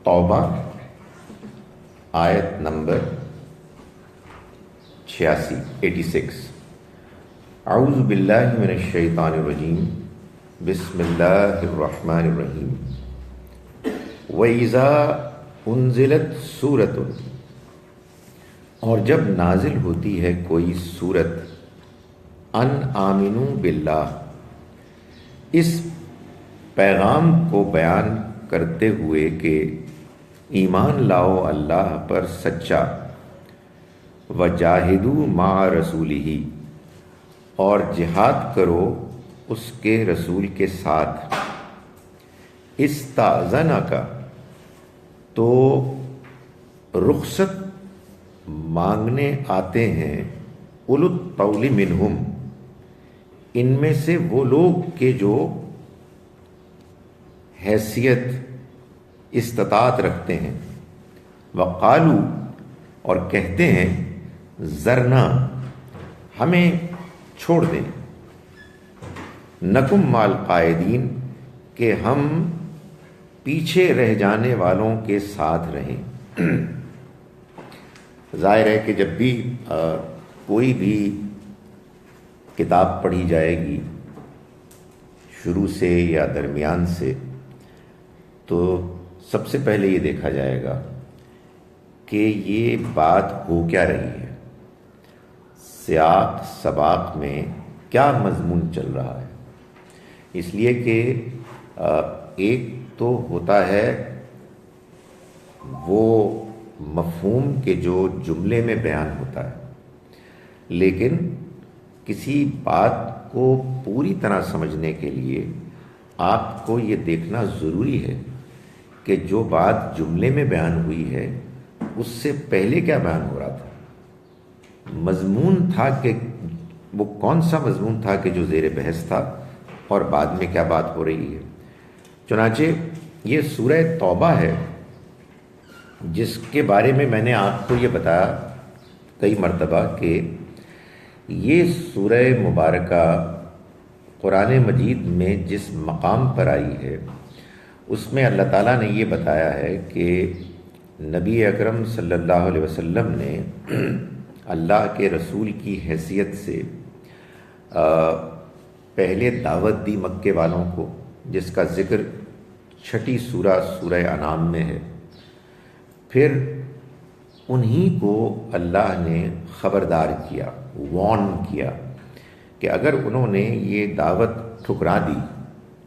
توبہ آیت نمبر 86 اعوذ باللہ من الشیطان الرجیم بسم اللہ الرحمن الرحیم وَإِذَا أُنزِلَتْ سُورَةٌ، اور جب نازل ہوتی ہے کوئی سورت، ان آمنوا باللہ، اس پیغام کو بیان کرتے ہوئے کہ ایمان لاؤ اللہ پر سچا، وجاہدوا مع رسولہ، اور جہاد کرو اس کے رسول کے ساتھ، استاذنک، تو رخصت مانگنے آتے ہیں، اولو الطول منہم، ان میں سے وہ لوگ کہ جو حیثیت استطاعت رکھتے ہیں، وقالو، اور کہتے ہیں، ذرنا، ہمیں چھوڑ دیں، نکم مع القاعدین، کہ ہم پیچھے رہ جانے والوں کے ساتھ رہیں۔ ظاہر ہے کہ جب بھی کوئی بھی کتاب پڑھی جائے گی شروع سے یا درمیان سے، تو سب سے پہلے یہ دیکھا جائے گا کہ یہ بات ہو کیا رہی ہے، سیاق سباق میں کیا مضمون چل رہا ہے۔ اس لیے کہ ایک تو ہوتا ہے وہ مفہوم کے جو جملے میں بیان ہوتا ہے، لیکن کسی بات کو پوری طرح سمجھنے کے لیے آپ کو یہ دیکھنا ضروری ہے کہ جو بات جملے میں بیان ہوئی ہے اس سے پہلے کیا بیان ہو رہا تھا، مضمون تھا کہ وہ کون سا مضمون تھا کہ جو زیر بحث تھا، اور بعد میں کیا بات ہو رہی ہے۔ چنانچہ یہ سورہ توبہ ہے، جس کے بارے میں نے آپ کو یہ بتایا کئی مرتبہ کہ یہ سورہ مبارکہ قرآن مجید میں جس مقام پر آئی ہے، اس میں اللہ تعالیٰ نے یہ بتایا ہے کہ نبی اکرم صلی اللہ علیہ وسلم نے اللہ کے رسول کی حیثیت سے پہلے دعوت دی مکے والوں کو، جس کا ذکر چھٹی سورہ انعام میں ہے۔ پھر انہی کو اللہ نے خبردار کیا، وارن کیا کہ اگر انہوں نے یہ دعوت ٹھکرا دی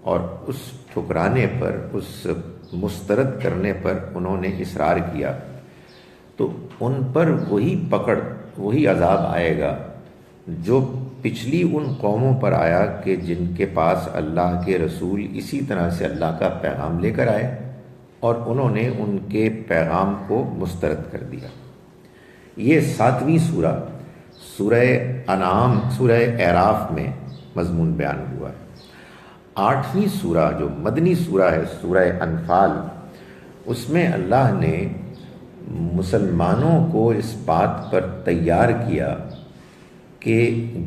اور اس ٹھکرانے پر، اس مسترد کرنے پر انہوں نے اصرار کیا، تو ان پر وہی پکڑ، وہی عذاب آئے گا جو پچھلی ان قوموں پر آیا کہ جن کے پاس اللہ کے رسول اسی طرح سے اللہ کا پیغام لے کر آئے اور انہوں نے ان کے پیغام کو مسترد کر دیا۔ یہ 7ویں سورہ انعام، سورہ اعراف میں مضمون بیان ہوا ہے۔ 8ویں سورہ جو مدنی سورہ ہے، سورہ انفال، اس میں اللہ نے مسلمانوں کو اس بات پر تیار کیا کہ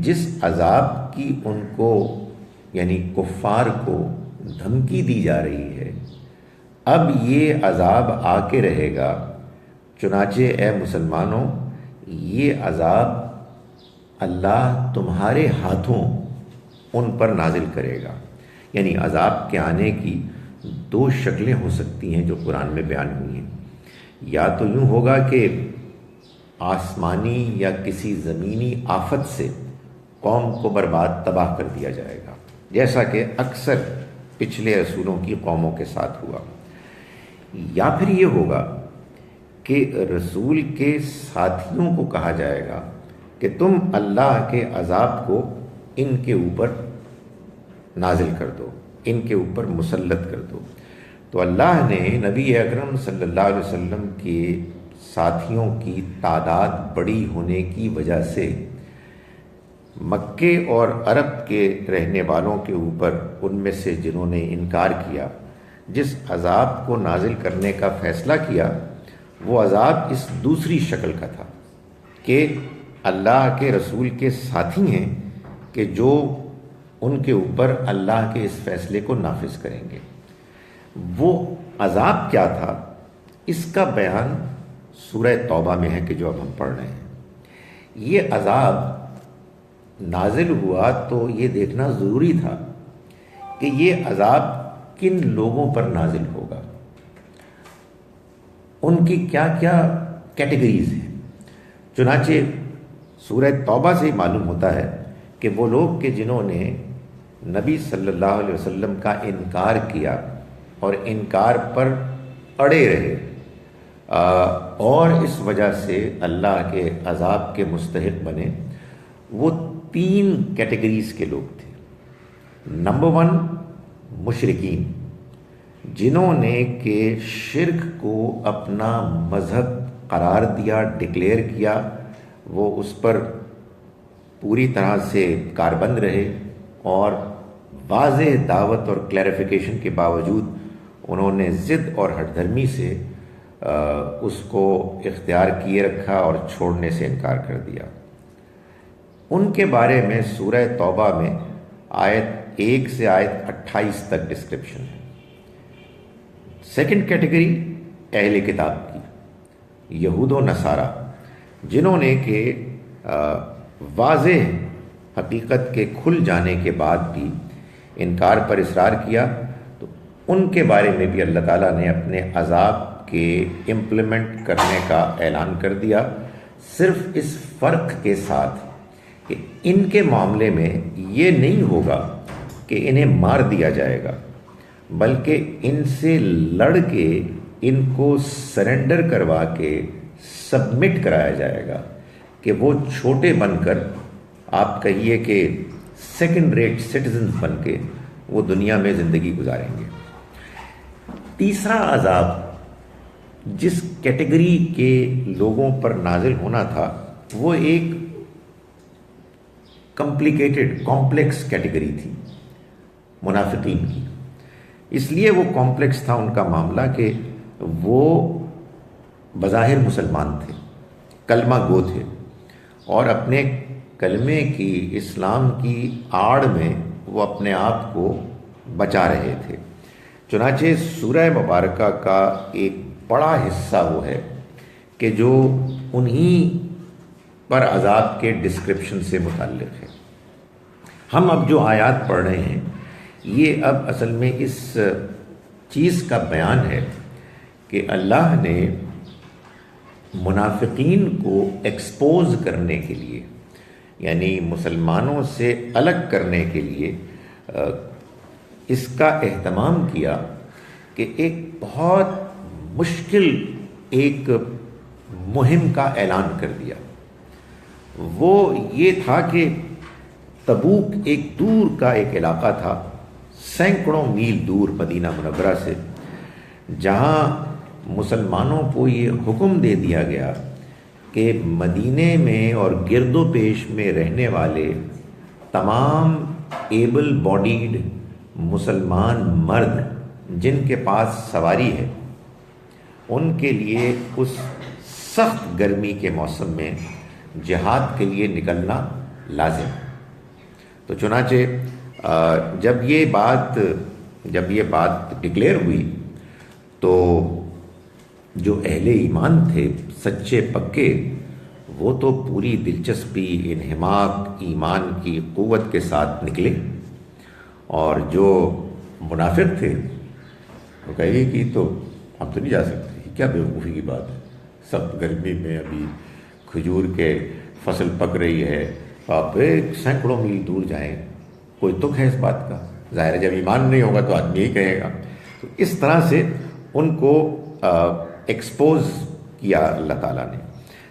جس عذاب کی ان کو، یعنی کفار کو دھمکی دی جا رہی ہے، اب یہ عذاب آ کے رہے گا، چنانچہ اے مسلمانوں، یہ عذاب اللہ تمہارے ہاتھوں ان پر نازل کرے گا۔ یعنی عذاب کے آنے کی 2 شکلیں ہو سکتی ہیں جو قرآن میں بیان ہوئی ہیں۔ یا تو یوں ہوگا کہ آسمانی یا کسی زمینی آفت سے قوم کو برباد، تباہ کر دیا جائے گا، جیسا کہ اکثر پچھلے رسولوں کی قوموں کے ساتھ ہوا۔ یا پھر یہ ہوگا کہ رسول کے ساتھیوں کو کہا جائے گا کہ تم اللہ کے عذاب کو ان کے اوپر نازل کر دو، ان کے اوپر مسلط کر دو۔ تو اللہ نے نبی اکرم صلی اللہ علیہ وسلم کے ساتھیوں کی تعداد بڑی ہونے کی وجہ سے مکے اور عرب کے رہنے والوں کے اوپر، ان میں سے جنہوں نے انکار کیا، جس عذاب کو نازل کرنے کا فیصلہ کیا، وہ عذاب اس دوسری شکل کا تھا کہ اللہ کے رسول کے ساتھی ہیں کہ جو ان کے اوپر اللہ کے اس فیصلے کو نافذ کریں گے۔ وہ عذاب کیا تھا اس کا بیان سورہ توبہ میں ہے کہ جو اب ہم پڑھ رہے ہیں۔ یہ عذاب نازل ہوا تو یہ دیکھنا ضروری تھا کہ یہ عذاب کن لوگوں پر نازل ہوگا، ان کی کیا کیا کیٹیگریز ہیں۔ چنانچہ سورہ توبہ سے ہی معلوم ہوتا ہے کہ وہ لوگ کہ جنہوں نے نبی صلی اللہ علیہ وسلم کا انکار کیا اور انکار پر اڑے رہے اور اس وجہ سے اللہ کے عذاب کے مستحق بنے، وہ 3 کیٹیگریز کے لوگ تھے۔ نمبر 1 مشرکین، جنہوں نے کہ شرک کو اپنا مذہب قرار دیا، ڈکلیئر کیا، وہ اس پر پوری طرح سے کاربند رہے اور واضح دعوت اور کلیریفیکیشن کے باوجود انہوں نے ضد اور ہٹ دھرمی سے اس کو اختیار کیے رکھا اور چھوڑنے سے انکار کر دیا۔ ان کے بارے میں سورہ توبہ میں آیت 1 سے آیت 28 تک ڈسکرپشن ہے۔ سیکنڈ کیٹیگری اہل کتاب کی، یہود و نصارہ، جنہوں نے کہ واضح حقیقت کے کھل جانے کے بعد بھی انکار پر اصرار کیا، تو ان کے بارے میں بھی اللہ تعالیٰ نے اپنے عذاب کے امپلیمنٹ کرنے کا اعلان کر دیا، صرف اس فرق کے ساتھ کہ ان کے معاملے میں یہ نہیں ہوگا کہ انہیں مار دیا جائے گا، بلکہ ان سے لڑ کے ان کو سرنڈر کروا کے سبمٹ کرایا جائے گا کہ وہ چھوٹے بن کر، آپ کہیے کہ سیکنڈ ریٹ سٹیزنز بن کے وہ دنیا میں زندگی گزاریں گے۔ تیسرا عذاب جس کیٹیگری کے لوگوں پر نازل ہونا تھا وہ ایک کمپلیکیٹڈ کمپلیکس کیٹیگری تھی، منافقین کی۔ اس لیے وہ کمپلیکس تھا ان کا معاملہ کہ وہ بظاہر مسلمان تھے، کلمہ گو تھے، اور اپنے کلمے کی، اسلام کی آڑ میں وہ اپنے آپ کو بچا رہے تھے۔ چنانچہ سورہ مبارکہ کا ایک بڑا حصہ وہ ہے کہ جو انہی پر عذاب کے ڈسکرپشن سے متعلق ہے۔ ہم اب جو آیات پڑھ رہے ہیں یہ اب اصل میں اس چیز کا بیان ہے کہ اللہ نے منافقین کو ایکسپوز کرنے کے لیے، یعنی مسلمانوں سے الگ کرنے کے لیے اس کا اہتمام کیا کہ ایک بہت مشکل ایک مہم کا اعلان کر دیا۔ وہ یہ تھا کہ تبوک ایک دور کا ایک علاقہ تھا، سینکڑوں میل دور مدینہ منورہ سے، جہاں مسلمانوں کو یہ حکم دے دیا گیا کہ مدینے میں اور گرد و پیش میں رہنے والے تمام ایبل باڈیڈ مسلمان مرد جن کے پاس سواری ہے، ان کے لیے اس سخت گرمی کے موسم میں جہاد کے لیے نکلنا لازم۔ تو چنانچہ جب یہ بات ڈکلیئر ہوئی تو جو اہل ایمان تھے سچے پکے، وہ تو پوری دلچسپی، انہماک، ایمان کی قوت کے ساتھ نکلے، اور جو منافق تھے وہ کہے کہ تو ہم تو نہیں جا سکتے، کیا بیوقوفی کی بات ہے، سخت گرمی میں ابھی کھجور کے فصل پک رہی ہے، آپ ایک سینکڑوں میل دور جائیں، کوئی تک ہے اس بات کا؟ ظاہر ہے جب ایمان نہیں ہوگا تو آدمی یہی کہے گا۔ تو اس طرح سے ان کو ایکسپوز کیا اللہ تعالیٰ نے۔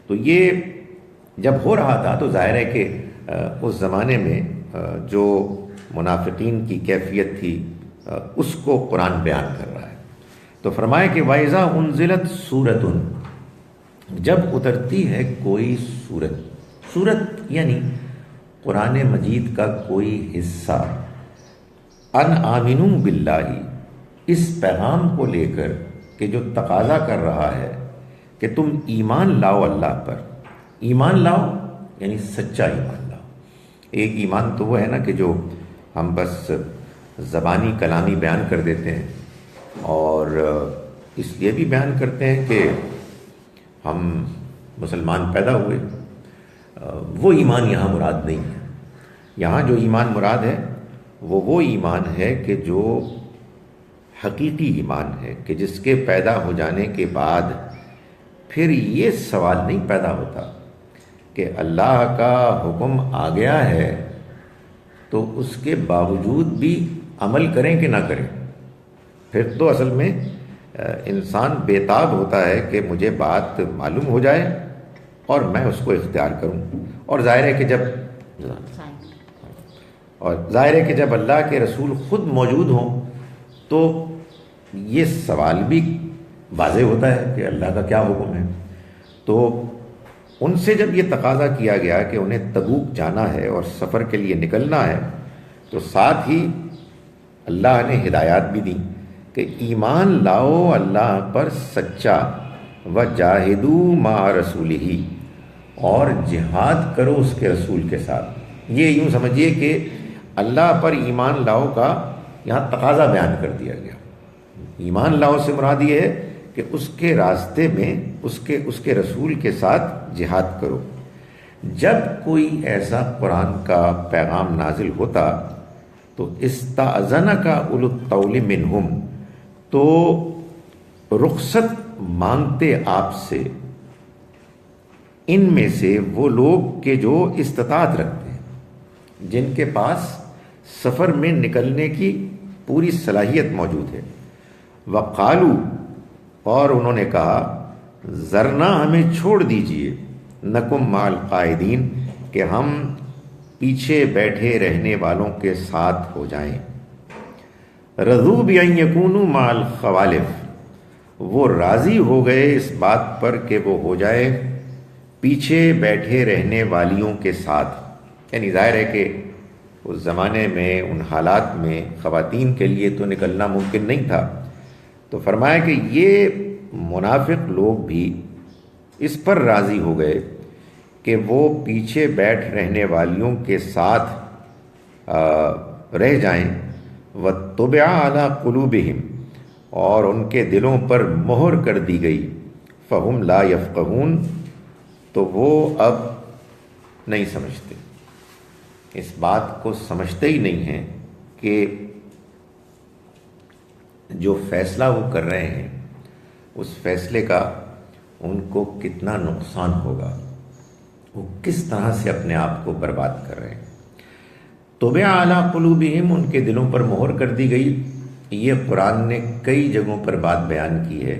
تو یہ جب ہو رہا تھا تو ظاہر ہے کہ اس زمانے میں جو منافقین کی کیفیت تھی اس کو قرآن بیان کر رہا ہے۔ تو فرمائے کہ وَإِذَا أُنزِلَتْ سُورَةٌ، جب اترتی ہے کوئی سورت یعنی قرآن مجید کا کوئی حصہ، ان آمنوا باللہ، اس پیغام کو لے کر کہ جو تقاضا کر رہا ہے کہ تم ایمان لاؤ اللہ پر۔ ایمان لاؤ یعنی سچا ایمان لاؤ۔ ایک ایمان تو وہ ہے نا کہ جو ہم بس زبانی کلامی بیان کر دیتے ہیں، اور اس لیے بھی بیان کرتے ہیں کہ ہم مسلمان پیدا ہوئے، وہ ایمان یہاں مراد نہیں ہے۔ یہاں جو ایمان مراد ہے وہ ایمان ہے کہ جو حقیقی ایمان ہے، کہ جس کے پیدا ہو جانے کے بعد پھر یہ سوال نہیں پیدا ہوتا کہ اللہ کا حکم آ گیا ہے تو اس کے باوجود بھی عمل کریں کہ نہ کریں۔ پھر تو اصل میں انسان بے تاب ہوتا ہے کہ مجھے بات معلوم ہو جائے اور میں اس کو اختیار کروں، اور ظاہر ہے کہ جب اللہ کے رسول خود موجود ہوں تو یہ سوال بھی واضح ہوتا ہے کہ اللہ کا کیا حکم ہے۔ تو ان سے جب یہ تقاضا کیا گیا کہ انہیں تبوک جانا ہے اور سفر کے لیے نکلنا ہے، تو ساتھ ہی اللہ نے ہدایات بھی دیں کہ ایمان لاؤ اللہ پر سچا، وجاہدوا مع رسولہ، اور جہاد کرو اس کے رسول کے ساتھ۔ یہ یوں سمجھیے کہ اللہ پر ایمان لاؤ کا یہاں تقاضا بیان کر دیا گیا۔ ایمان لاؤ سے مراد یہ ہے کہ اس کے راستے میں اس کے رسول کے ساتھ جہاد کرو۔ جب کوئی ایسا قرآن کا پیغام نازل ہوتا تو استأذنک اولو الطول منہم، تو رخصت مانگتے آپ سے ان میں سے وہ لوگ کہ جو استطاعت رکھتے ہیں، جن کے پاس سفر میں نکلنے کی پوری صلاحیت موجود ہے۔ وقالو، اور انہوں نے کہا، ذرنا، ہمیں چھوڑ دیجئے، نکم مع القائدین، کہ ہم پیچھے بیٹھے رہنے والوں کے ساتھ ہو جائیں۔ رضوا بأن یکونوا مع الخوالف، وہ راضی ہو گئے اس بات پر کہ وہ ہو جائے پیچھے بیٹھے رہنے والیوں کے ساتھ۔ یعنی ظاہر ہے کہ اس زمانے میں ان حالات میں خواتین کے لیے تو نکلنا ممکن نہیں تھا، تو فرمایا کہ یہ منافق لوگ بھی اس پر راضی ہو گئے کہ وہ پیچھے بیٹھ رہنے والیوں کے ساتھ رہ جائیں۔ وَطُبِعَ عَلَىٰ قُلُوبِهِمْ، اور ان کے دلوں پر مہر کر دی گئی، فَهُمْ لَا يَفْقَهُونَ، تو وہ اب نہیں سمجھتے، اس بات کو سمجھتے ہی نہیں ہیں کہ جو فیصلہ وہ کر رہے ہیں اس فیصلے کا ان کو کتنا نقصان ہوگا، وہ کس طرح سے اپنے آپ کو برباد کر رہے ہیں۔ طُبِعَ عَلَىٰ قُلُوبِهِمْ، ان کے دلوں پر مہر کر دی گئی۔ یہ قرآن نے کئی جگہوں پر بات بیان کی ہے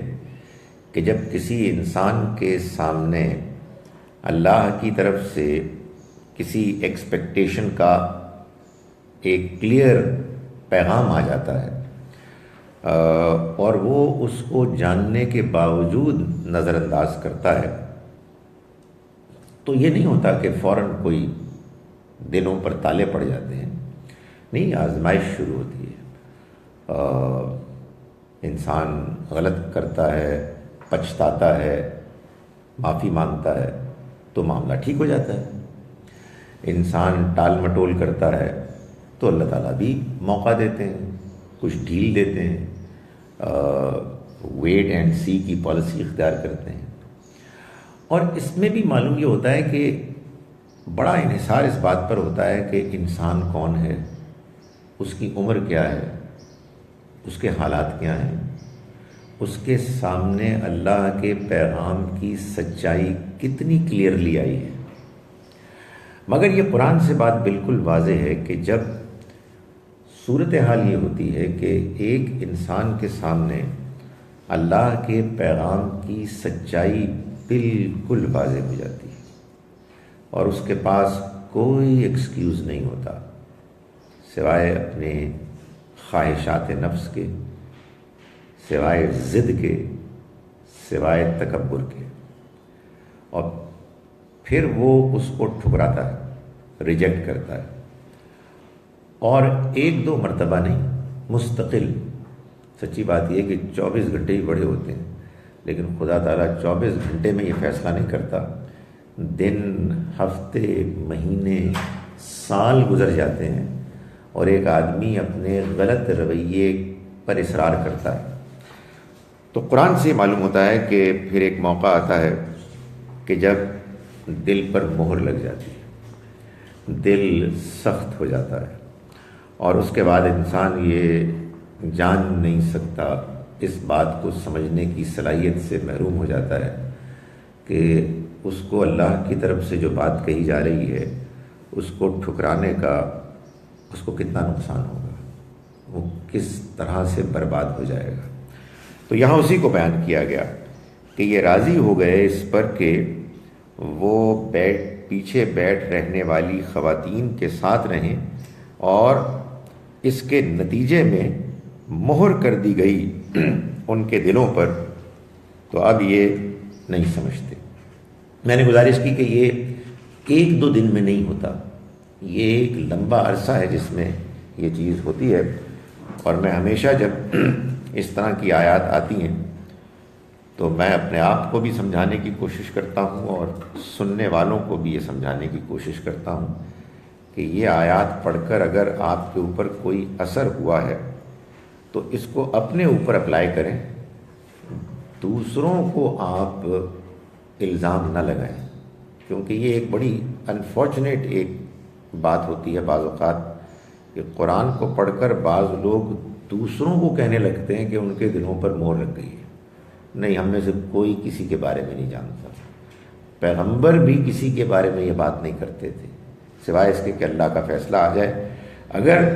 کہ جب کسی انسان کے سامنے اللہ کی طرف سے کسی ایکسپیکٹیشن کا ایک کلیئر پیغام آ جاتا ہے اور وہ اس کو جاننے کے باوجود نظر انداز کرتا ہے، تو یہ نہیں ہوتا کہ فوراً کوئی دلوں پر تالے پڑ جاتے ہیں، نہیں، آزمائش شروع ہوتی ہے۔ انسان غلط کرتا ہے، پچھتاتا ہے، معافی مانگتا ہے تو معاملہ ٹھیک ہو جاتا ہے۔ انسان ٹال مٹول کرتا ہے تو اللہ تعالیٰ بھی موقع دیتے ہیں، کچھ ڈھیل دیتے ہیں، ویٹ اینڈ سی کی پالیسی اختیار کرتے ہیں۔ اور اس میں بھی معلوم یہ ہوتا ہے کہ بڑا انحصار اس بات پر ہوتا ہے کہ انسان کون ہے، اس کی عمر کیا ہے، اس کے حالات کیا ہیں، اس کے سامنے اللہ کے پیغام کی سچائی کتنی کلیئرلی آئی ہے۔ مگر یہ قرآن سے بات بالکل واضح ہے کہ جب صورتحال یہ ہوتی ہے کہ ایک انسان کے سامنے اللہ کے پیغام کی سچائی بالکل واضح ہو جاتی ہے اور اس کے پاس کوئی ایکسکیوز نہیں ہوتا سوائے اپنے خواہشات نفس کے، سوائے ضد کے، سوائے تکبر کے، اور پھر وہ اس کو ٹھکراتا ہے، ریجیکٹ کرتا ہے، اور ایک دو مرتبہ نہیں، مستقل۔ سچی بات یہ کہ 24 گھنٹے ہی بڑے ہوتے ہیں، لیکن خدا تعالیٰ 24 گھنٹے میں یہ فیصلہ نہیں کرتا، دن، ہفتے، مہینے، سال گزر جاتے ہیں اور ایک آدمی اپنے غلط رویے پر اصرار کرتا ہے تو قرآن سے معلوم ہوتا ہے کہ پھر ایک موقع آتا ہے کہ جب دل پر مہر لگ جاتی ہے، دل سخت ہو جاتا ہے، اور اس کے بعد انسان یہ جان نہیں سکتا، اس بات کو سمجھنے کی صلاحیت سے محروم ہو جاتا ہے کہ اس کو اللہ کی طرف سے جو بات کہی جا رہی ہے اس کو ٹھکرانے کا اس کو کتنا نقصان ہوگا، وہ کس طرح سے برباد ہو جائے گا۔ تو یہاں اسی کو بیان کیا گیا کہ یہ راضی ہو گئے اس پر کہ وہ پیچھے بیٹھ رہنے والی خواتین کے ساتھ رہیں، اور اس کے نتیجے میں مہر کر دی گئی ان کے دلوں پر، تو اب یہ نہیں سمجھتے۔ میں نے گزارش کی کہ یہ ایک دو دن میں نہیں ہوتا، یہ ایک لمبا عرصہ ہے جس میں یہ چیز ہوتی ہے، اور میں ہمیشہ جب اس طرح کی آیات آتی ہیں تو میں اپنے آپ کو بھی سمجھانے کی کوشش کرتا ہوں اور سننے والوں کو بھی یہ سمجھانے کی کوشش کرتا ہوں کہ یہ آیات پڑھ کر اگر آپ کے اوپر کوئی اثر ہوا ہے تو اس کو اپنے اوپر اپلائی کریں، دوسروں کو آپ الزام نہ لگائیں، کیونکہ یہ ایک بڑی انفارچونیٹ ایک بات ہوتی ہے بعض اوقات کہ قرآن کو پڑھ کر بعض لوگ دوسروں کو کہنے لگتے ہیں کہ ان کے دلوں پر مہر لگ گئی ہے۔ نہیں، ہم میں سے کوئی کسی کے بارے میں نہیں جانتا، پیغمبر بھی کسی کے بارے میں یہ بات نہیں کرتے تھے سوائے اس کے کہ اللہ کا فیصلہ آ جائے۔ اگر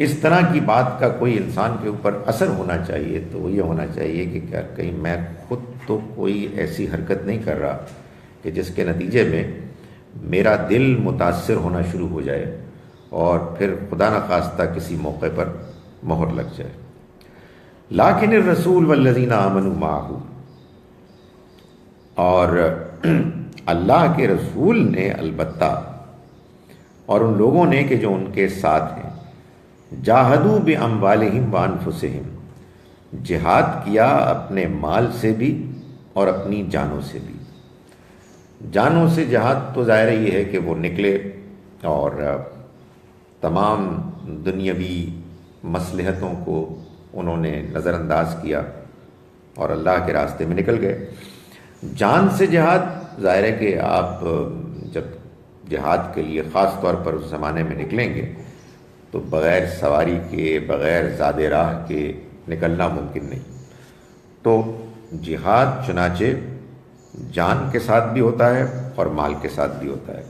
اس طرح کی بات کا کوئی انسان کے اوپر اثر ہونا چاہیے تو وہ یہ ہونا چاہیے کہ کیا کہیں میں خود تو کوئی ایسی حرکت نہیں کر رہا کہ جس کے نتیجے میں میرا دل متاثر ہونا شروع ہو جائے اور پھر خدا نخواستہ کسی موقع پر مہر لگ جائے۔ لیکن الرسول والذین آمنوا معہ، اور اللہ کے رسول نے البتہ، اور ان لوگوں نے کہ جو ان کے ساتھ ہیں، جاہدوا باموالہم وانفسہم، جہاد کیا اپنے مال سے بھی اور اپنی جانوں سے بھی۔ جانوں سے جہاد تو ظاہر یہ ہے کہ وہ نکلے اور تمام دنیاوی مصلحتوں کو انہوں نے نظر انداز کیا اور اللہ کے راستے میں نکل گئے۔ جان سے جہاد ظاہر ہے کہ آپ جب جہاد کے لیے خاص طور پر اس زمانے میں نکلیں گے تو بغیر سواری کے، بغیر زاد راہ کے نکلنا ممکن نہیں، تو جہاد چنانچہ جان کے ساتھ بھی ہوتا ہے اور مال کے ساتھ بھی ہوتا ہے۔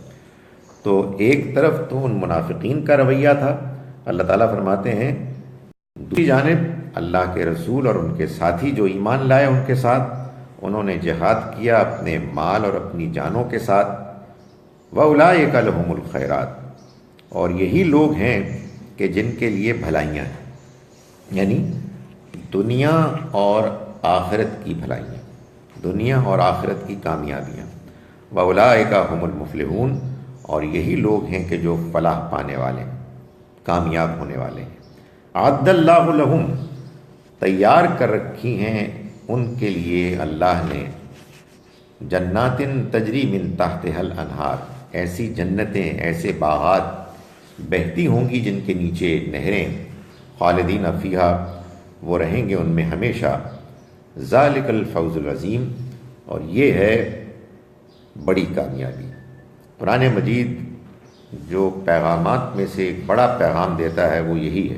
تو ایک طرف تو ان منافقین کا رویہ تھا، اللہ تعالیٰ فرماتے ہیں، دوسری جانب اللہ کے رسول اور ان کے ساتھی جو ایمان لائے ان کے ساتھ انہوں نے جہاد کیا اپنے مال اور اپنی جانوں کے ساتھ۔ وَأُولَٰئِكَ لَهُمُ الْخَيْرَاتُ، اور یہی لوگ ہیں کہ جن کے لیے بھلائیاں ہیں، یعنی دنیا اور آخرت کی بھلائیاں، دنیا اور آخرت کی کامیابیاں۔ وَأُولَٰئِكَ هُمُ الْمُفْلِحُونَ، اور یہی لوگ ہیں کہ جو فلاح پانے والے ہیں، کامیاب ہونے والے ہیں۔ اعد اللہ لہم، تیار کر رکھی ہیں ان کے لیے اللہ نے، جنات تجری من تحتها الانہار، ایسی جنتیں، ایسے باغات بہتی ہوں گی جن کے نیچے نہریں، خالدین فیہا، وہ رہیں گے ان میں ہمیشہ۔ ذالک الفوز العظیم، اور یہ ہے بڑی کامیابی۔ قرآن مجید جو پیغامات میں سے ایک بڑا پیغام دیتا ہے وہ یہی ہے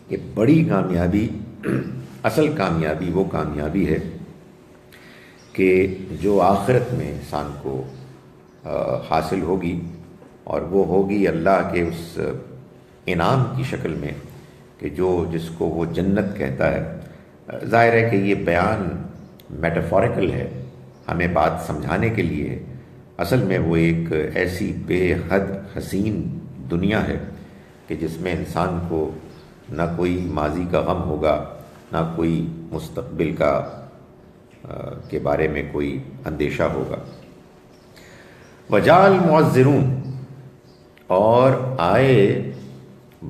کہ بڑی کامیابی، اصل کامیابی وہ کامیابی ہے کہ جو آخرت میں انسان کو حاصل ہوگی، اور وہ ہوگی اللہ کے اس انعام کی شکل میں کہ جس کو وہ جنت کہتا ہے۔ ظاہر ہے کہ یہ بیان میٹافوریکل ہے، ہمیں بات سمجھانے کے لیے، اصل میں وہ ایک ایسی بے حد حسین دنیا ہے کہ جس میں انسان کو نہ کوئی ماضی کا غم ہوگا، نہ کوئی مستقبل کے بارے میں کوئی اندیشہ ہوگا۔ وجال معذرون، اور آئے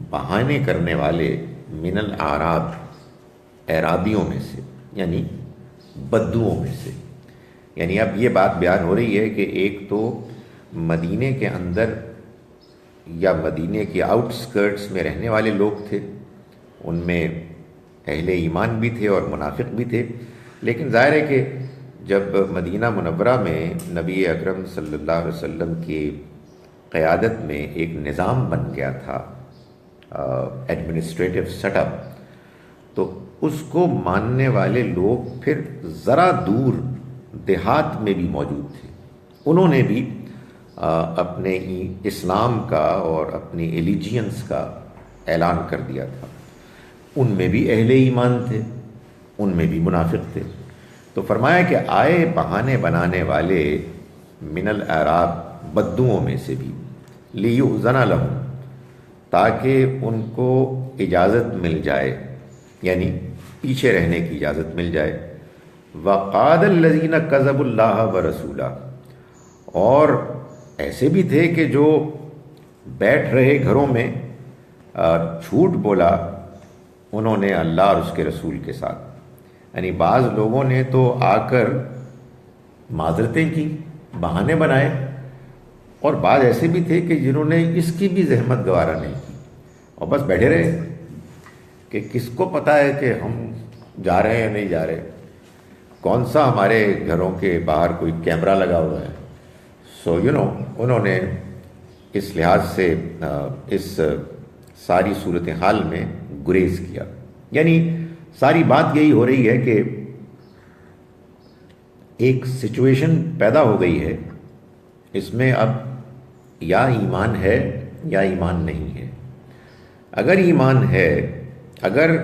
بہانے کرنے والے، من الاعراب، اعرابیوں میں سے، یعنی بدوؤں میں سے۔ یعنی اب یہ بات بیان ہو رہی ہے کہ ایک تو مدینے کے اندر یا مدینے کے آؤٹ اسکرٹس میں رہنے والے لوگ تھے، ان میں اہل ایمان بھی تھے اور منافق بھی تھے، لیکن ظاہر ہے کہ جب مدینہ منورہ میں نبی اکرم صلی اللہ علیہ وسلم کی قیادت میں ایک نظام بن گیا تھا، ایڈمنسٹریٹو سیٹ اپ، تو اس کو ماننے والے لوگ پھر ذرا دور دیہات میں بھی موجود تھے، انہوں نے بھی اپنے اسلام کا اور اپنی ایلیجینس کا اعلان کر دیا تھا۔ ان میں بھی اہل ایمان تھے، ان میں بھی منافق تھے۔ تو فرمایا کہ آئے بہانے بنانے والے من الاعراب، بدوؤں میں سے بھی، لیؤذن لہم، تاکہ ان کو اجازت مل جائے، یعنی پیچھے رہنے کی اجازت مل جائے۔ وقعد الذین کذبوا اللہ ورسولہ، اور ایسے بھی تھے کہ جو بیٹھ رہے گھروں میں، جھوٹ بولا انہوں نے اللہ اور اس کے رسول کے ساتھ۔ یعنی بعض لوگوں نے تو آ کر معذرتیں کی، بہانے بنائے، اور بعض ایسے بھی تھے کہ جنہوں نے اس کی بھی زحمت گوارا نہیں کی اور بس بیٹھے رہے کہ کس کو پتہ ہے کہ ہم جا رہے ہیں یا نہیں جا رہے، کون سا ہمارے گھروں کے باہر کوئی کیمرہ لگا ہوا ہے۔ سو انہوں نے اس لحاظ سے اس ساری صورتحال میں گریز کیا۔ یعنی ساری بات یہی ہو رہی ہے کہ ایک سچویشن پیدا ہو گئی ہے، اس میں اب یا ایمان ہے یا ایمان نہیں ہے۔ اگر ایمان ہے، اگر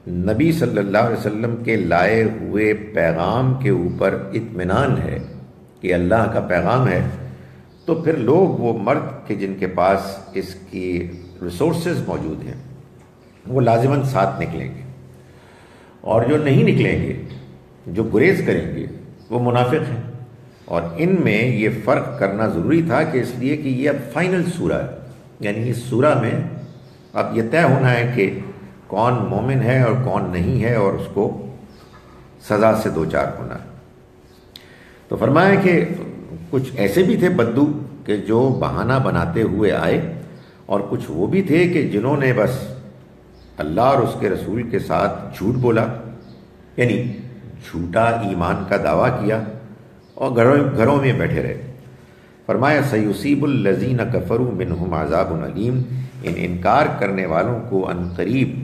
نبی صلی اللہ علیہ وسلم کے لائے ہوئے پیغام کے اوپر اطمینان ہے کہ اللہ کا پیغام ہے، تو پھر لوگ، وہ مرد کہ جن کے پاس اس کی ریسورسز موجود ہیں، وہ لازماً ساتھ نکلیں گے، اور جو نہیں نکلیں گے، جو گریز کریں گے، وہ منافق ہیں۔ اور ان میں یہ فرق کرنا ضروری تھا، کہ اس لیے کہ یہ اب فائنل سورہ ہے، یعنی اس سورہ میں اب یہ طے ہونا ہے کہ کون مومن ہے اور کون نہیں ہے، اور اس کو سزا سے دوچار ہونا ہے۔ تو فرمایا کہ کچھ ایسے بھی تھے بدو کہ جو بہانہ بناتے ہوئے آئے، اور کچھ وہ بھی تھے کہ جنہوں نے بس اللہ اور اس کے رسول کے ساتھ جھوٹ بولا، یعنی جھوٹا ایمان کا دعویٰ کیا اور گھروں میں بیٹھے رہے۔ فرمایا سیصیب الذین کفروا منہم عذاب علیم، ان انکار کرنے والوں کو ان قریب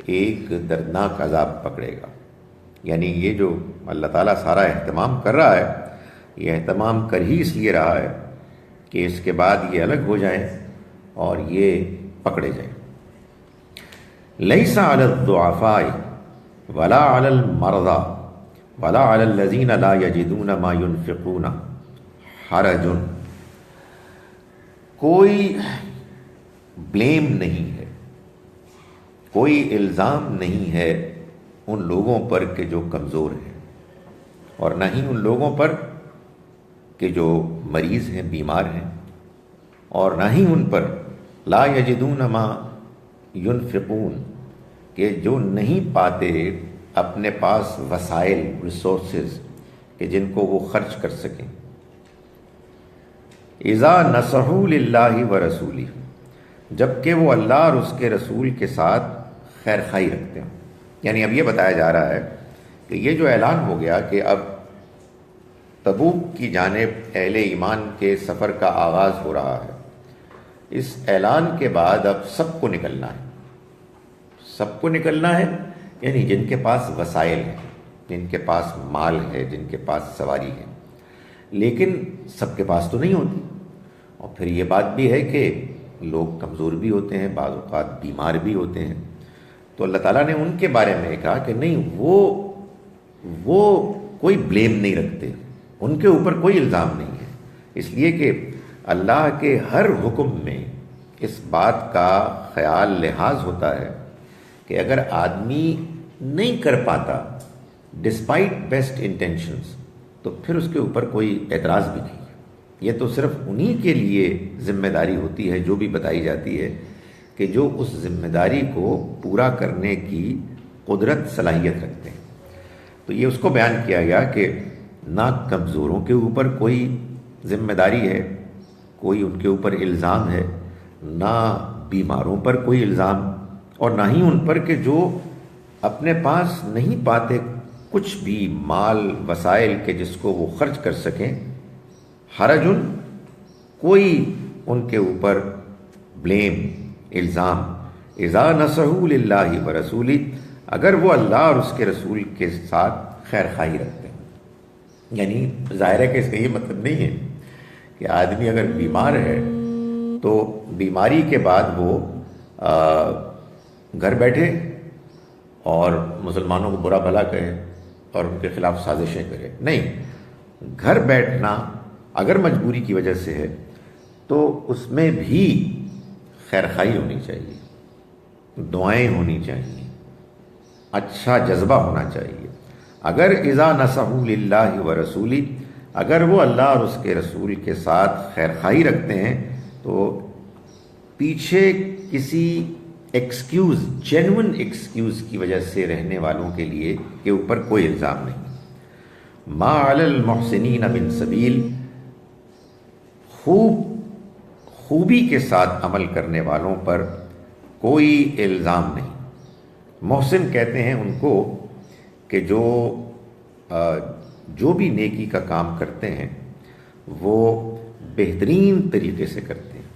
ایک دردناک عذاب پکڑے گا۔ یعنی یہ جو اللہ تعالیٰ سارا اہتمام کر رہا ہے، یہ اہتمام کر ہی اس لیے رہا ہے کہ اس کے بعد یہ الگ ہو جائیں اور یہ پکڑے جائیں۔ لیس علی الضعفاء ولا علی المرضى ولا علی الذین لا یجدون ما ينفقون حرج، کوئی بلیم نہیں ہے، کوئی الزام نہیں ہے ان لوگوں پر کہ جو کمزور ہیں، اور نہ ہی ان لوگوں پر کہ جو مریض ہیں، بیمار ہیں، اور نہ ہی ان پر لا یجدون ما ينفقون، کہ جو نہیں پاتے اپنے پاس وسائل، ریسورسز، کہ جن کو وہ خرچ کر سکیں۔ اذا نصحوا للہ ورسولہ، جبکہ وہ اللہ اور اس کے رسول کے ساتھ خیر خواہی رکھتے ہیں۔ یعنی اب یہ بتایا جا رہا ہے کہ یہ جو اعلان ہو گیا کہ اب تبوک کی جانب اہل ایمان کے سفر کا آغاز ہو رہا ہے، اس اعلان کے بعد اب سب کو نکلنا ہے، سب کو نکلنا ہے، یعنی جن کے پاس وسائل ہیں، جن کے پاس مال ہے، جن کے پاس سواری ہے، لیکن سب کے پاس تو نہیں ہوتی۔ اور پھر یہ بات بھی ہے کہ لوگ کمزور بھی ہوتے ہیں، بعض اوقات بیمار بھی ہوتے ہیں، تو اللہ تعالیٰ نے ان کے بارے میں کہا کہ نہیں، وہ کوئی بلیم نہیں رکھتے، ان کے اوپر کوئی الزام نہیں ہے، اس لیے کہ اللہ کے ہر حکم میں اس بات کا خیال لحاظ ہوتا ہے کہ اگر آدمی نہیں کر پاتا ڈسپائٹ بیسٹ انٹینشنز، تو پھر اس کے اوپر کوئی اعتراض بھی نہیں ہے۔ یہ تو صرف انہی کے لیے ذمہ داری ہوتی ہے جو بھی بتائی جاتی ہے، کہ جو اس ذمہ داری کو پورا کرنے کی قدرت، صلاحیت رکھتے ہیں۔ تو یہ اس کو بیان کیا گیا کہ نہ کمزوروں کے اوپر کوئی ذمہ داری ہے، کوئی ان کے اوپر الزام ہے، نہ بیماروں پر کوئی الزام، اور نہ ہی ان پر کہ جو اپنے پاس نہیں پاتے کچھ بھی مال وسائل کے جس کو وہ خرچ کر سکیں، حرجن کوئی ان کے اوپر بلیم، الزام، اذا نصحوا للہ ورسولہ اگر وہ اللہ اور اس کے رسول کے ساتھ خیر خواہی رکھتے ہیں۔ یعنی ظاہر ہے کہ اس کا یہ مطلب نہیں ہے کہ آدمی اگر بیمار ہے تو بیماری کے بعد وہ گھر بیٹھے اور مسلمانوں کو برا بھلا کہے اور ان کے خلاف سازشیں کرے۔ نہیں، گھر بیٹھنا اگر مجبوری کی وجہ سے ہے تو اس میں بھی خیر خواہی ہونی چاہیے، دعائیں ہونی چاہیے، اچھا جذبہ ہونا چاہیے۔ اگر اذا نصحوا للہ ورسولہ اگر وہ اللہ اور اس کے رسول کے ساتھ خیر خواہی رکھتے ہیں تو پیچھے کسی ایکسکیوز، جینون ایکسکیوز کی وجہ سے رہنے والوں کے لیے کے اوپر کوئی الزام نہیں۔ ما علی المحسنین من سبیل خوبی کے ساتھ عمل کرنے والوں پر کوئی الزام نہیں۔ محسن کہتے ہیں ان کو کہ جو بھی نیکی کا کام کرتے ہیں وہ بہترین طریقے سے کرتے ہیں،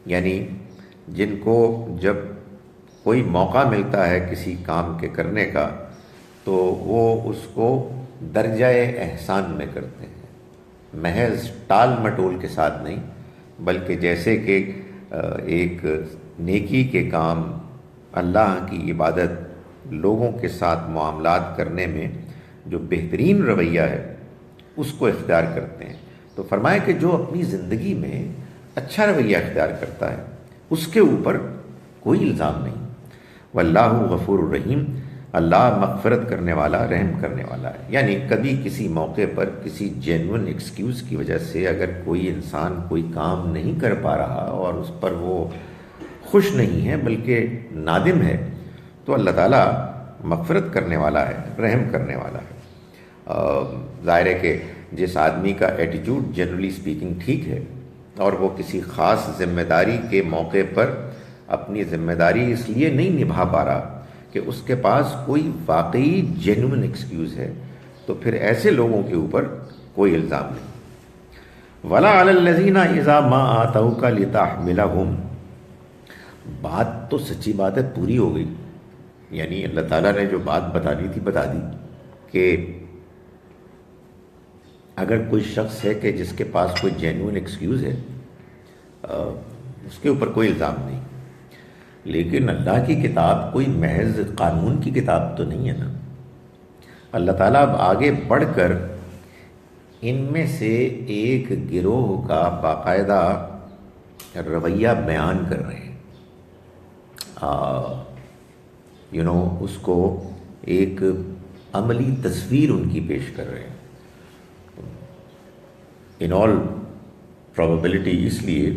یعنی جن کو جب کوئی موقع ملتا ہے کسی کام کے کرنے کا تو وہ اس کو درجہ احسان میں کرتے ہیں، محض ٹال مٹول کے ساتھ نہیں، بلکہ جیسے کہ ایک نیکی کے کام، اللہ کی عبادت، لوگوں کے ساتھ معاملات کرنے میں جو بہترین رویہ ہے اس کو اختیار کرتے ہیں۔ تو فرمایا کہ جو اپنی زندگی میں اچھا رویہ اختیار کرتا ہے اس کے اوپر کوئی الزام نہیں۔ واللہ غفور الرحیم، اللہ مغفرت کرنے والا، رحم کرنے والا ہے۔ یعنی کبھی کسی موقع پر کسی جینون ایکسکیوز کی وجہ سے اگر کوئی انسان کوئی کام نہیں کر پا رہا اور اس پر وہ خوش نہیں ہے بلکہ نادم ہے تو اللہ تعالیٰ مغفرت کرنے والا ہے، رحم کرنے والا ہے۔ ظاہر ہے کہ جس آدمی کا ایٹیٹیوڈ جنرلی اسپیکنگ ٹھیک ہے اور وہ کسی خاص ذمہ داری کے موقع پر اپنی ذمہ داری اس لیے نہیں نبھا پا رہا کہ اس کے پاس کوئی واقعی جینوئن ایکسکیوز ہے تو پھر ایسے لوگوں کے اوپر کوئی الزام نہیں۔ وَلَا عَلَى الَّذِينَ إِذَا مَا آتَوْكَ لِتَحْمِلَهُمْ، بات تو سچی بات ہے پوری ہو گئی، یعنی اللہ تعالیٰ نے جو بات بتانی تھی بتا دی کہ اگر کوئی شخص ہے کہ جس کے پاس کوئی جینوئن ایکسکیوز ہے اس کے اوپر کوئی الزام نہیں، لیکن اللہ کی کتاب کوئی محض قانون کی کتاب تو نہیں ہے نا۔ اللہ تعالیٰ اب آگے بڑھ کر ان میں سے ایک گروہ کا باقاعدہ رویہ بیان کر رہے ہیں، اس کو ایک عملی تصویر ان کی پیش کر رہے ہیں۔ ان آل پروبیبلٹی اس لیے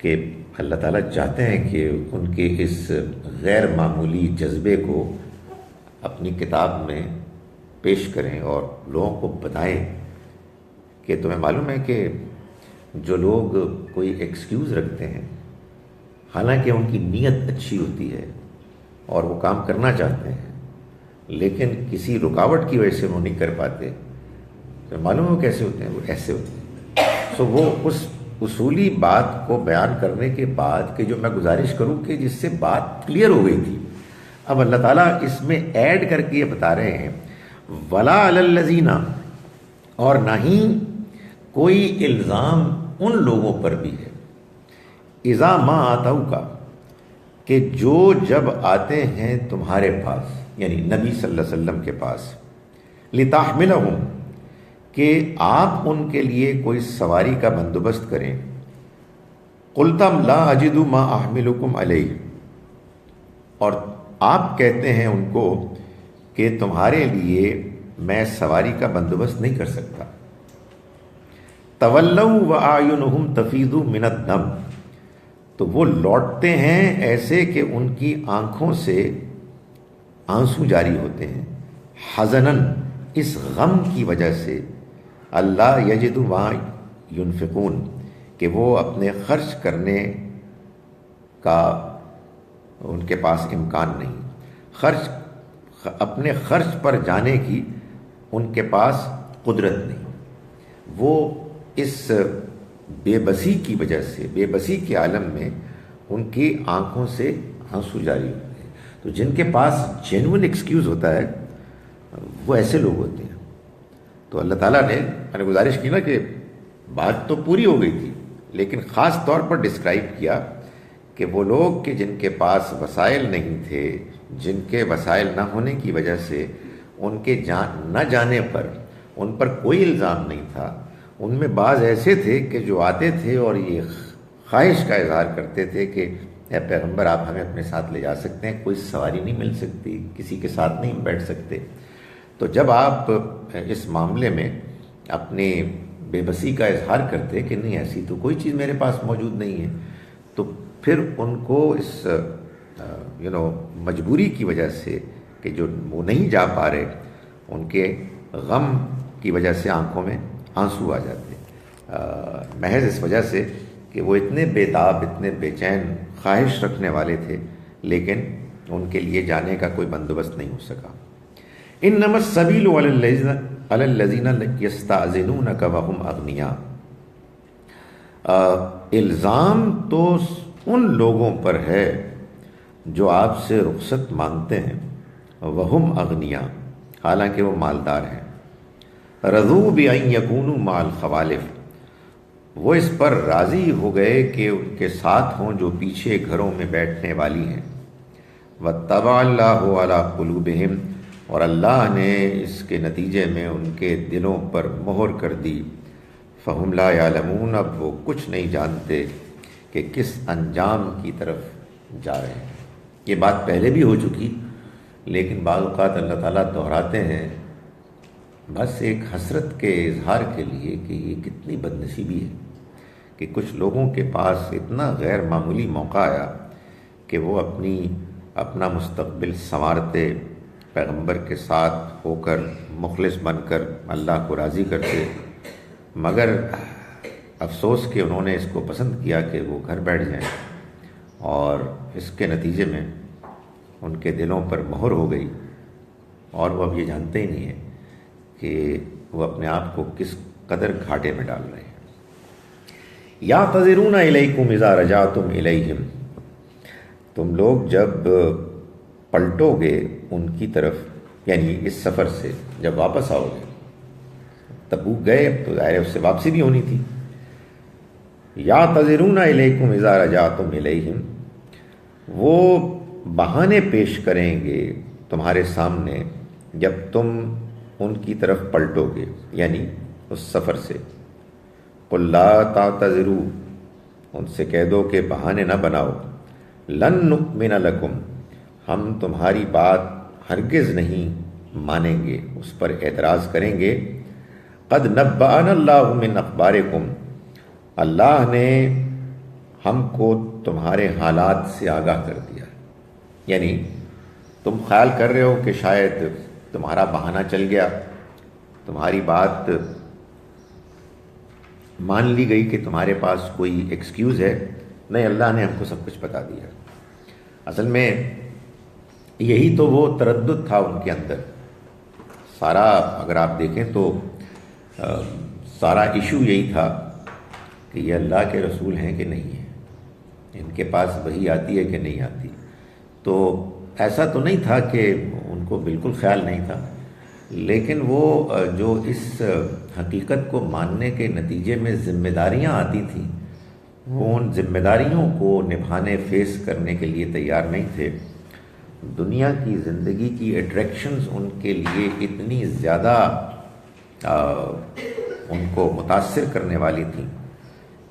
کہ اللہ تعالیٰ چاہتے ہیں کہ ان کے اس غیر معمولی جذبے کو اپنی کتاب میں پیش کریں اور لوگوں کو بتائیں کہ تمہیں معلوم ہے کہ جو لوگ کوئی ایکسکیوز رکھتے ہیں حالانکہ ان کی نیت اچھی ہوتی ہے اور وہ کام کرنا چاہتے ہیں لیکن کسی رکاوٹ کی وجہ سے وہ نہیں کر پاتے، تو معلوم ہے وہ کیسے ہوتے ہیں، وہ ایسے ہوتے ہیں۔ سو وہ اس اصولی بات کو بیان کرنے کے بعد کہ جو میں گزارش کروں کہ جس سے بات کلیئر ہو گئی تھی، اب اللہ تعالیٰ اس میں ایڈ کر کے یہ بتا رہے ہیں وَلَا عَلَى الَّذِينَ، اور نہ ہی کوئی الزام ان لوگوں پر بھی ہے اذا ما آتوکا، کہ جو جب آتے ہیں تمہارے پاس، یعنی نبی صلی اللہ علیہ وسلم کے پاس، لتحملہم، کہ آپ ان کے لیے کوئی سواری کا بندوبست کریں، قلتم لا اجد ما احملکم علیہ، اور آپ کہتے ہیں ان کو کہ تمہارے لیے میں سواری کا بندوبست نہیں کر سکتا، تولوا واعینہم تفیض من الدم، تو وہ لوٹتے ہیں ایسے کہ ان کی آنکھوں سے آنسو جاری ہوتے ہیں، حزنن، اس غم کی وجہ سے، اللہ یجد ما ینفقون، کہ وہ اپنے خرچ کرنے کا ان کے پاس امکان نہیں، اپنے خرچ پر جانے کی ان کے پاس قدرت نہیں. وہ اس بے بسی کی وجہ سے، بے بسی کے عالم میں ان کی آنکھوں سے آنسو جاری ہوتے ہیں. تو جن کے پاس جینوئن ایکسکیوز ہوتا ہے وہ ایسے لوگ ہوتے ہیں. تو اللہ تعالیٰ نے میں نے گزارش کی نا کہ بات تو پوری ہو گئی تھی، لیکن خاص طور پر ڈسکرائب کیا کہ وہ لوگ کہ جن کے پاس وسائل نہیں تھے، جن کے وسائل نہ ہونے کی وجہ سے ان کے نہ جانے پر ان پر کوئی الزام نہیں تھا. ان میں بعض ایسے تھے کہ جو آتے تھے اور یہ خواہش کا اظہار کرتے تھے کہ اے پیغمبر آپ ہمیں اپنے ساتھ لے جا سکتے ہیں، کوئی سواری نہیں مل سکتی، کسی کے ساتھ نہیں بیٹھ سکتے. تو جب آپ اس معاملے میں اپنی بے بسی کا اظہار کرتے کہ نہیں ایسی تو کوئی چیز میرے پاس موجود نہیں ہے، تو پھر ان کو اس مجبوری کی وجہ سے کہ جو وہ نہیں جا پا رہے، ان کے غم کی وجہ سے آنکھوں میں آنسو آ جاتے، محض اس وجہ سے کہ وہ اتنے بے تاب، اتنے بے چین خواہش رکھنے والے تھے، لیکن ان کے لیے جانے کا کوئی بندوبست نہیں ہو سکا. انما السبیل علی الذین یستأذنونک وهم اغنیاء. الزام تو ان لوگوں پر ہے جو آپ سے رخصت مانگتے ہیں، وهم اغنیاء، حالانکہ وہ مالدار ہیں. رضوا بأن یکونوا مع الخوالف، وہ اس پر راضی ہو گئے کہ ان کے ساتھ ہوں جو پیچھے گھروں میں بیٹھنے والی ہیں. وَاتَّبَعَ اللَّهُ عَلَىٰ قُلُوبِهِمْ، اور اللہ نے اس کے نتیجے میں ان کے دلوں پر مہر کر دی. فَهُمْ لَا يَعْلَمُونَ، اب وہ کچھ نہیں جانتے کہ کس انجام کی طرف جا رہے ہیں. یہ بات پہلے بھی ہو چکی، لیکن بعض اوقات اللہ تعالیٰ دہراتے ہیں بس ایک حسرت کے اظہار کے لیے کہ یہ کتنی بد نصیبی ہے کہ کچھ لوگوں کے پاس اتنا غیر معمولی موقع آیا کہ وہ اپنا مستقبل سنوارتے، پیغمبر کے ساتھ ہو کر مخلص بن کر اللہ کو راضی کرتے، مگر افسوس کہ انہوں نے اس کو پسند کیا کہ وہ گھر بیٹھ جائیں، اور اس کے نتیجے میں ان کے دلوں پر مہر ہو گئی، اور وہ اب یہ جانتے ہی نہیں ہیں کہ وہ اپنے آپ کو کس قدر گھاٹے میں ڈال رہے ہیں. یعتذرون الیکم اذا رجعتم الیہم، تم لوگ جب پلٹو گے ان کی طرف، یعنی اس سفر سے جب واپس آؤ گے، تبوک گئے تو ظاہر ہے اس سے واپسی بھی ہونی تھی. یعتذرون الیکم اذا رجعتم الیہم، وہ بہانے پیش کریں گے تمہارے سامنے جب تم ان کی طرف پلٹو گے، یعنی اس سفر سے. قل لا تعتذروا، ان سے کہہ دو کہ بہانے نہ بناؤ. لن نؤمن لکم، ہم تمہاری بات ہرگز نہیں مانیں گے، اس پر اعتراض کریں گے. قد نبأنا اللہ من اخبارکم، اللہ نے ہم کو تمہارے حالات سے آگاہ کر دیا. یعنی تم خیال کر رہے ہو کہ شاید تمہارا بہانہ چل گیا، تمہاری بات مان لی گئی کہ تمہارے پاس کوئی ایکسکیوز ہے. نہیں، اللہ نے ہم کو سب کچھ بتا دیا. اصل میں یہی تو وہ تردد تھا ان کے اندر. سارا اگر آپ دیکھیں تو سارا ایشو یہی تھا کہ یہ اللہ کے رسول ہیں کہ نہیں ہیں، ان کے پاس وحی آتی ہے کہ نہیں آتی. تو ایسا تو نہیں تھا کہ ان کو بالکل خیال نہیں تھا، لیکن وہ جو اس حقیقت کو ماننے کے نتیجے میں ذمہ داریاں آتی تھیں، وہ ان ذمہ داریوں کو نبھانے، فیس کرنے کے لیے تیار نہیں تھے. دنیا کی زندگی کی اٹریکشنز ان کے لیے اتنی زیادہ ان کو متاثر کرنے والی تھیں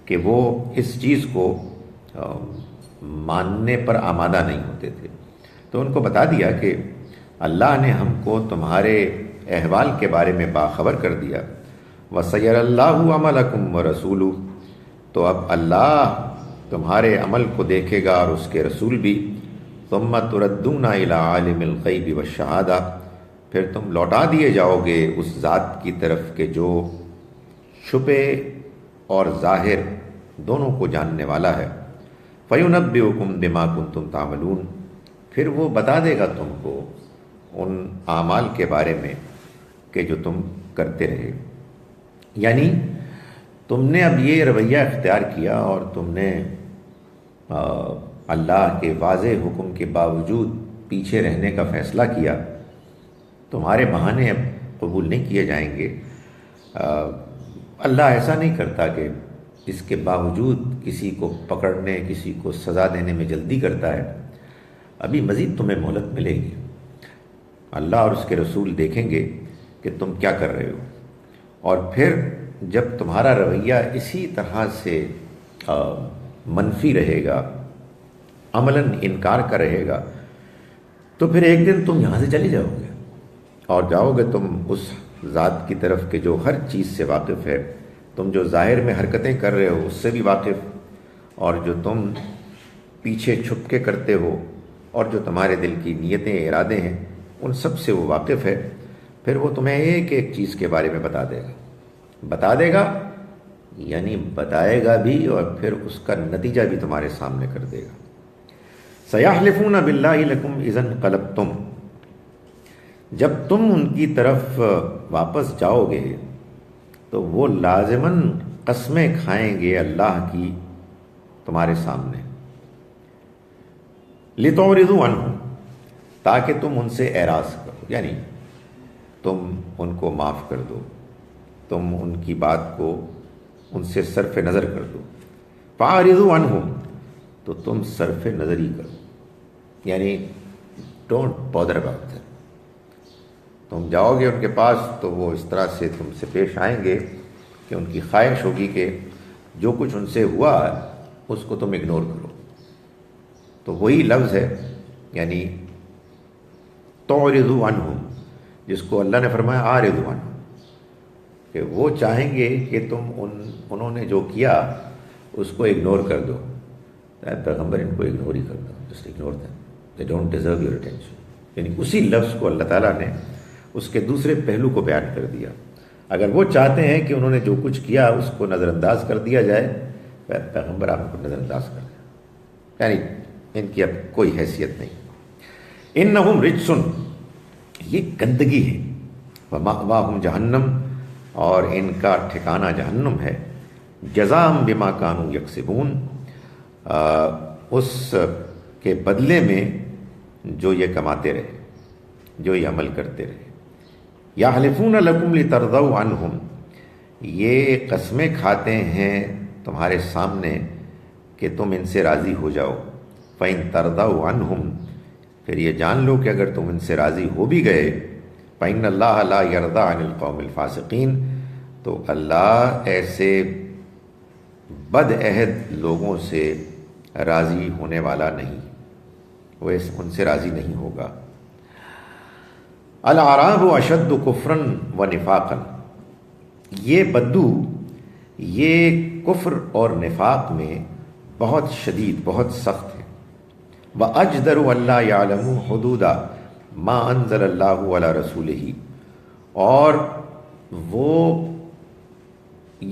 کہ وہ اس چیز کو ماننے پر آمادہ نہیں ہوتے تھے. تو ان کو بتا دیا کہ اللہ نے ہم کو تمہارے احوال کے بارے میں باخبر کر دیا. وَسَيَرَ اللَّهُ عَمَلَكُمْ وَرَسُولُهُ، تو اب اللہ تمہارے عمل کو دیکھے گا اور اس کے رسول بھی. ثُمَّ تُرَدُّونَ إِلَىٰ عَالِمِ الْغَيْبِ وَالشَّهَادَةِ، پھر تم لوٹا دیے جاؤ گے اس ذات کی طرف کہ جو چھپے اور ظاہر دونوں کو جاننے والا ہے. فَيُنَبِّئُكُم بِمَا كُنتُمْ تَعْمَلُونَ، پھر وہ بتا دے گا تم کو ان اعمال کے بارے میں کہ جو تم کرتے رہے. یعنی تم نے اب یہ رویہ اختیار کیا اور تم نے اللہ کے واضح حکم کے باوجود پیچھے رہنے کا فیصلہ کیا. تمہارے بہانے اب قبول نہیں کیے جائیں گے. اللہ ایسا نہیں کرتا کہ اس کے باوجود کسی کو پکڑنے، کسی کو سزا دینے میں جلدی کرتا ہے. ابھی مزید تمہیں مہلت ملے گی. اللہ اور اس کے رسول دیکھیں گے کہ تم کیا کر رہے ہو، اور پھر جب تمہارا رویہ اسی طرح سے منفی رہے گا، عملاً انکار کا رہے گا، تو پھر ایک دن تم یہاں سے چلے جاؤ گے اور جاؤ گے تم اس ذات کی طرف کہ جو ہر چیز سے واقف ہے. تم جو ظاہر میں حرکتیں کر رہے ہو اس سے بھی واقف، اور جو تم پیچھے چھپ کے کرتے ہو اور جو تمہارے دل کی نیتیں ارادے ہیں ان سب سے وہ واقف ہے. پھر وہ تمہیں ایک ایک چیز کے بارے میں بتا دے گا یعنی بتائے گا بھی، اور پھر اس کا نتیجہ بھی تمہارے سامنے کر دے گا. سَيَحْلِفُونَ بِاللَّهِ لَكُمْ إِذَا انقلبتم، جب تم ان کی طرف واپس جاؤ گے تو وہ لازماً قسمیں کھائیں گے اللہ کی تمہارے سامنے. لِتُعْرِضُوا عَنْهُمْ، تاکہ تم ان سے اعراض کرو، یعنی تم ان کو معاف کر دو، تم ان کی بات کو ان سے صرف نظر کر دو. فَأَعْرِضُوا عَنْهُمْ، تو تم صرف نظر ہی کرو، یعنی ڈونٹ بادر اباؤٹ دیم. تم جاؤ گے ان کے پاس تو وہ اس طرح سے تم سے پیش آئیں گے کہ ان کی خواہش ہوگی کہ جو کچھ ان سے ہوا اس کو تم اگنور کرو. تو وہی لفظ ہے یعنی تُعْرِضُوا عَنْهُمْ، جس کو اللہ نے فرمایا اعرضوا عنہم، کہ وہ چاہیں گے کہ تم انہوں نے جو کیا اس کو اگنور کر دو. پیغمبر ان کو اگنور ہی کر دو، just ignore them, they don't deserve your attention. یعنی اسی لفظ کو اللہ تعالیٰ نے اس کے دوسرے پہلو کو بیان کر دیا. اگر وہ چاہتے ہیں کہ انہوں نے جو کچھ کیا اس کو نظر انداز کر دیا جائے، پیغمبر آپ کو نظر انداز کر دیں، یعنی ان کی اب کوئی حیثیت نہیں. انہم رجسن، یہ گندگی ہے. ومأواہم جہنم، اور ان کا ٹھکانہ جہنم ہے. جزاء بما کانوا یکسبون، اس کے بدلے میں جو یہ کماتے رہے، جو یہ عمل کرتے رہے. یحلفون لکم لترضوا عنہم، یہ قسمیں کھاتے ہیں تمہارے سامنے کہ تم ان سے راضی ہو جاؤ. فإن ترضوا عنہم، پھر یہ جان لو کہ اگر تم ان سے راضی ہو بھی گئے، فإن اللہ لا یرضی عن القوم الفاسقین، تو اللہ ایسے بد عہد لوگوں سے راضی ہونے والا نہیں، وہ ان سے راضی نہیں ہوگا. الاعراب اشد کفرا و نفاقا، یہ بدو یہ کفر اور نفاق میں بہت شدید، بہت سخت ہے. وَأَجْدَرُ أَلَّا يَعْلَمُوا حُدُودَ مَا أَنزَلَ اللَّهُ عَلَى رَسُولِهِ، اور وہ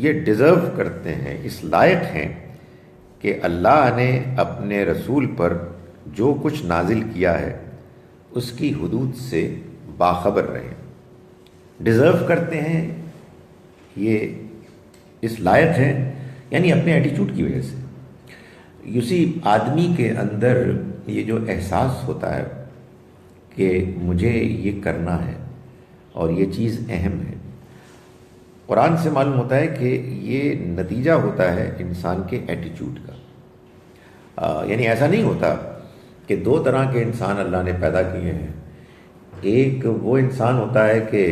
یہ ڈیزرو کرتے ہیں، اس لائق ہیں کہ اللہ نے اپنے رسول پر جو کچھ نازل کیا ہے اس کی حدود سے باخبر رہیں. ڈیزرو کرتے ہیں، یہ اس لائق ہیں، یعنی اپنے ایٹیچیوڈ کی وجہ سے. اسی آدمی کے اندر یہ جو احساس ہوتا ہے کہ مجھے یہ کرنا ہے اور یہ چیز اہم ہے، قرآن سے معلوم ہوتا ہے کہ یہ نتیجہ ہوتا ہے انسان کے ایٹیچیوڈ کا. یعنی ایسا نہیں ہوتا کہ دو طرح کے انسان اللہ نے پیدا کیے ہیں. ایک وہ انسان ہوتا ہے کہ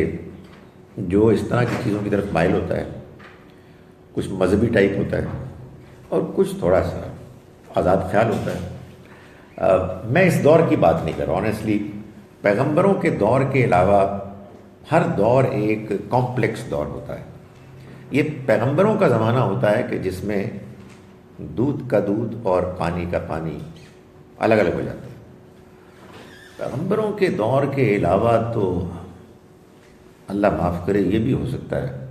جو اس طرح کی چیزوں کی طرف مائل ہوتا ہے، کچھ مذہبی ٹائپ ہوتا ہے، اور کچھ تھوڑا سا آزاد خیال ہوتا ہے. میں اس دور کی بات نہیں کر رہا آنیسٹلی. پیغمبروں کے دور کے علاوہ ہر دور ایک کمپلیکس دور ہوتا ہے. یہ پیغمبروں کا زمانہ ہوتا ہے کہ جس میں دودھ کا دودھ اور پانی کا پانی الگ الگ ہو جاتا ہے. پیغمبروں کے دور کے علاوہ تو اللہ معاف کرے یہ بھی ہو سکتا ہے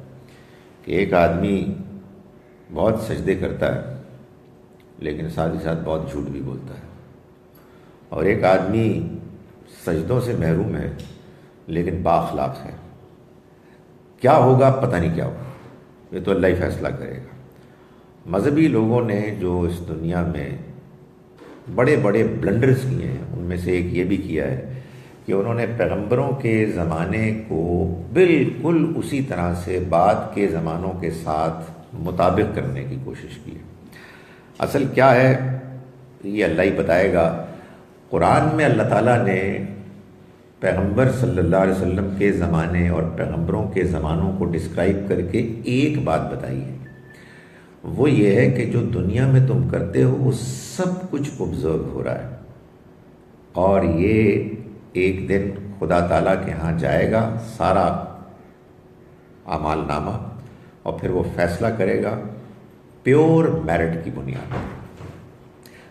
کہ ایک آدمی بہت سجدے کرتا ہے لیکن ساتھ ہی ساتھ بہت جھوٹ بھی بولتا ہے، اور ایک آدمی سجدوں سے محروم ہے لیکن بااخلاق ہے، کیا ہوگا پتہ نہیں کیا ہوگا، یہ تو اللہ ہی فیصلہ کرے گا۔ مذہبی لوگوں نے جو اس دنیا میں بڑے بڑے بلنڈرز کیے ہیں، ان میں سے ایک یہ بھی کیا ہے کہ انہوں نے پیغمبروں کے زمانے کو بالکل اسی طرح سے بعد کے زمانوں کے ساتھ مطابق کرنے کی کوشش کی ہے۔ اصل کیا ہے یہ اللہ ہی بتائے گا۔ قرآن میں اللہ تعالیٰ نے پیغمبر صلی اللہ علیہ وسلم کے زمانے اور پیغمبروں کے زمانوں کو ڈسکرائب کر کے ایک بات بتائی ہے، وہ یہ ہے کہ جو دنیا میں تم کرتے ہو وہ سب کچھ آبزرو ہو رہا ہے، اور یہ ایک دن خدا تعالیٰ کے ہاں جائے گا سارا اعمال نامہ، اور پھر وہ فیصلہ کرے گا پیور میرٹ کی بنیاد پر۔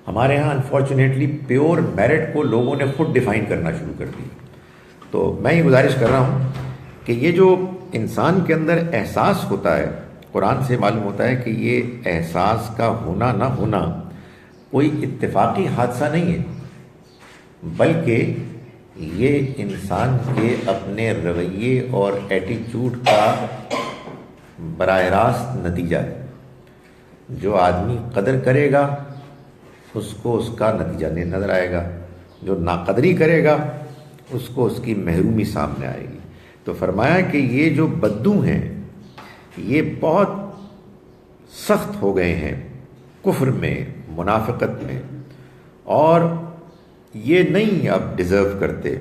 ہمارے ہاں انفارچونیٹلی پیور میرٹ کو لوگوں نے خود ڈیفائن کرنا شروع کر دیا۔ تو میں یہ گزارش کر رہا ہوں کہ یہ جو انسان کے اندر احساس ہوتا ہے، قرآن سے معلوم ہوتا ہے کہ یہ احساس کا ہونا نہ ہونا کوئی اتفاقی حادثہ نہیں ہے، بلکہ یہ انسان کے اپنے رویے اور ایٹیچیوڈ کا براہ راست نتیجہ ہے۔ جو آدمی قدر کرے گا اس کو اس کا نتیجہ نہیں نظر آئے گا، جو ناقدری کرے گا اس کو اس کی محرومی سامنے آئے گی۔ تو فرمایا کہ یہ جو بدو ہیں یہ بہت سخت ہو گئے ہیں کفر میں، منافقت میں، اور یہ نہیں اب ڈیزرو کرتے،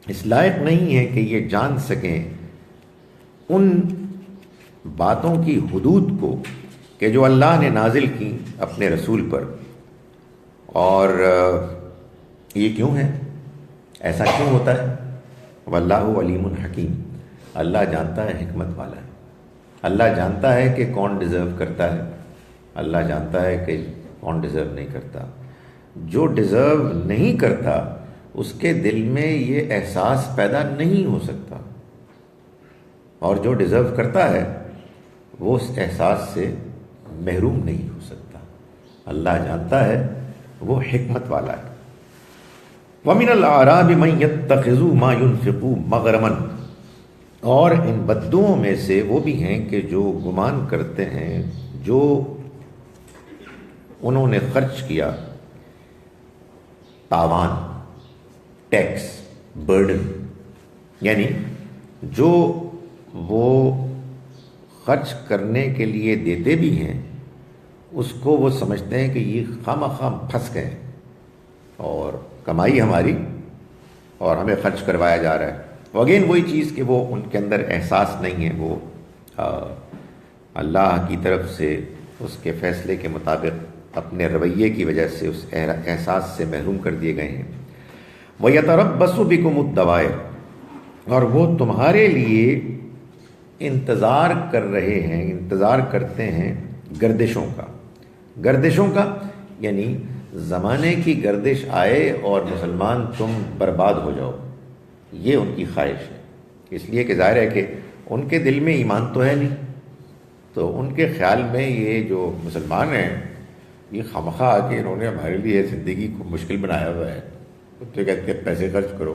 اس لائق نہیں ہے کہ یہ جان سکیں ان باتوں کی حدود کو کہ جو اللہ نے نازل کی اپنے رسول پر، اور یہ کیوں ہے، ایسا کیوں ہوتا ہے۔ واللہ علیم حکیم، اللہ جانتا ہے، حکمت والا ہے، اللہ جانتا ہے کہ کون ڈیزرو کرتا ہے، اللہ جانتا ہے کہ کون ڈیزرو نہیں کرتا۔ جو ڈیزرو نہیں کرتا اس کے دل میں یہ احساس پیدا نہیں ہو سکتا، اور جو ڈیزرو کرتا ہے وہ اس احساس سے محروم نہیں ہو سکتا۔ اللہ جانتا ہے، وہ حکمت والا ہے۔ وَمِنَ الْأَعْرَابِ مَن يَتَّخِذُ مَا يُنْفِقُ مَغْرَمًا، اور ان بدوؤں میں سے وہ بھی ہیں کہ جو گمان کرتے ہیں جو انہوں نے خرچ کیا تاوان، ٹیکس، برڈن، یعنی جو وہ خرچ کرنے کے لیے دیتے بھی ہیں اس کو وہ سمجھتے ہیں کہ یہ خواہ پھنس گئے اور کمائی ہماری اور ہمیں خرچ کروایا جا رہا ہے۔ اگین وہی چیز کہ وہ ان کے اندر احساس نہیں ہے، وہ اللہ کی طرف سے اس کے فیصلے کے مطابق اپنے رویے کی وجہ سے اس احساس سے محروم کر دیے گئے ہیں۔ وَيَتَرَبَّصُ بِكُمُ الدَّوَائِرَ، اور وہ تمہارے لیے انتظار کر رہے ہیں، انتظار کرتے ہیں گردشوں کا۔ گردشوں کا یعنی زمانے کی گردش آئے اور مسلمان تم برباد ہو جاؤ، یہ ان کی خواہش ہے۔ اس لیے کہ ظاہر ہے کہ ان کے دل میں ایمان تو ہے نہیں، تو ان کے خیال میں یہ جو مسلمان ہیں یہ خواہ آ کے انہوں نے ہمارے لیے زندگی کو مشکل بنایا ہوا ہے، تو کہتے ہیں پیسے خرچ کرو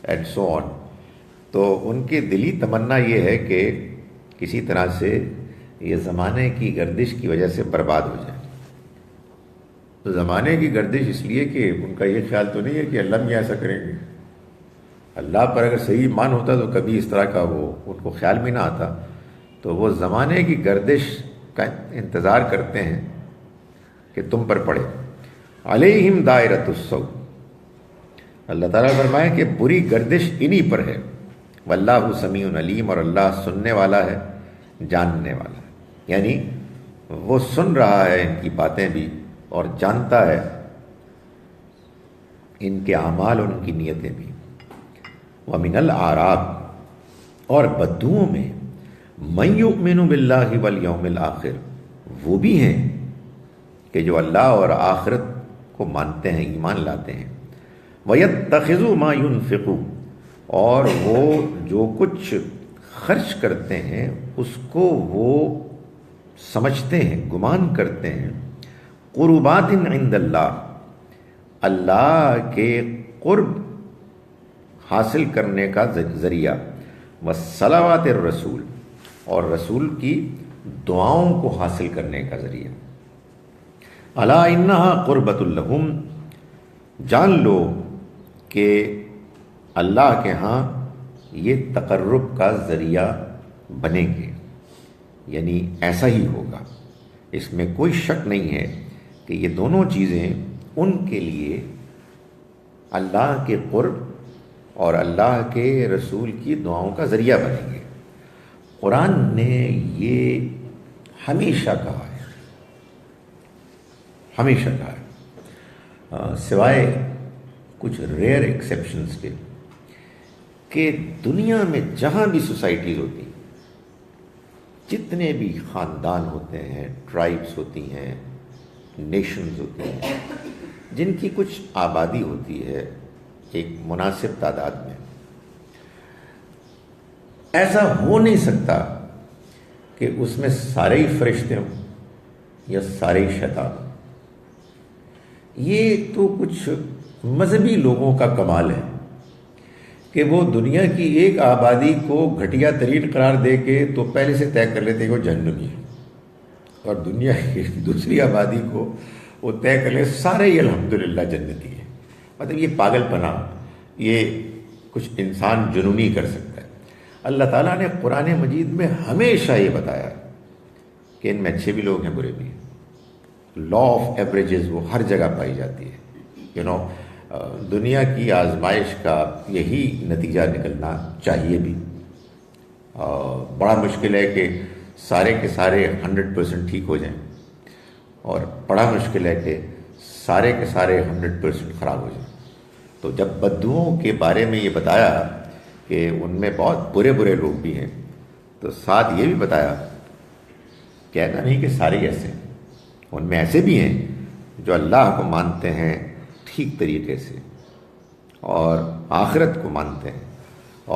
اینڈ سو آن۔ تو ان کی دلی تمنا یہ ہے کہ کسی طرح سے یہ زمانے کی گردش کی وجہ سے برباد ہو جائے۔ تو زمانے کی گردش اس لیے کہ ان کا یہ خیال تو نہیں ہے کہ اللہ بھی ایسا کریں گے۔ اللہ پر اگر صحیح ایمان ہوتا تو کبھی اس طرح کا وہ ان کو خیال بھی نہ آتا۔ تو وہ زمانے کی گردش کا انتظار کرتے ہیں کہ تم پر پڑے۔ علیہم دائرۃ السوء، اللہ تعالیٰ فرمائے کہ بری گردش انہی پر ہے۔ واللہ سمیع علیم، اور اللہ سننے والا ہے، جاننے والا ہے، یعنی وہ سن رہا ہے ان کی باتیں بھی اور جانتا ہے ان کے اعمال اور ان کی نیتیں بھی۔ وَمِنَ الْأَعْرَابِ، اور بدوؤں میں مَن يُؤْمِنُ بِاللَّهِ وَالْيَوْمِ الْآخِرِ، وہ بھی ہیں کہ جو اللہ اور آخرت کو مانتے ہیں، ایمان لاتے ہیں۔ وَيَتَّخِذُ مَا يُنْفِقُ، اور وہ جو کچھ خرچ کرتے ہیں اس کو وہ سمجھتے ہیں، گمان کرتے ہیں، قربات عند اللہ، اللہ کے قرب حاصل کرنے کا ذریعہ، وصلوات الرسول، اور رسول کی دعاؤں کو حاصل کرنے کا ذریعہ۔ الا انہا قربۃ لہم، جان لو کہ اللہ کے ہاں یہ تقرب کا ذریعہ بنیں گے، یعنی ایسا ہی ہوگا، اس میں کوئی شک نہیں ہے کہ یہ دونوں چیزیں ان کے لیے اللہ کے قرب اور اللہ کے رسول کی دعاؤں کا ذریعہ بنیں گے۔ قرآن نے یہ ہمیشہ کہا ہے، ہمیشہ کہا ہے، سوائے کچھ ریئر ایکسیپشنز کے، کہ دنیا میں جہاں بھی سوسائٹیز ہوتی ہیں، جتنے بھی خاندان ہوتے ہیں، ٹرائبس ہوتی ہیں، نیشنز ہوتی ہیں، جن کی کچھ آبادی ہوتی ہے ایک مناسب تعداد میں، ایسا ہو نہیں سکتا کہ اس میں سارے ہی فرشتے ہوں یا سارے ہی شیطان ہوں۔ یہ تو کچھ مذہبی لوگوں کا کمال ہے کہ وہ دنیا کی ایک آبادی کو گھٹیا ترین قرار دے کے تو پہلے سے طے کر لیتے کہ وہ جہنمی ہے، اور دنیا کی دوسری آبادی کو وہ طے کر لے سارے ہی الحمدللہ جنتی ہیں۔ مطلب یہ پاگل پنا، یہ کچھ انسان جنونی کر سکتا ہے۔ اللہ تعالیٰ نے قرآن مجید میں ہمیشہ یہ بتایا کہ ان میں اچھے بھی لوگ ہیں، برے بھی ہیں۔ لا آف ایوریجز وہ ہر جگہ پائی جاتی ہے، دنیا کی آزمائش کا یہی نتیجہ نکلنا چاہیے بھی۔ بڑا مشکل ہے کہ سارے کے سارے 100% ٹھیک ہو جائیں، اور بڑا مشکل ہے کہ سارے کے سارے 100% خراب ہو جائیں۔ تو جب بدوؤں کے بارے میں یہ بتایا کہ ان میں بہت برے برے لوگ بھی ہیں، تو ساتھ یہ بھی بتایا، کہنا نہیں کہ سارے ایسے ہیں، ان میں ایسے بھی ہیں جو اللہ کو مانتے ہیں ٹھیک طریقے سے اور آخرت کو مانتے ہیں،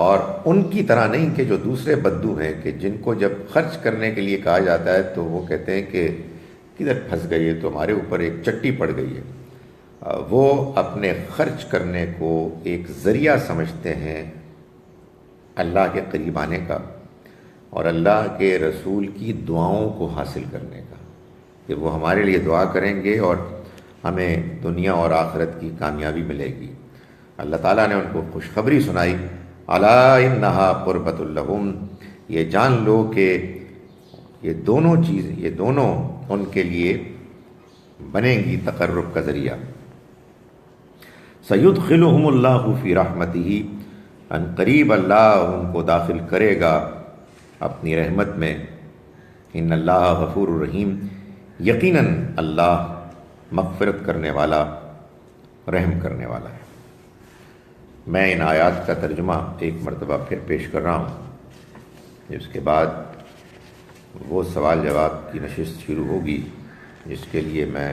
اور ان کی طرح نہیں کہ جو دوسرے بدو ہیں کہ جن کو جب خرچ کرنے کے لیے کہا جاتا ہے تو وہ کہتے ہیں کہ کدھر پھنس گئی ہے، تو ہمارے اوپر ایک چٹی پڑ گئی ہے۔ وہ اپنے خرچ کرنے کو ایک ذریعہ سمجھتے ہیں اللہ کے قریب آنے کا اور اللہ کے رسول کی دعاؤں کو حاصل کرنے کا، کہ وہ ہمارے لیے دعا کریں گے اور ہمیں دنیا اور آخرت کی کامیابی ملے گی۔ اللہ تعالیٰ نے ان کو خوشخبری سنائی، الا انہا قربۃ لہم، یہ جان لو کہ یہ دونوں چیزیں، یہ دونوں ان کے لیے بنیں گی تقرب کا ذریعہ۔ سیدخلہم اللہ فی رحمتہ، ان قریب اللہ ان کو داخل کرے گا اپنی رحمت میں۔ ان اللہ غفور الرحیم، یقیناً اللہ مغفرت کرنے والا، رحم کرنے والا ہے۔ میں ان آیات کا ترجمہ ایک مرتبہ پھر پیش کر رہا ہوں، اس کے بعد وہ سوال جواب کی نشست شروع ہوگی جس کے لیے میں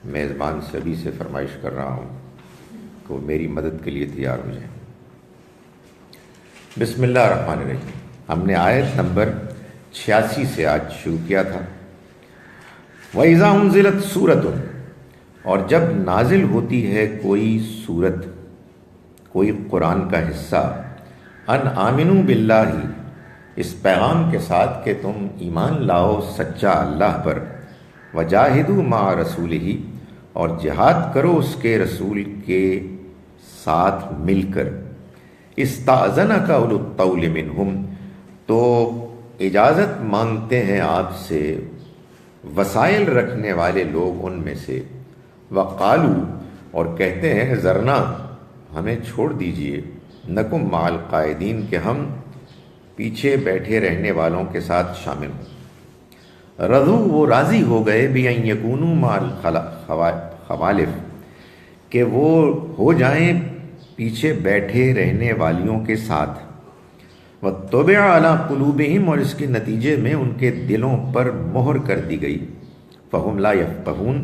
میزبان سبھی سے فرمائش کر رہا ہوں کہ وہ میری مدد کے لیے تیار ہو جائیں۔ بسم اللہ الرحمن الرحیم۔ ہم نے آیت نمبر 86 سے آج شروع کیا تھا۔ وَإِذَا أُنزِلَتْ سُورَةٌ، اور جب نازل ہوتی ہے کوئی سورت، کوئی قرآن کا حصہ، ان آمنوا باللہ، اس پیغام کے ساتھ کہ تم ایمان لاؤ سچا اللہ پر، وجاہدوا مع رسولہ، اور جہاد کرو اس کے رسول کے ساتھ مل کر، استأذنک اولو الطول منہم، تو اجازت مانگتے ہیں آپ سے وسائل رکھنے والے لوگ ان میں سے، وقالو، اور کہتے ہیں ذرنا، ہمیں چھوڑ دیجئے، نکم مع القائدین، کہ ہم پیچھے بیٹھے رہنے والوں کے ساتھ شامل ہوں۔ رضو، وہ راضی ہو گئے، بِأَن یکونوا مع الخوالف، کہ وہ ہو جائیں پیچھے بیٹھے رہنے والیوں کے ساتھ، وَطُبِعَ عَلَىٰ قُلُوبِهِمْ، اور اس کے نتیجے میں ان کے دلوں پر مہر کر دی گئی، فَهُمْ لَا يَفْقَهُونَ،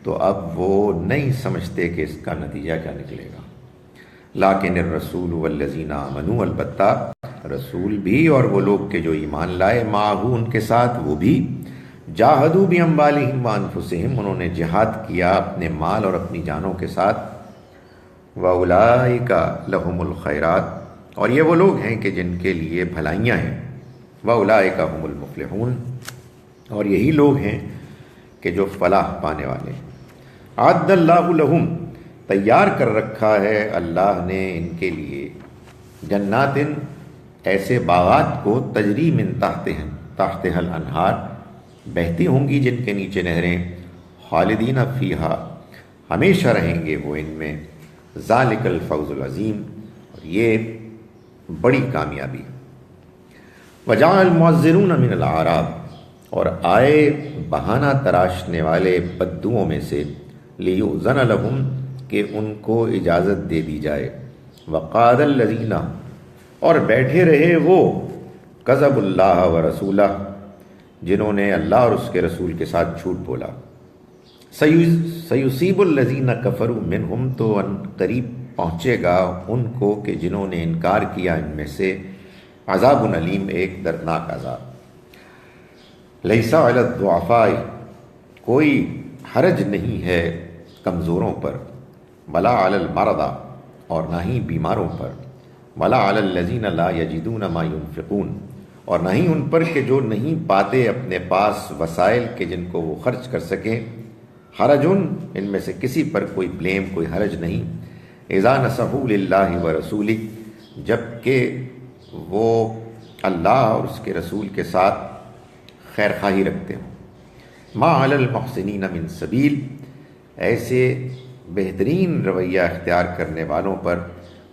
تو اب وہ نہیں سمجھتے کہ اس کا نتیجہ کیا نکلے گا۔ لیکن الرسول والذین آمنوا، البتہ رسول بھی اور وہ لوگ کہ جو ایمان لائے، معہو، ان کے ساتھ، وہ بھی جاہدوا باموالہم وانفسہم، انہوں نے جہاد کیا اپنے مال اور اپنی جانوں کے ساتھ، واولئک لہم الخیرات، اور یہ وہ لوگ ہیں کہ جن کے لیے بھلائیاں ہیں، واولئک هم المفلحون، اور یہی لوگ ہیں کہ جو فلاح پانے والے ہیں۔ اعد اللہ لہم، تیار کر رکھا ہے اللہ نے ان کے لیے، جنات، ایسے باغات کو، تجری من تحتها الانہار، بہتی ہوں گی جن کے نیچے نہریں، خالدین فیہا، ہمیشہ رہیں گے وہ ان میں، ذالک الفوز العظیم، اور یہ بڑی کامیابی۔ وجاء المعذرون من الاعراب، اور آئے بہانہ تراشنے والے بدوؤں میں سے، لیؤذن لہم، کہ ان کو اجازت دے دی جائے، وقعد الذین، اور بیٹھے رہے وہ، کذبوا اللہ ورسولہ، جنہوں نے اللہ اور اس کے رسول کے ساتھ جھوٹ بولا، سیصیب الذین کفروا منہم، تو ان قریب پہنچے گا ان کو کہ جنہوں نے انکار کیا ان میں سے، عذاب علیم، ایک دردناک عذاب۔ لیس علی الضعفاء، کوئی حرج نہیں ہے کمزوروں پر، ولا علی المرضى، اور نہ ہی بیماروں پر، ولا علی الذین لا یجدون ما ينفقون، اور نہ ہی ان پر کہ جو نہیں پاتے اپنے پاس وسائل کہ جن کو وہ خرچ کر سکیں، حرج، ان میں سے کسی پر کوئی بلیم، کوئی حرج نہیں، اذا نصحوا للہ ورسولہ، جب کہ وہ اللہ اور اس کے رسول کے ساتھ خیر خواہی رکھتے ہیں، ما علی المحسنین من سبیل، ایسے بہترین رویہ اختیار کرنے والوں پر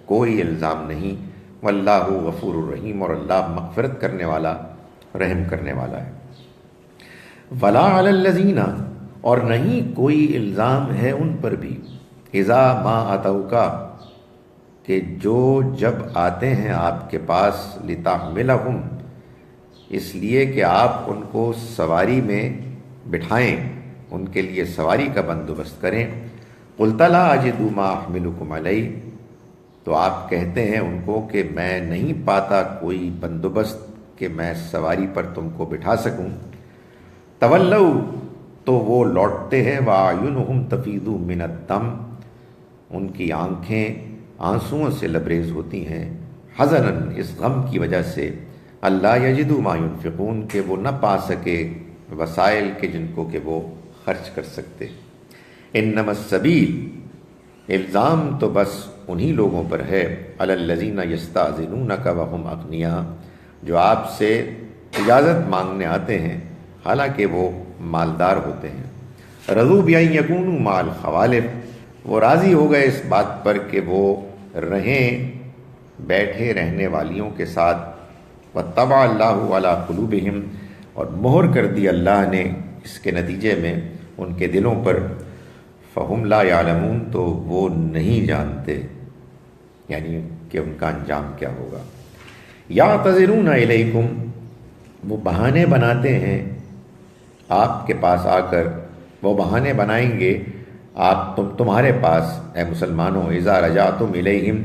کوئی الزام نہیں، واللہ غفور الرحیم، اور اللہ مغفرت کرنے والا، رحم کرنے والا ہے۔ ولا علی الذین، اور نہیں کوئی الزام ہے ان پر بھی، اذا ما اتوک، کہ جو جب آتے ہیں آپ کے پاس، لتحملہم، اس لیے کہ آپ ان کو سواری میں بٹھائیں، ان کے لیے سواری کا بندوبست کریں، قلت لا اجد ما احملکم علیہ، تو آپ کہتے ہیں ان کو کہ میں نہیں پاتا کوئی بندوبست کہ میں سواری پر تم کو بٹھا سکوں، تولوا، تو وہ لوٹتے ہیں، وَأَعْيُنُهُمْ تَفِيضُ مِنَ الدَّمْعِ، ان کی آنکھیں آنسوؤں سے لبریز ہوتی ہیں، حزناً، اس غم کی وجہ سے، اللہ یجدوا ما ينفقون، کہ وہ نہ پا سکے وسائل کہ جن کو کہ وہ خرچ کر سکتے۔ انما السبیل، الزام تو بس انہی لوگوں پر ہے، علی الذین یستأذنونک وہم اغنیاء، جو آپ سے اجازت مانگنے آتے ہیں حالانکہ وہ مالدار ہوتے ہیں، رضوا بأن یکونوا مع الخوالف، وہ راضی ہو گئے اس بات پر کہ وہ رہیں بیٹھے رہنے والیوں کے ساتھ، وطبع اللہ علی قلوبہم، اور مہر کر دی اللہ نے اس کے نتیجے میں ان کے دلوں پر، فہم لا یعلمون، تو وہ نہیں جانتے، یعنی کہ ان کا انجام کیا ہوگا۔ یعتذرون الیکم، وہ بہانے بناتے ہیں آپ کے پاس آ کر، وہ بہانے بنائیں گے آپ تمہارے پاس، اے مسلمانوں، اذا رجعتم الیہم،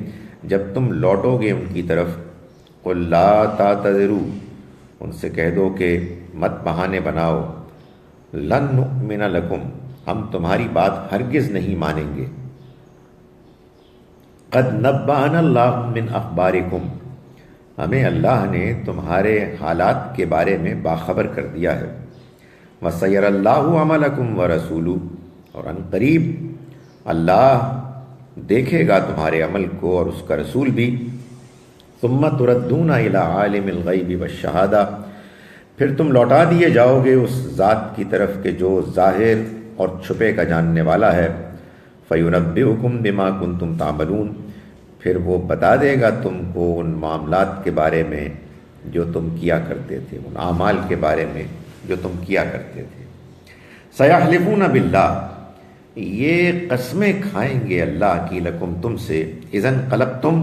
جب تم لوٹو گے ان کی طرف، قل لا تعتذروا، ان سے کہہ دو کہ مت بہانے بناؤ، لن نؤمن لکم، ہم تمہاری بات ہرگز نہیں مانیں گے، قد نبأنا اللہ من اخبارکم، ہمیں اللہ نے تمہارے حالات کے بارے میں باخبر کر دیا ہے، وَسَيَرَ اللَّهُ عَمَلَكُمْ وَرَسُولُهُ، اور ان قریب اللہ دیکھے گا تمہارے عمل کو اور اس کا رسول بھی، ثُمَّ تُرَدُّونَ إِلَىٰ عَالِمِ الْغَيْبِ وَالشَّهَادَةِ، پھر تم لوٹا دیے جاؤ گے اس ذات کی طرف کہ جو ظاہر اور چھپے کا جاننے والا ہے، فَيُنَبِّئُكُم بِمَا كُنتُمْ تَعْمَلُونَ، پھر وہ بتا دے گا تم کو ان معاملات کے بارے میں جو تم کیا کرتے تھے، ان اعمال کے بارے میں جو تم کیا کرتے تھے۔ سَيَحْلِفُونَ بِاللَّهِ، یہ قسمیں کھائیں گے اللہ کی، لکم تم سے، اذا انقلبتم،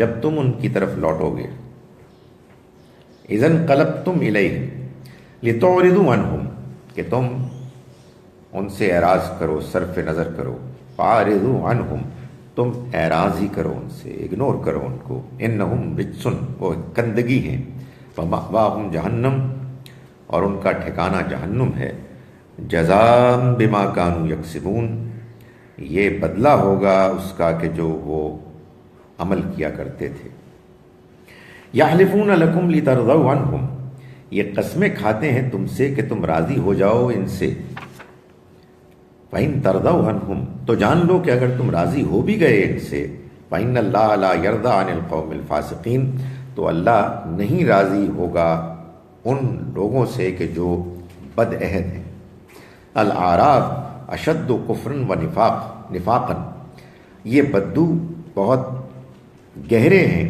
جب تم ان کی طرف لوٹو گے، اذا انقلبتم الیہم، لتعرضوا عنہم، کہ تم ان سے اعراض کرو، صرف نظر کرو، فاعرضوا عنہم، تم اعراض ہی کرو ان سے، اگنور کرو ان کو، انہم رجس، وہ گندگی ہیں، ومأواہم جہنم، اور ان کا ٹھکانہ جہنم ہے، جزاء بما کانوا یکسبون، یہ بدلہ ہوگا اس کا کہ جو وہ عمل کیا کرتے تھے۔ یحلفون لکم لترضوا عنہم، یہ قسمیں کھاتے ہیں تم سے کہ تم راضی ہو جاؤ ان سے۔ فَإِن تَرْضَوْا عَنْهُمْ، تو جان لو کہ اگر تم راضی ہو بھی گئے ان سے، فَإِنَّ اللَّهَ لَا يَرْضَىٰ عَنِ الْقَوْمِ الْفَاسِقِينَ، تو اللہ نہیں راضی ہوگا ان لوگوں سے کہ جو بد عہد ہیں۔ الْأَعْرَابُ أَشَدُّ كُفْرًا وَنِفَاقًا، یہ بدو بہت گہرے ہیں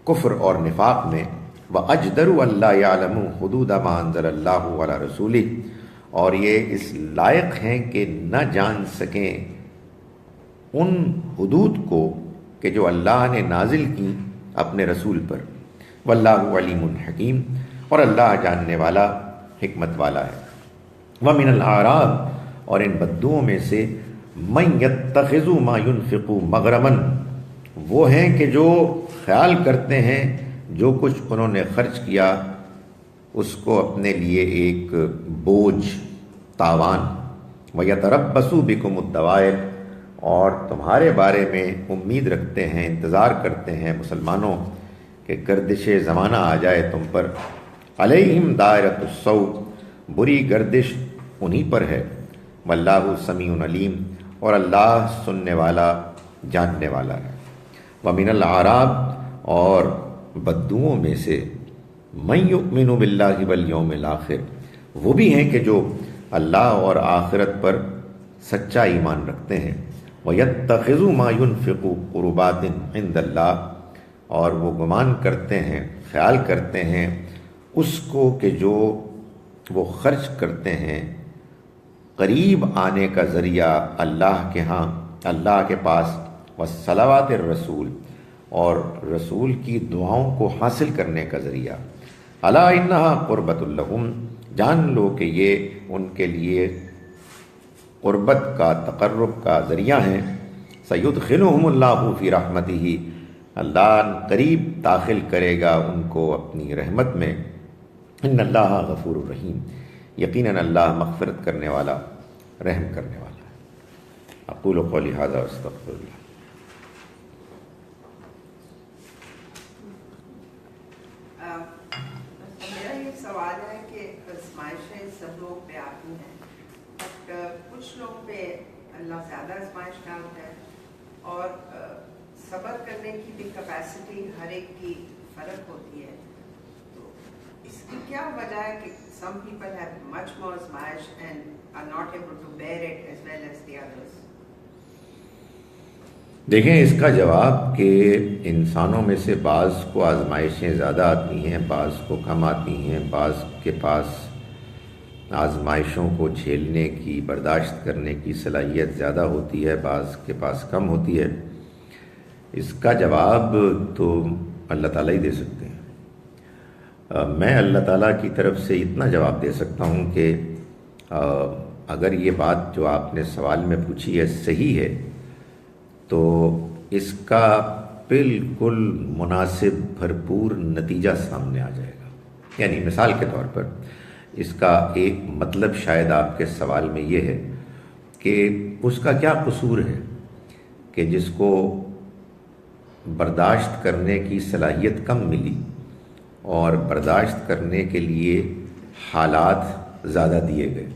کفر اور نفاق میں۔ وَأَجْدَرُ أَلَّا يَعْلَمُوا حُدُودَ مَا أَنزَلَ اللَّهُ عَلَىٰ رَسُولِهِ، اور یہ اس لائق ہیں کہ نہ جان سکیں ان حدود کو کہ جو اللہ نے نازل کی اپنے رسول پر۔ واللہ علیم حکیم، اور اللہ جاننے والا حکمت والا ہے۔ ومن الاعراب، اور ان بدوؤں میں سے من یتخذ ما ينفق مغرما، وہ ہیں کہ جو خیال کرتے ہیں جو کچھ انہوں نے خرچ کیا اس کو اپنے لیے ایک بوجھ، تاوان۔ وَيَتَرَبَّصُوا بِكُمُ الدَّوَائِرَ، اور تمہارے بارے میں امید رکھتے ہیں، انتظار کرتے ہیں مسلمانوں کہ گردش زمانہ آ جائے تم پر۔ علیہم دائرۃ السوء، بری گردش انہی پر ہے۔ واللہ سمیع علیم، اور اللہ سننے والا جاننے والا ہے۔ ومن الاعراب، اور بدوؤں میں سے من یؤمن باللہ والیوم الآخر، وہ بھی ہیں کہ جو اللہ اور آخرت پر سچا ایمان رکھتے ہیں۔ وَيَتَّخِذُ مَا يُنْفِقُ قُرُبَاتٍ عِنْدَ اللَّهِ، اور وہ گمان کرتے ہیں، خیال کرتے ہیں اس کو کہ جو وہ خرچ کرتے ہیں قریب آنے کا ذریعہ اللہ کے ہاں، اللہ کے پاس۔ وَالصَّلَوَاتِ الرَّسُولِ، اور رسول کی دعاؤں کو حاصل کرنے کا ذریعہ۔ الا انہا قربۃ لہم، جان لو کہ یہ ان کے لیے قربت کا، تقرب کا ذریعہ ہیں۔ سیدخلہم اللہ فی رحمتہ، اللہ قریب داخل کرے گا ان کو اپنی رحمت میں۔ ان اللہ غفور الرحیم، یقیناً اللہ مغفرت کرنے والا، رحم کرنے والا ہے۔ اقول قولی ھذا واستغفر اللہ۔ میرا یہ سوال ہے کہ آزمائشیں سب لوگ پہ آتی ہیں، بٹ کچھ لوگ پہ اللہ زیادہ آزمائش ڈالتا ہے، اور صبر کرنے کی بھی کیپیسٹی ہر ایک کی فرق ہوتی ہے۔ تو اس کی کیا وجہ ہے کہ some people have much more azmaish and are not able to bear it as well as the others؟ دیکھیں اس کا جواب کہ انسانوں میں سے بعض کو آزمائشیں زیادہ آتی ہیں، بعض کو کم آتی ہیں، بعض کے پاس آزمائشوں کو جھیلنے کی، برداشت کرنے کی صلاحیت زیادہ ہوتی ہے، بعض کے پاس کم ہوتی ہے۔ اس کا جواب تو اللہ تعالیٰ ہی دے سکتے ہیں۔ میں اللہ تعالیٰ کی طرف سے اتنا جواب دے سکتا ہوں کہ اگر یہ بات جو آپ نے سوال میں پوچھی ہے صحیح ہے تو اس کا بالکل مناسب بھرپور نتیجہ سامنے آ جائے گا۔ یعنی مثال کے طور پر اس کا ایک مطلب شاید آپ کے سوال میں یہ ہے کہ اس کا کیا قصور ہے کہ جس کو برداشت کرنے کی صلاحیت کم ملی اور برداشت کرنے کے لیے حالات زیادہ دیے گئے۔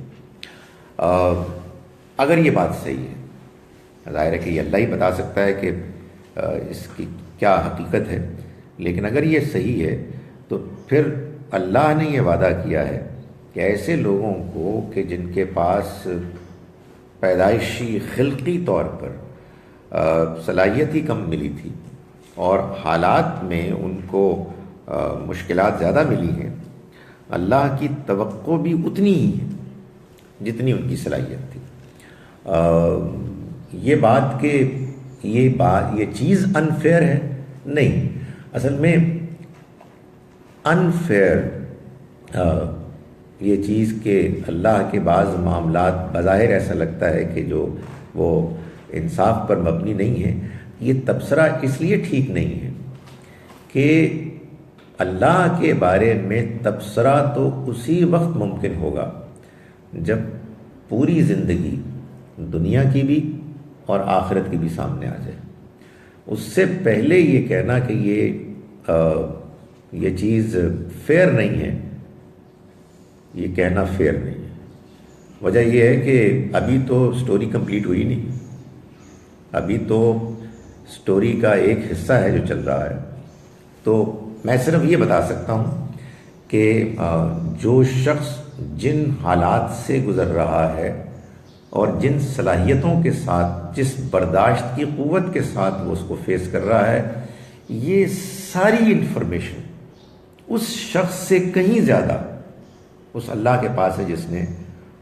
اگر یہ بات صحیح ہے، ظاہر ہے کہ یہ اللہ ہی بتا سکتا ہے کہ اس کی کیا حقیقت ہے، لیکن اگر یہ صحیح ہے تو پھر اللہ نے یہ وعدہ کیا ہے کہ ایسے لوگوں کو کہ جن کے پاس پیدائشی خلقی طور پر صلاحیت ہی کم ملی تھی اور حالات میں ان کو مشکلات زیادہ ملی ہیں، اللہ کی توقع بھی اتنی ہی ہے جتنی ان کی صلاحیت تھی۔ یہ بات کہ یہ چیز انفیئر ہے، نہیں، اصل میں انفیئر یہ چیز کہ اللہ کے بعض معاملات بظاہر ایسا لگتا ہے کہ جو وہ انصاف پر مبنی نہیں ہے، یہ تبصرہ اس لیے ٹھیک نہیں ہے کہ اللہ کے بارے میں تبصرہ تو اسی وقت ممکن ہوگا جب پوری زندگی دنیا کی بھی اور آخرت کی بھی سامنے آ جائے. اس سے پہلے یہ کہنا کہ یہ چیز فیئر نہیں ہے، یہ کہنا فیئر نہیں ہے. وجہ یہ ہے کہ ابھی تو سٹوری کمپلیٹ ہوئی نہیں، ابھی تو سٹوری کا ایک حصہ ہے جو چل رہا ہے. تو میں صرف یہ بتا سکتا ہوں کہ جو شخص جن حالات سے گزر رہا ہے اور جن صلاحیتوں کے ساتھ، جس برداشت کی قوت کے ساتھ وہ اس کو فیس کر رہا ہے، یہ ساری انفارمیشن اس شخص سے کہیں زیادہ اس اللہ کے پاس ہے جس نے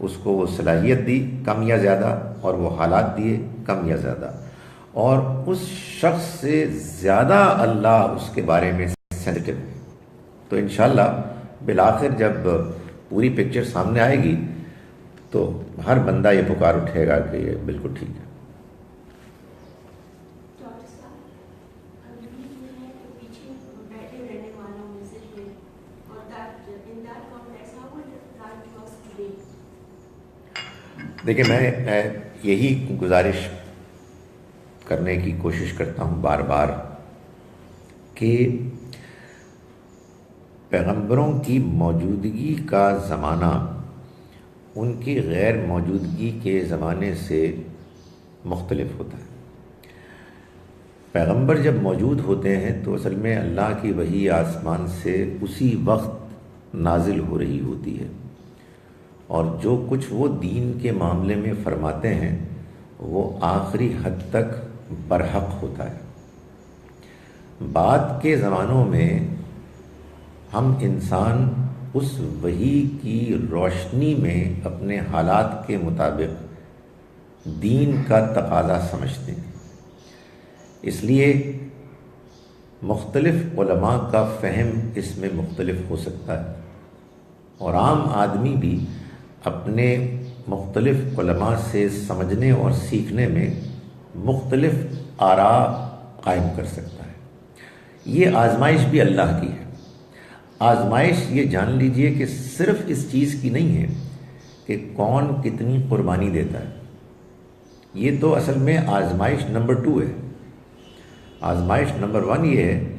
اس کو وہ صلاحیت دی، کم یا زیادہ، اور وہ حالات دیے کم یا زیادہ. اور اس شخص سے زیادہ اللہ اس کے بارے میں سینسٹیو ہے. تو انشاءاللہ بالآخر جب پوری پکچر سامنے آئے گی تو ہر بندہ یہ پکار اٹھے گا کہ یہ بالکل ٹھیک ہے. دیکھیں، میں یہی گزارش کرنے کی کوشش کرتا ہوں بار بار کہ پیغمبروں کی موجودگی کا زمانہ ان کی غیر موجودگی کے زمانے سے مختلف ہوتا ہے. پیغمبر جب موجود ہوتے ہیں تو اصل میں اللہ کی وحی آسمان سے اسی وقت نازل ہو رہی ہوتی ہے، اور جو کچھ وہ دین کے معاملے میں فرماتے ہیں وہ آخری حد تک برحق ہوتا ہے. بعد کے زمانوں میں ہم انسان اس وحی کی روشنی میں اپنے حالات کے مطابق دین کا تقاضا سمجھتے ہیں. اس لیے مختلف علماء کا فہم اس میں مختلف ہو سکتا ہے، اور عام آدمی بھی اپنے مختلف علماء سے سمجھنے اور سیکھنے میں مختلف آراء قائم کر سکتا ہے. یہ آزمائش بھی اللہ کی ہے. آزمائش یہ جان لیجئے کہ صرف اس چیز کی نہیں ہے کہ کون کتنی قربانی دیتا ہے. یہ تو اصل میں آزمائش نمبر 2 ہے. آزمائش نمبر 1 یہ ہے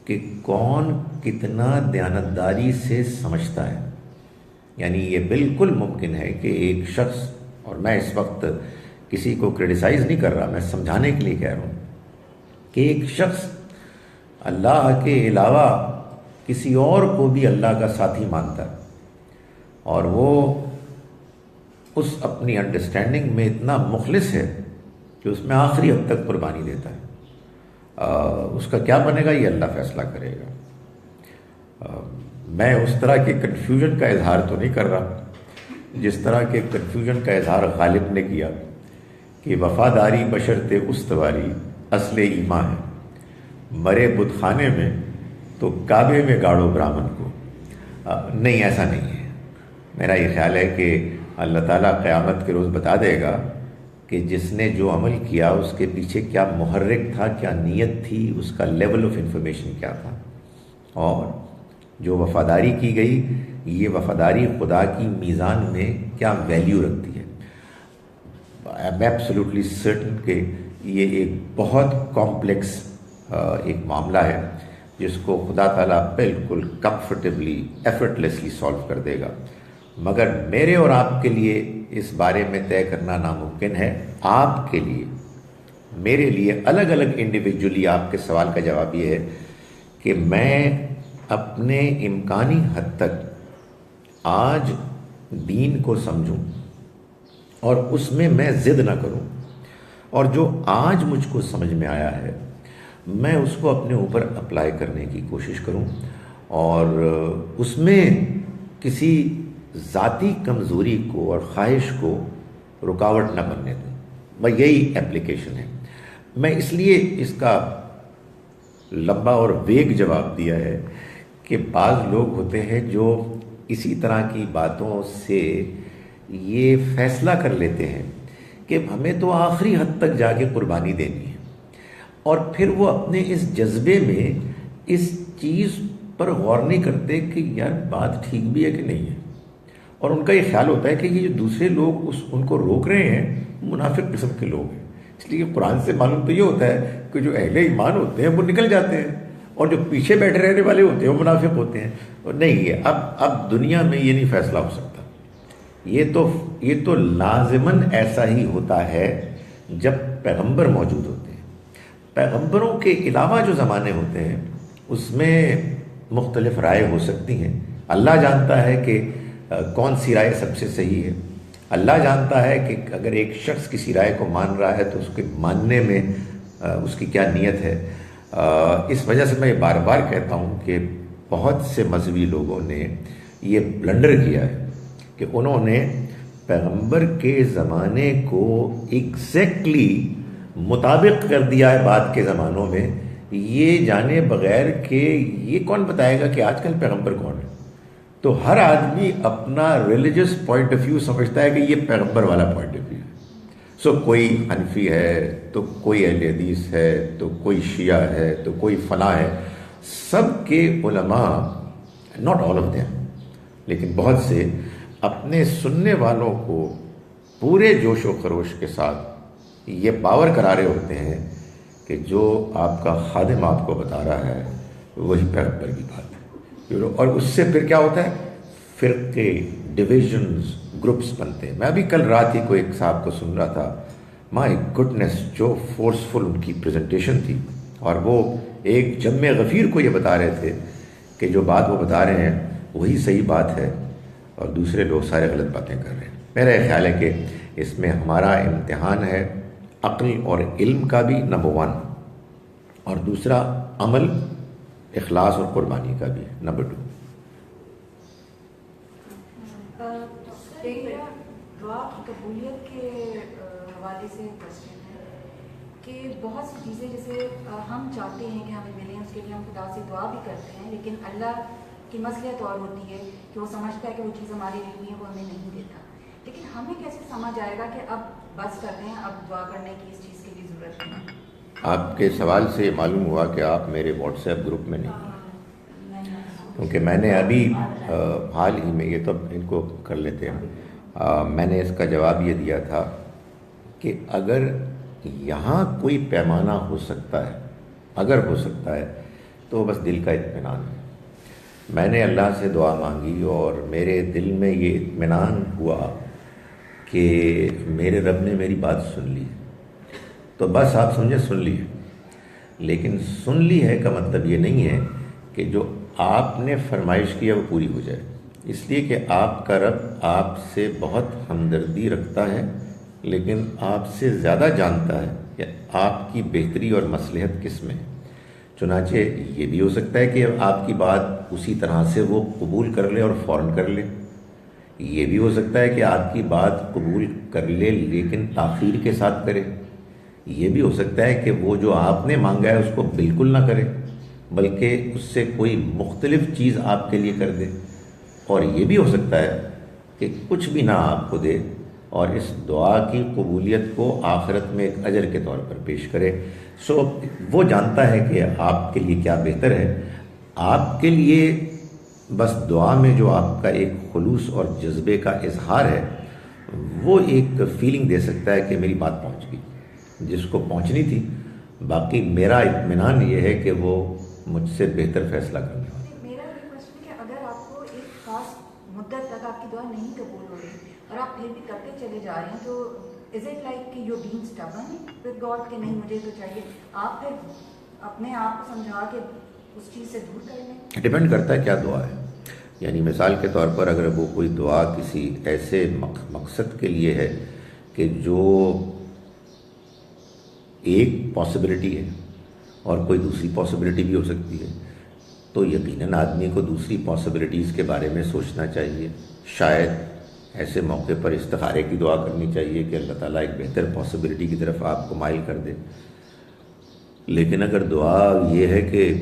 کہ کون کتنا دیانتداری سے سمجھتا ہے. یعنی یہ بالکل ممکن ہے کہ ایک شخص، اور میں اس وقت کسی کو کرٹیسائز نہیں کر رہا، میں سمجھانے کے لیے کہہ رہا ہوں کہ ایک شخص اللہ کے علاوہ کسی اور کو بھی اللہ کا ساتھی مانتا ہے، اور وہ اس اپنی انڈرسٹینڈنگ میں اتنا مخلص ہے کہ اس میں آخری حد تک قربانی دیتا ہے. اس کا کیا بنے گا یہ اللہ فیصلہ کرے گا. میں اس طرح کے کنفیوژن کا اظہار تو نہیں کر رہا جس طرح کے کنفیوژن کا اظہار غالب نے کیا کہ وفاداری بشرط استواری اصل ایمان ہے، مرے بت خانے میں تو کعبے میں گاڑو برہمن کو. نہیں، ایسا نہیں ہے. میرا یہ خیال ہے کہ اللہ تعالیٰ قیامت کے روز بتا دے گا کہ جس نے جو عمل کیا اس کے پیچھے کیا محرک تھا، کیا نیت تھی، اس کا لیول آف انفارمیشن کیا تھا، اور جو وفاداری کی گئی یہ وفاداری خدا کی میزان میں کیا ویلیو رکھتی ہے. آئی ایم ایبسلیوٹلی سرٹن کہ یہ ایک بہت کمپلیکس ایک معاملہ ہے جس کو خدا تعالیٰ بالکل کمفرٹیبلی ایفرٹ لیسلی سالو کر دے گا. مگر میرے اور آپ کے لیے اس بارے میں طے کرنا ناممکن ہے. آپ کے لیے، میرے لیے الگ الگ انڈیویجولی آپ کے سوال کا جواب یہ ہے کہ میں اپنے امکانی حد تک آج دین کو سمجھوں اور اس میں میں ضد نہ کروں، اور جو آج مجھ کو سمجھ میں آیا ہے میں اس کو اپنے اوپر اپلائی کرنے کی کوشش کروں، اور اس میں کسی ذاتی کمزوری کو اور خواہش کو رکاوٹ نہ بننے دوں. بس یہی اپلیکیشن ہے. میں اس لیے اس کا لمبا اور ویگ جواب دیا ہے کہ بعض لوگ ہوتے ہیں جو اسی طرح کی باتوں سے یہ فیصلہ کر لیتے ہیں کہ ہمیں تو آخری حد تک جا کے قربانی دینی ہے، اور پھر وہ اپنے اس جذبے میں اس چیز پر غور نہیں کرتے کہ یار بات ٹھیک بھی ہے کہ نہیں ہے، اور ان کا یہ خیال ہوتا ہے کہ یہ جو دوسرے لوگ ان کو روک رہے ہیں منافق قسم کے لوگ ہیں. اس لیے قرآن سے معلوم تو یہ ہوتا ہے کہ جو اہل ایمان ہوتے ہیں وہ نکل جاتے ہیں، اور جو پیچھے بیٹھے رہنے والے ہوتے ہیں وہ منافق ہوتے ہیں. اور نہیں، یہ اب دنیا میں یہ نہیں فیصلہ ہو سکتا. یہ تو لازماً ایسا ہی ہوتا ہے جب پیغمبر موجود ہوتے ہیں. پیغمبروں کے علاوہ جو زمانے ہوتے ہیں اس میں مختلف رائے ہو سکتی ہیں. اللہ جانتا ہے کہ کون سی رائے سب سے صحیح ہے. اللہ جانتا ہے کہ اگر ایک شخص کسی رائے کو مان رہا ہے تو اس کے ماننے میں اس کی کیا نیت ہے. اس وجہ سے میں یہ بار بار کہتا ہوں کہ بہت سے مذہبی لوگوں نے یہ بلنڈر کیا ہے کہ انہوں نے پیغمبر کے زمانے کو ایگزیکٹلی مطابق کر دیا ہے بعد کے زمانوں میں، یہ جانے بغیر کہ یہ کون بتائے گا کہ آج کل پیغمبر کون ہے. تو ہر آدمی اپنا ریلیجس پوائنٹ آف ویو سمجھتا ہے کہ یہ پیغمبر والا پوائنٹ آف ویو ہے. سو کوئی حنفی ہے تو کوئی اہل حدیث ہے تو کوئی شیعہ ہے تو کوئی فلاں ہے. سب کے علماء، ناٹ آل آف دیم لیکن بہت سے، اپنے سننے والوں کو پورے جوش و خروش کے ساتھ یہ باور کرا رہے ہوتے ہیں کہ جو آپ کا خادم آپ کو بتا رہا ہے وہی پیغمبر کی بات ہے. اور اس سے پھر کیا ہوتا ہے، فرقے، ڈویژنز، گروپس بنتے ہیں. میں ابھی کل رات ہی کو ایک صاحب کو سن رہا تھا، مائی گڈنس جو فورسفل ان کی پریزنٹیشن تھی، اور وہ ایک جمع غفیر کو یہ بتا رہے تھے کہ جو بات وہ بتا رہے ہیں وہی صحیح بات ہے اور دوسرے لوگ سارے غلط باتیں کر رہے ہیں. میرا یہ خیال ہے کہ اس میں ہمارا امتحان ہے عقل اور علم کا بھی نمبر 1، اور دوسرا عمل، اخلاص اور قربانی کا بھی نمبر 2. دعا کی قبولیت کے حوالے سے کوشچن ہے کہ بہت سی چیزیں جیسے ہم چاہتے ہیں کہ ہمیں ملیں، اس کے لیے ہم خدا سے دعا بھی کرتے ہیں، لیکن اللہ کی مصلحت اور ہوتی ہے کہ وہ سمجھتا ہے کہ وہ چیز ہمارے لیے ہوئی ہے، وہ ہمیں نہیں دیتا. لیکن ہمیں کیسے سمجھ آئے گا کہ اب بس کر دیں، اب دعا کرنے کی اس چیز کے لیے ضرورت نہیں؟ آپ کے سوال سے یہ معلوم ہوا کہ آپ میرے واٹس ایپ گروپ میں نہیں ہیں، کیونکہ میں نے ابھی حال ہی میں، یہ تو ان کو کر لیتے ہیں، میں نے اس کا جواب یہ دیا تھا کہ اگر یہاں کوئی پیمانہ ہو سکتا ہے، اگر ہو سکتا ہے تو بس دل کا اطمینان ہے. میں نے اللہ سے دعا مانگی اور میرے دل میں یہ اطمینان ہوا کہ میرے رب نے میری بات سن لی. تو بس آپ سمجھے سن لی ہے، لیکن سن لی ہے کا مطلب یہ نہیں ہے کہ جو آپ نے فرمائش کی ہے وہ پوری ہو جائے. اس لیے کہ آپ کا رب آپ سے بہت ہمدردی رکھتا ہے، لیکن آپ سے زیادہ جانتا ہے کہ آپ کی بہتری اور مصلحت کس میں ہے. چنانچہ یہ بھی ہو سکتا ہے کہ آپ کی بات اسی طرح سے وہ قبول کر لے اور فوراً کر لے. یہ بھی ہو سکتا ہے کہ آپ کی بات قبول کر لے لیکن تاخیر کے ساتھ کرے. یہ بھی ہو سکتا ہے کہ وہ جو آپ نے مانگا ہے اس کو بالکل نہ کرے بلکہ اس سے کوئی مختلف چیز آپ کے لیے کر دے. اور یہ بھی ہو سکتا ہے کہ کچھ بھی نہ آپ کو دے اور اس دعا کی قبولیت کو آخرت میں ایک اجر کے طور پر پیش کرے. سو وہ جانتا ہے کہ آپ کے لیے کیا بہتر ہے. آپ کے لیے بس دعا میں جو آپ کا ایک خلوص اور جذبے کا اظہار ہے وہ ایک فیلنگ دے سکتا ہے کہ میری بات پہنچ گئی جس کو پہنچنی تھی. باقی میرا اطمینان یہ ہے کہ وہ مجھ سے بہتر فیصلہ کرنے والا. میرا یہ کوشچن ہے کہ اگر آپ کو ایک خاص مدت تک آپ کی دعا نہیں قبول ہو رہی اور آپ پھر بھی کرتے چلے جا رہے ہیں تو از اٹ لائک کہ you being stubborn with God کہ نہیں مجھے تو چاہیے، آپ پھر اپنے آپ کو سمجھا کے اس چیز سے دور کر لیں؟ ڈپینڈ کرتا ہے کیا دعا ہے. یعنی مثال کے طور پر اگر وہ کوئی دعا کسی ایسے مقصد کے لیے ہے کہ جو ایک پاسبلٹی ہے اور کوئی دوسری پاسبلٹی بھی ہو سکتی ہے تو یقیناً آدمی کو دوسری پاسبلٹیز کے بارے میں سوچنا چاہیے. شاید ایسے موقع پر استخارے کی دعا کرنی چاہیے کہ اللہ تعالیٰ ایک بہتر پاسبلٹی کی طرف آپ کو مائل کر دے. لیکن اگر دعا یہ ہے کہ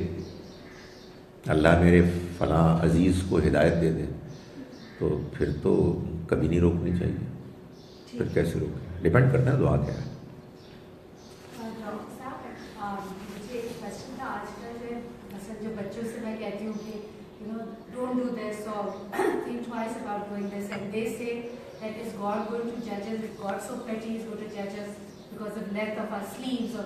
اللہ میرے فلاں عزیز کو ہدایت دے دے تو پھر تو کبھی نہیں روکنی چاہیے. پھر کیسے روکیں؟ ڈپینڈ کرتا ہے دعا کیا ہے. مجھے ایک کوشچن تھا. آج کل مثلا جو بچوں سے میں کہتی ہوں کہ don't do this, or think twice about doing this. And they say that is God going to judge us? If God so petty is going to judge us because of length of our sleeves, or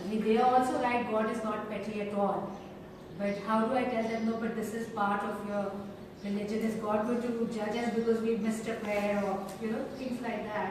I mean, they are also right, God is not petty at all. But how do I tell them, no, but this is part of your religion? Is God going to judge us because we missed a prayer, or things like that?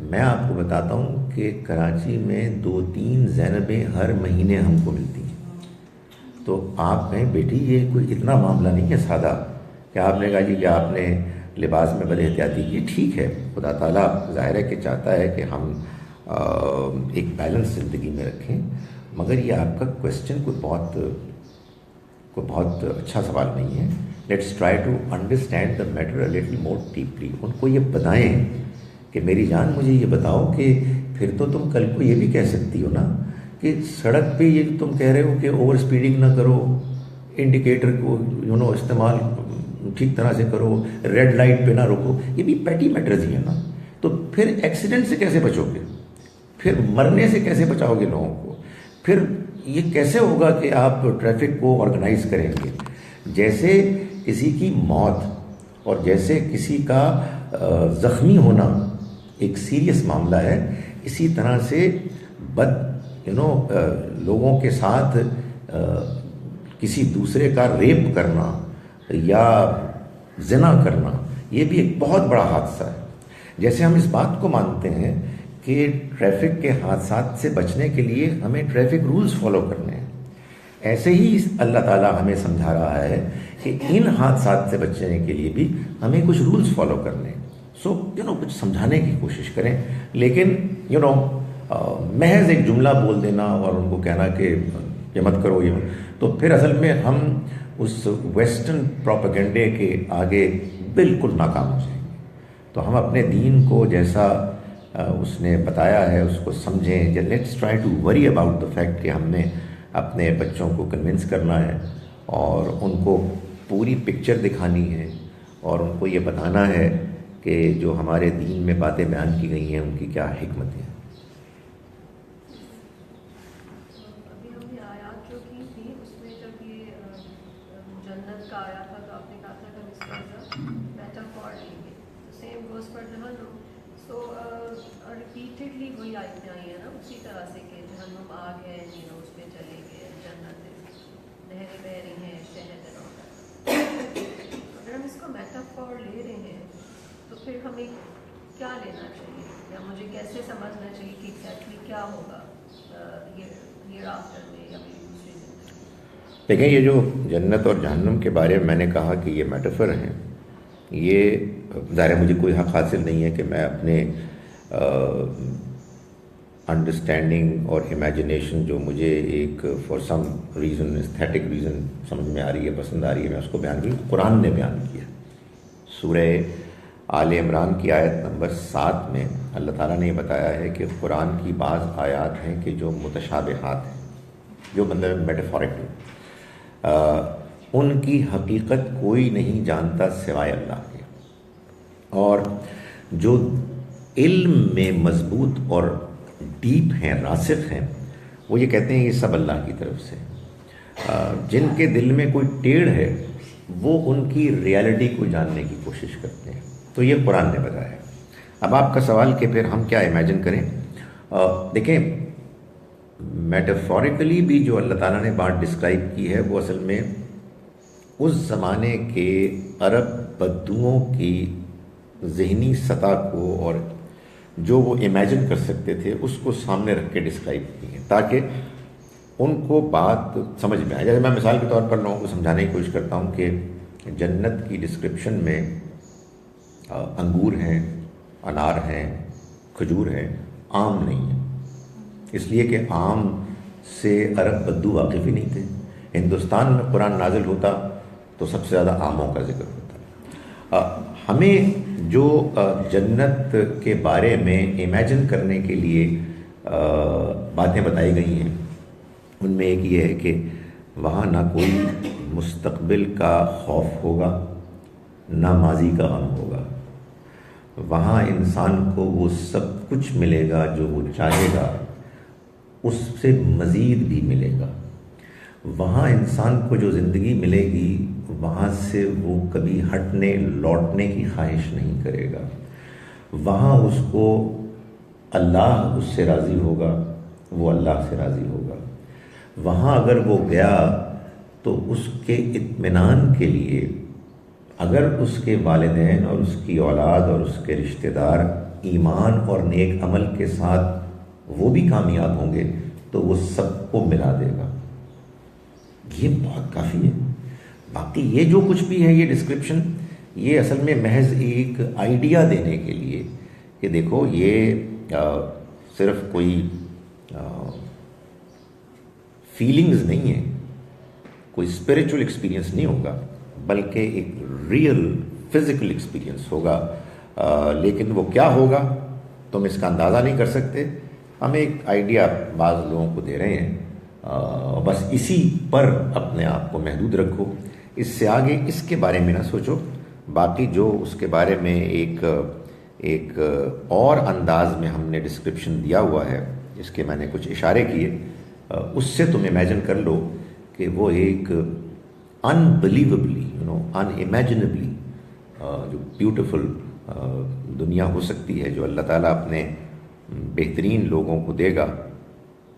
میں آپ کو بتاتا ہوں کہ کراچی میں 2-3 زینبیں ہر مہینے ہم کو ملتی ہیں. تو آپ کہیں بیٹی یہ کوئی اتنا معاملہ نہیں ہے سادہ کہ آپ نے کہا جی کہ آپ نے لباس میں بد احتیاطی کی. ٹھیک ہے، خدا تعالیٰ ظاہر ہے کہ چاہتا ہے کہ ہم ایک بیلنس زندگی میں رکھیں، مگر یہ آپ کا کویسچن کوئی بہت اچھا سوال نہیں ہے. Let's try to understand the matter a little more deeply. ان کو یہ بتائیں کہ میری جان مجھے یہ بتاؤ کہ پھر تو تم کل کو یہ بھی کہہ سکتی ہو نا کہ سڑک پہ یہ تم کہہ رہے ہو کہ اوور اسپیڈنگ نہ کرو، انڈیکیٹر کو استعمال ٹھیک طرح سے کرو، ریڈ لائٹ پہ نہ روکو، یہ بھی پیٹی میٹرز ہی ہیں نا. تو پھر ایکسیڈنٹ سے کیسے بچو گے؟ پھر مرنے سے کیسے بچاؤ گے لوگوں کو؟ پھر یہ کیسے ہوگا کہ آپ ٹریفک کو آرگنائز کریں گے؟ جیسے کسی کی موت اور جیسے کسی کا زخمی ہونا ایک سیریس معاملہ ہے، اسی طرح سے لوگوں کے ساتھ کسی دوسرے کا ریپ کرنا یا زنا کرنا یہ بھی ایک بہت بڑا حادثہ ہے. جیسے ہم اس بات کو مانتے ہیں کہ ٹریفک کے حادثات سے بچنے کے لیے ہمیں ٹریفک رولز فالو کرنے ہیں، ایسے ہی اللہ تعالیٰ ہمیں سمجھا رہا ہے کہ ان حادثات سے بچنے کے لیے بھی ہمیں کچھ رولز فالو کرنے ہیں. سو کچھ سمجھانے کی کوشش کریں، لیکن محض ایک جملہ بول دینا اور ان کو کہنا کہ یہ مت کرو یہ، تو پھر اصل میں ہم اس ویسٹرن پروپیگنڈے کے آگے بالکل ناکام ہو جائیں گے. تو ہم اپنے دین کو جیسا اس نے بتایا ہے اس کو سمجھیں. Let's try to worry about the fact کہ ہم نے اپنے بچوں کو کنونس کرنا ہے اور ان کو پوری پکچر دکھانی ہے اور ان کو یہ بتانا ہے کہ جو ہمارے دین میں باتیں بیان کی گئی ہیں ان کی کیا حکمت ہے. ابھی ہم نے آیات جو کی تھی اس میں جب یہ جنت کا آیا تھا تو آپ نے کہا تھا کہ ہم اس کا میٹافور لیں گے. سیم گوز فار جہنم. سو ریپیٹڈلی وہی آیتیں آئی ہیں نا اسی طرح سے کہ جہنم آگ ہے اس پہ چلیں گے، جنت نہریں بہ رہی ہیں شہد. اگر ہم اس کو میٹافور لے رہے ہیں تو پھر ہمیں کیا لینا چاہیے یا مجھے کیسے سمجھنا چاہیے کہ ایگزیکٹلی کیا ہوگا یہ آفٹر میں یا میری دوسری زندگی؟ دیکھیں، یہ جو جنت اور جہنم کے بارے میں نے کہا کہ یہ میٹافر ہیں، یہ ظاہر مجھے کوئی حق حاصل نہیں ہے کہ میں اپنے انڈرسٹینڈنگ اور امیجنیشن جو مجھے ایک for some reason aesthetic reason سمجھ میں آ رہی ہے، پسند آ رہی ہے، میں اس کو بیان کروں. قرآن نے بیان کیا. سورہ آل عمران کی آیت نمبر 7 میں اللہ تعالیٰ نے یہ بتایا ہے کہ قرآن کی بعض آیات ہیں کہ جو متشابہات ہیں، جو مطلب میٹافورک ہیں، ان کی حقیقت کوئی نہیں جانتا سوائے اللہ کے. اور جو علم میں مضبوط اور ڈیپ ہیں، راسخ ہیں، وہ یہ کہتے ہیں یہ سب اللہ کی طرف سے. جن کے دل میں کوئی ٹیڑھ ہے وہ ان کی ریالٹی کو جاننے کی کوشش کرتے ہیں. تو یہ قرآن نے بتایا. اب آپ کا سوال کہ پھر ہم کیا امیجن کریں. دیکھیں، میٹافوریکلی بھی جو اللہ تعالیٰ نے بات ڈسکرائب کی ہے وہ اصل میں اس زمانے کے عرب بدوؤں کی ذہنی سطح کو اور جو وہ امیجن کر سکتے تھے اس کو سامنے رکھ کے ڈسکرائب کی ہے تاکہ ان کو بات سمجھ میں آئے. جیسے میں مثال کے طور پر لوگوں کو سمجھانے کی کوشش کرتا ہوں کہ جنت کی ڈسکرپشن میں انگور ہیں، انار ہیں، کھجور ہیں، آم نہیں ہے. اس لیے کہ آم سے عرب بدو واقف ہی نہیں تھے. ہندوستان میں قرآن نازل ہوتا تو سب سے زیادہ آموں کا ذکر ہوتا. ہمیں جو جنت کے بارے میں امیجن کرنے کے لیے باتیں بتائی گئی ہیں ان میں ایک یہ ہے کہ وہاں نہ کوئی مستقبل کا خوف ہوگا، نہ ماضی کا غم ہوگا. وہاں انسان کو وہ سب کچھ ملے گا جو وہ چاہے گا، اس سے مزید بھی ملے گا. وہاں انسان کو جو زندگی ملے گی وہاں سے وہ کبھی ہٹنے لوٹنے کی خواہش نہیں کرے گا. وہاں اس کو اللہ اس سے راضی ہوگا، وہ اللہ سے راضی ہوگا. وہاں اگر وہ گیا تو اس کے اطمینان کے لیے اگر اس کے والدین اور اس کی اولاد اور اس کے رشتہ دار ایمان اور نیک عمل کے ساتھ وہ بھی کامیاب ہوں گے تو وہ سب کو ملا دے گا. یہ بہت کافی ہے. باقی یہ جو کچھ بھی ہے، یہ ڈسکرپشن، یہ اصل میں محض ایک آئیڈیا دینے کے لیے کہ دیکھو یہ صرف کوئی فیلنگز نہیں ہے، کوئی اسپریچول ایکسپیرینس نہیں ہوگا، بلکہ ایک ریئل فزیکل ایکسپیرینس ہوگا. لیکن وہ کیا ہوگا تم اس کا اندازہ نہیں کر سکتے. ہم ایک آئیڈیا بعض لوگوں کو دے رہے ہیں، بس اسی پر اپنے آپ کو محدود رکھو. اس سے آگے اس کے بارے میں نہ سوچو. باقی جو اس کے بارے میں ایک اور انداز میں ہم نے ڈسکرپشن دیا ہوا ہے، جس کے میں نے کچھ اشارے کیے، اس سے تم امیجن کر لو کہ وہ ایک انبلیویبلی امیجنیبلی جو بیوٹیفل دنیا ہو سکتی ہے، جو اللہ تعالیٰ اپنے بہترین لوگوں کو دے گا،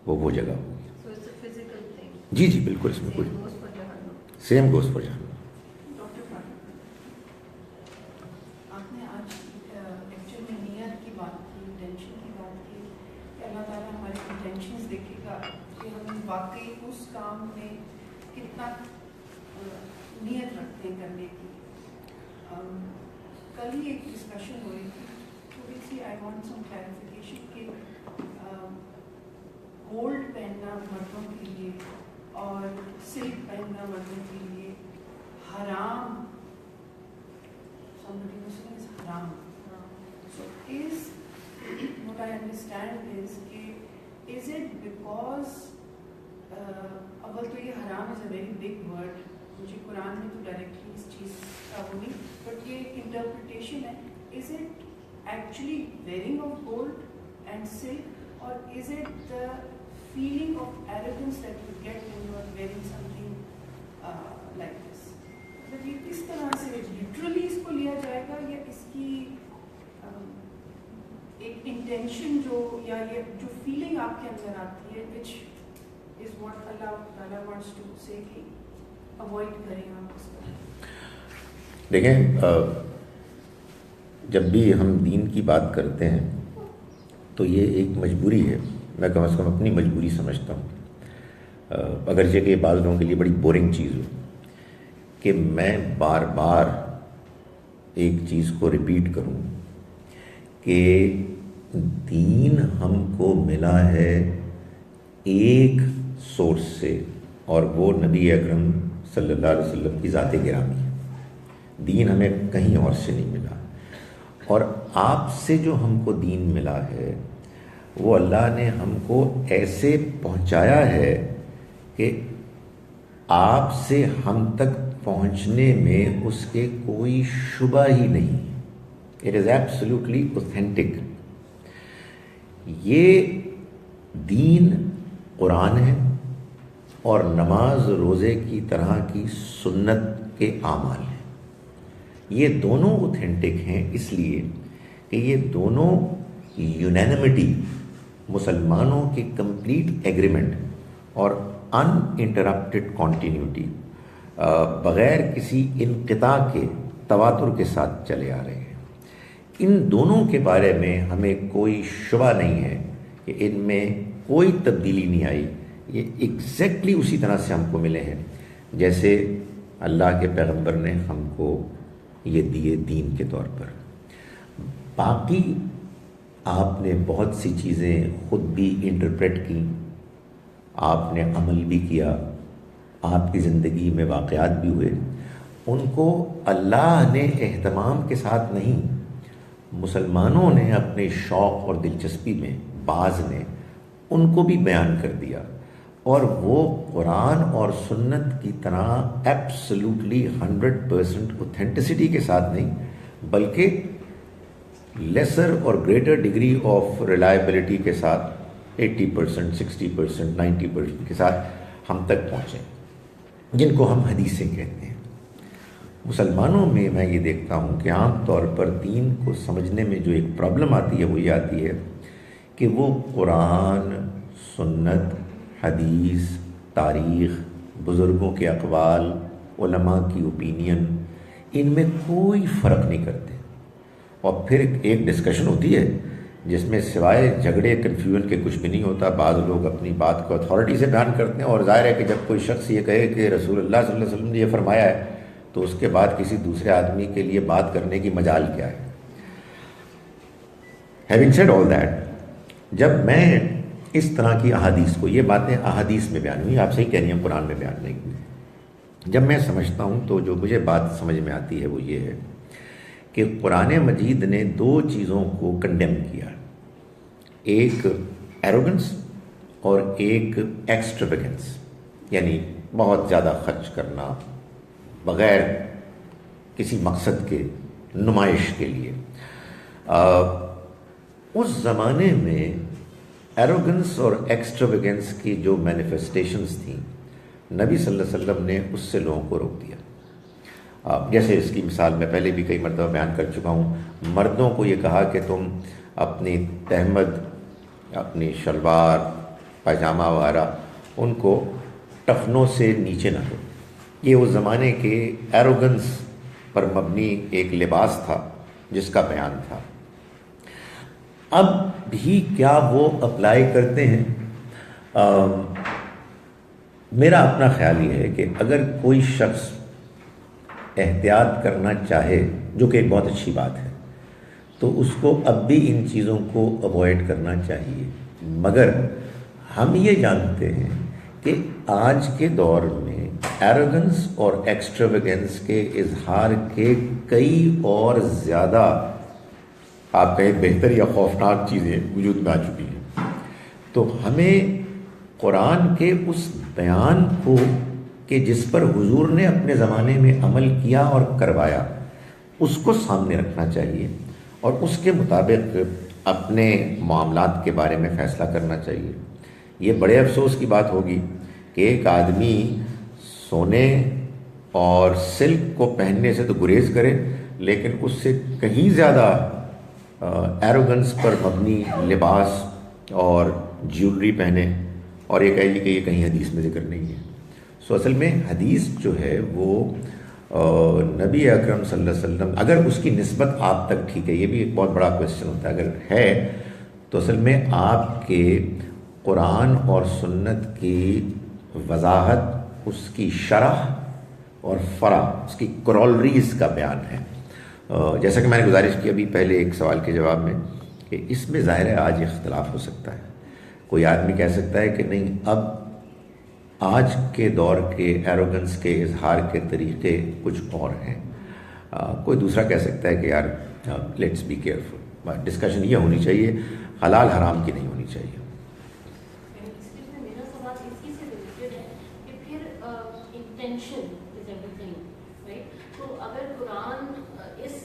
وہ جگہ ہوگی. So it's a physical thing. جی جی بالکل، اس میں کوئی Same goes for Jahannam. Same goes for Jannah. Doctor آپ نے آج لیکچر میں نیت کی بات کی، انٹینشن کی بات کی کہ اللہ تعالیٰ ہمارے انٹینشنز دیکھے گا کہ ہم واقعی اس کام میں کتنا نیت رکھتے ہیں کرنے کی. کل ہی ایک ڈسکشن ہو رہی تھی، تھوڑی سی آئی وانٹ سم کلیریفیکیشن کہ گولڈ پہننا مردوں کے لیے اور سلک پہننا مردوں کے لیے حرام. somebody was saying is haram. So is what I understand is is it because اول تو یہ حرام is a very big word، مجھے قرآن میں تو ڈائریکٹلی اس چیز کا وہ نہیں، بٹ یہ ایک انٹرپریٹیشن ہے. Is it actually wearing of gold and silk, اور is it the feeling of arrogance that you get when you are wearing something like this. مطلب یہ کس طرح سے literally اس کو لیا جائے گا، یا اس کی ایک انٹینشن جو یا یہ جو فیلنگ آپ کے اندر آتی ہے which is what اللہ تعالیٰ wants to say کہ avoid کریں آپ اس کو. دیکھیں، جب بھی ہم دین کی بات کرتے ہیں تو یہ ایک مجبوری ہے. میں کم از کم اپنی مجبوری سمجھتا ہوں، اگرچہ کہ بعض لوگوں کے لیے بڑی بورنگ چیز ہو کہ میں بار بار ایک چیز کو ریپیٹ کروں کہ دین ہم کو ملا ہے ایک سورس سے، اور وہ نبی اکرم صلی اللہ علیہ وسلم کی ذات گرامی ہے. دین ہمیں کہیں اور سے نہیں ملا. اور آپ سے جو ہم کو دین ملا ہے وہ اللہ نے ہم کو ایسے پہنچایا ہے کہ آپ سے ہم تک پہنچنے میں اس کے کوئی شبہ ہی نہیں. It is absolutely authentic. یہ دین قرآن ہے اور نماز روزے کی طرح کی سنت کے اعمال ہیں. یہ دونوں اوتھینٹک ہیں اس لیے کہ یہ دونوں یونینمٹی، مسلمانوں کی کمپلیٹ ایگریمنٹ اور ان انٹرپٹڈ کنٹینیوٹی، بغیر کسی انقطاع کے تواتر کے ساتھ چلے آ رہے ہیں. ان دونوں کے بارے میں ہمیں کوئی شبہ نہیں ہے کہ ان میں کوئی تبدیلی نہیں آئی. یہ ایگزیکٹلی اسی طرح سے ہم کو ملے ہیں جیسے اللہ کے پیغمبر نے ہم کو یہ دیے دین کے طور پر. باقی آپ نے بہت سی چیزیں خود بھی انٹرپریٹ کی، آپ نے عمل بھی کیا، آپ کی زندگی میں واقعات بھی ہوئے. ان کو اللہ نے اہتمام کے ساتھ نہیں، مسلمانوں نے اپنے شوق اور دلچسپی میں بعض نے ان کو بھی بیان کر دیا، اور وہ قرآن اور سنت کی طرح ایبسلیوٹلی 100% اوتھینٹسٹی کے ساتھ نہیں، بلکہ لیسر اور گریٹر ڈگری آف ریلائبلٹی کے ساتھ 80%، 60%، 90% کے ساتھ ہم تک پہنچیں، جن کو ہم حدیثیں کہتے ہیں. مسلمانوں میں میں یہ دیکھتا ہوں کہ عام طور پر دین کو سمجھنے میں جو ایک پرابلم آتی ہے وہ یہ آتی ہے کہ وہ قرآن، سنت، حدیث، تاریخ، بزرگوں کے اقوال، علماء کی اوپینین، ان میں کوئی فرق نہیں کرتے. اور پھر ایک ڈسکشن ہوتی ہے جس میں سوائے جھگڑے کنفیوژن کے کچھ بھی نہیں ہوتا. بعض لوگ اپنی بات کو اتھارٹی سے بیان کرتے ہیں، اور ظاہر ہے کہ جب کوئی شخص یہ کہے کہ رسول اللہ صلی اللہ علیہ وسلم نے یہ فرمایا ہے تو اس کے بعد کسی دوسرے آدمی کے لیے بات کرنے کی مجال کیا ہے. ہیونگ سیڈ آل دیٹ، جب میں اس طرح کی احادیث کو، یہ باتیں احادیث میں بیان ہوئی، آپ صحیح کہہ رہی ہیں قرآن میں بیان نہیں ہوئی، جب میں سمجھتا ہوں تو جو مجھے بات سمجھ میں آتی ہے وہ یہ ہے کہ قرآن مجید نے دو چیزوں کو کنڈیم کیا، ایک ایروگنس اور ایک ایکسٹراویگنس، یعنی بہت زیادہ خرچ کرنا بغیر کسی مقصد کے، نمائش کے لیے. اس زمانے میں ایروگنس اور ایکسٹراویگنس کی جو مینیفیسٹیشنز تھیں، نبی صلی اللہ علیہ وسلم نے اس سے لوگوں کو روک دیا. جیسے اس کی مثال میں پہلے بھی کئی مرتبہ بیان کر چکا ہوں، مردوں کو یہ کہا کہ تم اپنی تہمد، اپنی شلوار، پائجامہ وغیرہ ان کو ٹفنوں سے نیچے نہ دو. یہ اس زمانے کے ایروگنس پر مبنی ایک لباس تھا جس کا بیان تھا. اب بھی کیا وہ اپلائی کرتے ہیں؟ میرا اپنا خیال یہ ہے کہ اگر کوئی شخص احتیاط کرنا چاہے، جو کہ ایک بہت اچھی بات ہے، تو اس کو اب بھی ان چیزوں کو اوائڈ کرنا چاہیے. مگر ہم یہ جانتے ہیں کہ آج کے دور میں ایروگنس اور ایکسٹراویگنس کے اظہار کے کئی اور زیادہ، آپ کہیں بہتر یا خوفناک چیزیں وجود میں آ چکی ہیں. تو ہمیں قرآن کے اس بیان کو کہ جس پر حضور نے اپنے زمانے میں عمل کیا اور کروایا، اس کو سامنے رکھنا چاہیے اور اس کے مطابق اپنے معاملات کے بارے میں فیصلہ کرنا چاہیے. یہ بڑے افسوس کی بات ہوگی کہ ایک آدمی سونے اور سلک کو پہننے سے تو گریز کرے، لیکن اس سے کہیں زیادہ ایروگنس پر مبنی لباس اور جیولری پہنے، اور یہ کہے کہ یہ کہیں حدیث میں ذکر نہیں ہے. سو اصل میں حدیث جو ہے وہ نبی اکرم صلی اللہ علیہ وسلم، اگر اس کی نسبت آپ تک، ٹھیک ہے یہ بھی ایک بہت بڑا کویسچن ہوتا ہے، اگر ہے تو اصل میں آپ کے قرآن اور سنت کی وضاحت، اس کی شرح اور فرع، اس کی کرولریز کا بیان ہے. جیسا کہ میں نے گزارش کی ابھی پہلے ایک سوال کے جواب میں کہ اس میں ظاہر ہے آج اختلاف ہو سکتا ہے. کوئی آدمی کہہ سکتا ہے کہ نہیں، اب آج کے دور کے ایروگنس کے اظہار کے طریقے کچھ اور ہیں. کوئی دوسرا کہہ سکتا ہے کہ یار لیٹس بی کیئرفل. ڈسکشن یہ ہونی چاہیے، حلال حرام کی نہیں ہونی چاہیے. میرا سوال اسی سے ریلیٹڈ ہے کہ پھر intention is every thing, right? تو اگر قرآن اس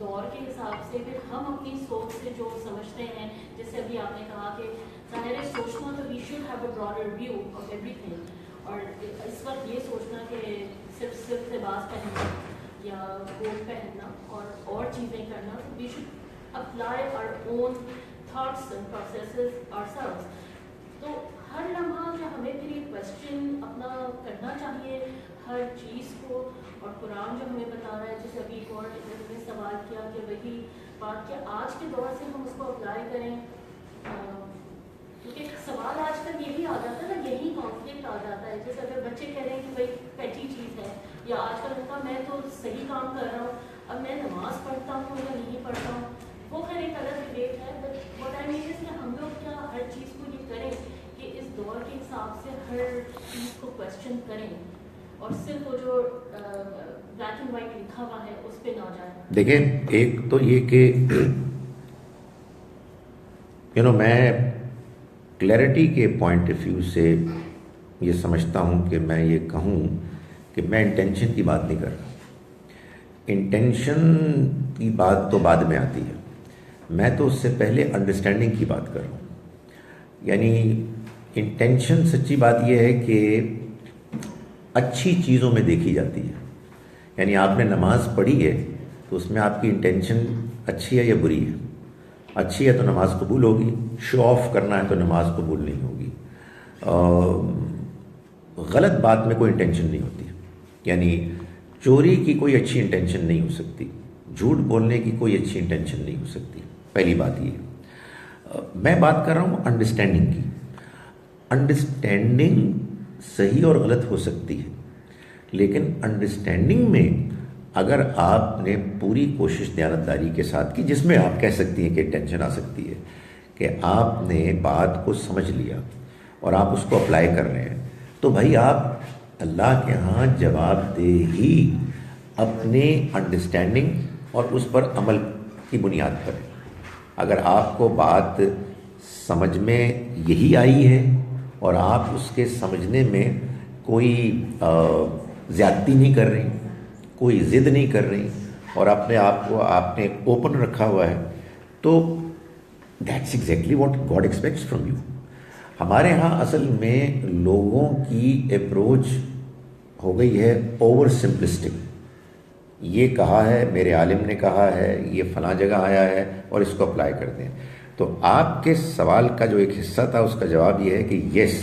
دور کے حساب سے پھر ہم اپنی سوچ سے جو سمجھتے ہیں، جیسے ابھی آپ نے کہا کہ ظاہر ہے سوچنا تو we should have a broader view of ایوری تھنگ، اور اس وقت یہ سوچنا کہ صرف لباس پہننا یا کوٹ پہننا اور چیزیں کرنا، we should apply our own thoughts and processes ourselves. تو ہر لمحہ کیا ہمیں پھر یہ کویسچن اپنا کرنا چاہیے ہر چیز کو، اور قرآن جو ہمیں بتا رہا ہے، جیسے ابھی ایک اور نے سوال کیا کہ وہی بات کہ آج کے دور سے ہم اس کو اپلائی کریں، کیونکہ سوال آج کل یہی آ جاتا ہے نا، یہی کانفلکٹ آ جاتا ہے. جیسے اگر بچے کہہ رہے ہیں کہ بھائی پیٹی چیز ہے، یا آج کل ہوتا میں تو صحیح کام کر رہا ہوں، اب میں نماز پڑھتا ہوں یا نہیں پڑھتا ہوں، وہ خیر ایک الگ ڈبیٹ ہے. بٹ واٹ آئی مین اس کہ ہم لوگ کیا ہر چیز کو یہ کریں کہ اس دور کے حساب سے ہر چیز کو کویسچن کریں اور صرف وہ جو بلیک اینڈ وائٹ لکھا ہوا ہے اس پہ نہ جائیں. دیکھیں، ایک تو یہ کہ میں کلیئرٹی کے پوائنٹ آف ویو سے یہ سمجھتا ہوں کہ میں یہ کہوں کہ میں انٹینشن کی بات نہیں کر رہا. انٹینشن کی بات تو بعد میں آتی ہے، میں تو اس سے پہلے انڈرسٹینڈنگ کی بات کر رہا ہوں. یعنی انٹینشن، سچی بات یہ ہے کہ اچھی چیزوں میں دیکھی جاتی ہے. یعنی آپ نے نماز پڑھی ہے تو اس میں آپ کی انٹینشن اچھی ہے یا بری ہے. اچھی ہے تو نماز قبول ہوگی، شو آف کرنا ہے تو نماز قبول نہیں ہوگی. غلط بات میں کوئی انٹینشن نہیں ہوتی. یعنی چوری کی کوئی اچھی انٹینشن نہیں ہو سکتی، جھوٹ بولنے کی کوئی اچھی انٹینشن نہیں ہو سکتی. پہلی بات یہ. میں بات کر رہا ہوں انڈرسٹینڈنگ کی. انڈرسٹینڈنگ صحیح اور غلط ہو سکتی ہے، لیکن انڈرسٹینڈنگ میں اگر آپ نے پوری کوشش دیانتداری کے ساتھ کی، جس میں آپ کہہ سکتی ہیں کہ ٹینشن آ سکتی ہے کہ آپ نے بات کو سمجھ لیا اور آپ اس کو اپلائی کر رہے ہیں، تو بھائی آپ اللہ کے ہاں جواب دہ ہی اپنے انڈرسٹینڈنگ اور اس پر عمل کی بنیاد پر. اگر آپ کو بات سمجھ میں یہی آئی ہے اور آپ اس کے سمجھنے میں کوئی زیادتی نہیں کر رہی، کوئی ضد نہیں کر رہی، اور اپنے آپ کو آپ نے اوپن رکھا ہوا ہے، تو that's exactly what God expects from you. ہمارے ہاں اصل میں لوگوں کی اپروچ ہو گئی ہے اوور سمپلسٹک. یہ کہا ہے، میرے عالم نے کہا ہے، یہ فلاں جگہ آیا ہے اور اس کو اپلائی کرتے ہیں. تو آپ کے سوال کا جو ایک حصہ تھا اس کا جواب یہ ہے کہ یس،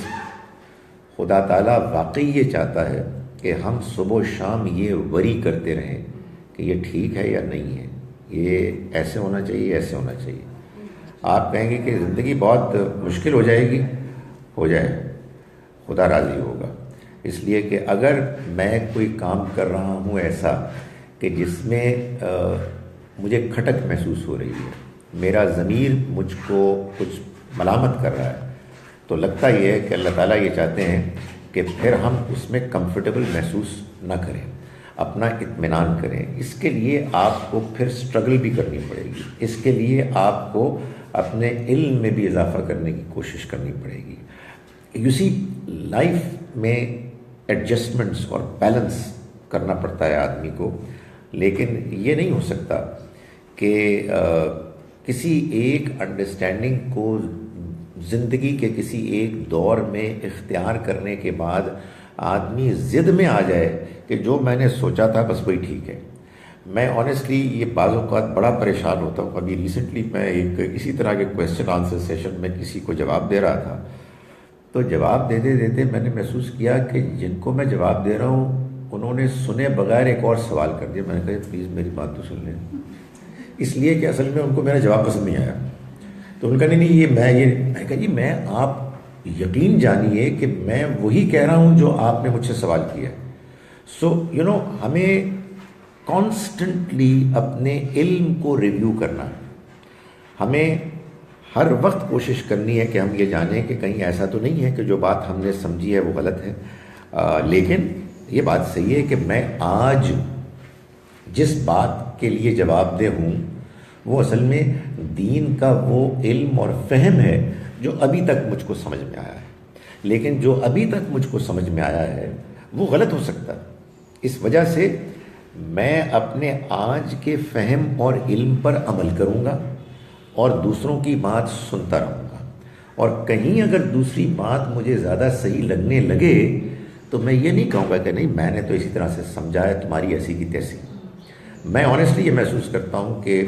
خدا تعالیٰ واقعی یہ چاہتا ہے کہ ہم صبح و شام یہ وری کرتے رہیں کہ یہ ٹھیک ہے یا نہیں ہے، یہ ایسے ہونا چاہیے، ایسے ہونا چاہیے. آپ کہیں گے کہ زندگی بہت مشکل ہو جائے گی، ہو جائے، خدا راضی ہوگا. اس لیے کہ اگر میں کوئی کام کر رہا ہوں ایسا کہ جس میں مجھے کھٹک محسوس ہو رہی ہے، میرا ضمیر مجھ کو کچھ ملامت کر رہا ہے، تو لگتا یہ ہے کہ اللہ تعالیٰ یہ چاہتے ہیں کہ پھر ہم اس میں کمفرٹیبل محسوس نہ کریں، اپنا اطمینان کریں. اس کے لیے آپ کو پھر اسٹرگل بھی کرنی پڑے گی، اس کے لیے آپ کو اپنے علم میں بھی اضافہ کرنے کی کوشش کرنی پڑے گی. یو سی، لائف میں ایڈجسٹمنٹس اور بیلنس کرنا پڑتا ہے آدمی کو، لیکن یہ نہیں ہو سکتا کہ کسی ایک انڈرسٹینڈنگ کو زندگی کے کسی ایک دور میں اختیار کرنے کے بعد آدمی ضد میں آ جائے کہ جو میں نے سوچا تھا بس وہی ٹھیک ہے. میں آنیسٹلی یہ بعض اوقات بڑا پریشان ہوتا ہوں. ابھی ریسنٹلی میں ایک اسی طرح کے کویسچن آنسر سیشن میں کسی کو جواب دے رہا تھا، تو جواب دیتے دیتے میں نے محسوس کیا کہ جن کو میں جواب دے رہا ہوں انہوں نے سنے بغیر ایک اور سوال کر دیا. میں نے کہا پلیز میری بات تو سن لیں، اس لیے کہ اصل میں ان کو میرا جواب پسند نہیں آیا. تو ان کا نہیں یہ میں کہا جی میں آپ یقین جانیے کہ میں وہی کہہ رہا ہوں جو آپ نے مجھ سے سوال کیا ہے. سو یو نو، ہمیں کانسٹنٹلی اپنے علم کو ریویو کرنا ہے. ہمیں ہر وقت کوشش کرنی ہے کہ ہم یہ جانیں کہ کہیں ایسا تو نہیں ہے کہ جو بات ہم نے سمجھی ہے وہ غلط ہے. لیکن یہ بات صحیح ہے کہ میں آج جس بات کے لیے جواب دہ ہوں وہ اصل میں دین کا وہ علم اور فہم ہے جو ابھی تک مجھ کو سمجھ میں آیا ہے. لیکن جو ابھی تک مجھ کو سمجھ میں آیا ہے وہ غلط ہو سکتا ہے. اس وجہ سے میں اپنے آج کے فہم اور علم پر عمل کروں گا اور دوسروں کی بات سنتا رہوں گا. اور کہیں اگر دوسری بات مجھے زیادہ صحیح لگنے لگے تو میں یہ نہیں کہوں گا کہ نہیں میں نے تو اسی طرح سے سمجھا ہے، تمہاری ایسی کی تیسی. میں آنیسٹلی یہ محسوس کرتا ہوں کہ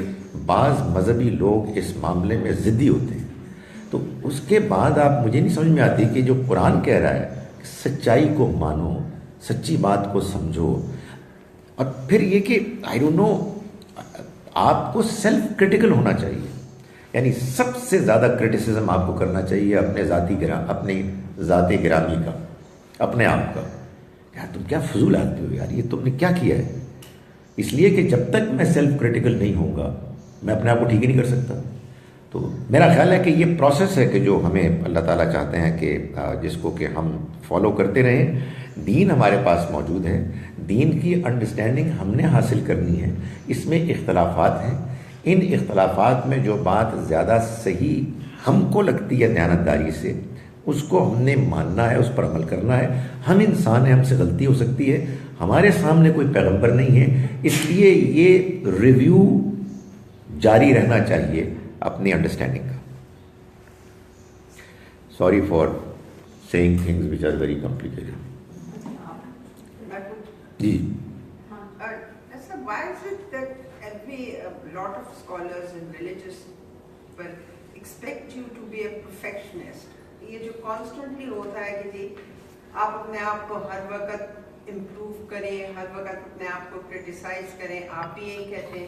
بعض مذہبی لوگ اس معاملے میں ضدی ہوتے ہیں، تو اس کے بعد آپ مجھے نہیں سمجھ میں آتی کہ جو قرآن کہہ رہا ہے کہ سچائی کو مانو، سچی بات کو سمجھو. اور پھر یہ کہ آئی ڈونٹ نو، آپ کو سیلف کرٹیکل ہونا چاہیے. یعنی سب سے زیادہ کرٹیسزم آپ کو کرنا چاہیے اپنے اپنی ذات گرامی کا، اپنے آپ کا. یار تم کیا فضول آدمی ہو یار، یہ تم نے کیا کیا ہے. اس لیے کہ جب تک میں سیلف کرٹیکل نہیں ہوں گا میں اپنے آپ کو ٹھیک ہی نہیں کر سکتا. تو میرا خیال ہے کہ یہ پروسیس ہے کہ جو ہمیں اللہ تعالیٰ چاہتے ہیں کہ جس کو کہ ہم فالو کرتے رہیں. دین ہمارے پاس موجود ہے، دین کی انڈرسٹینڈنگ ہم نے حاصل کرنی ہے. اس میں اختلافات ہیں، ان اختلافات میں جو بات زیادہ صحیح ہم کو لگتی ہے دیانتداری سے اس کو ہم نے ماننا ہے، اس پر عمل کرنا ہے. ہم انسان ہیں، ہم سے غلطی ہو سکتی ہے، ہمارے سامنے کوئی پیغمبر نہیں ہے، اس لیے یہ ریویو جاری رہنا چاہیے اپنی انڈرسٹینڈنگ کا. Sorry for seeing things which are very complicated. جی. Why is it that every lot of scholars and religious people expect you to be a perfectionist? یہ جو کانسٹنٹلی ہوتا ہے کہ جی آپ اپنے آپ کو ہر وقت امپروو کریں، ہر وقت اپنے آپ کو کرٹیسائز کریں. آپ بھی یہی کہتے ہیں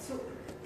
so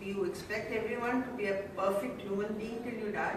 do you expect everyone to be a perfect human being till you die?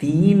3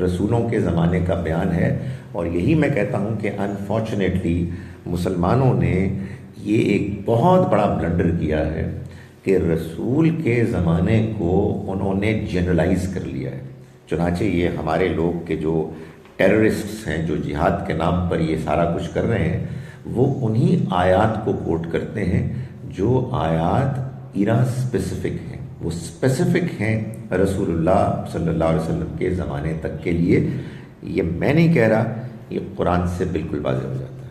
رسولوں کے زمانے کا بیان ہے. اور یہی میں کہتا ہوں کہ انفارچونیٹلی مسلمانوں نے یہ ایک بہت بڑا بلنڈر کیا ہے کہ رسول کے زمانے کو انہوں نے جنرلائز کر لیا ہے. چنانچہ یہ ہمارے لوگ کے جو ٹیررسٹس ہیں جو جہاد کے نام پر یہ سارا کچھ کر رہے ہیں وہ انہی آیات کو کوٹ کرتے ہیں جو آیات ایرا اسپیسیفک ہیں. وہ اسپیسیفک ہیں رسول اللہ صلی اللہ علیہ وسلم کے زمانے تک کے لیے. یہ میں نہیں کہہ رہا، یہ قرآن سے بالکل واضح ہو جاتا ہے.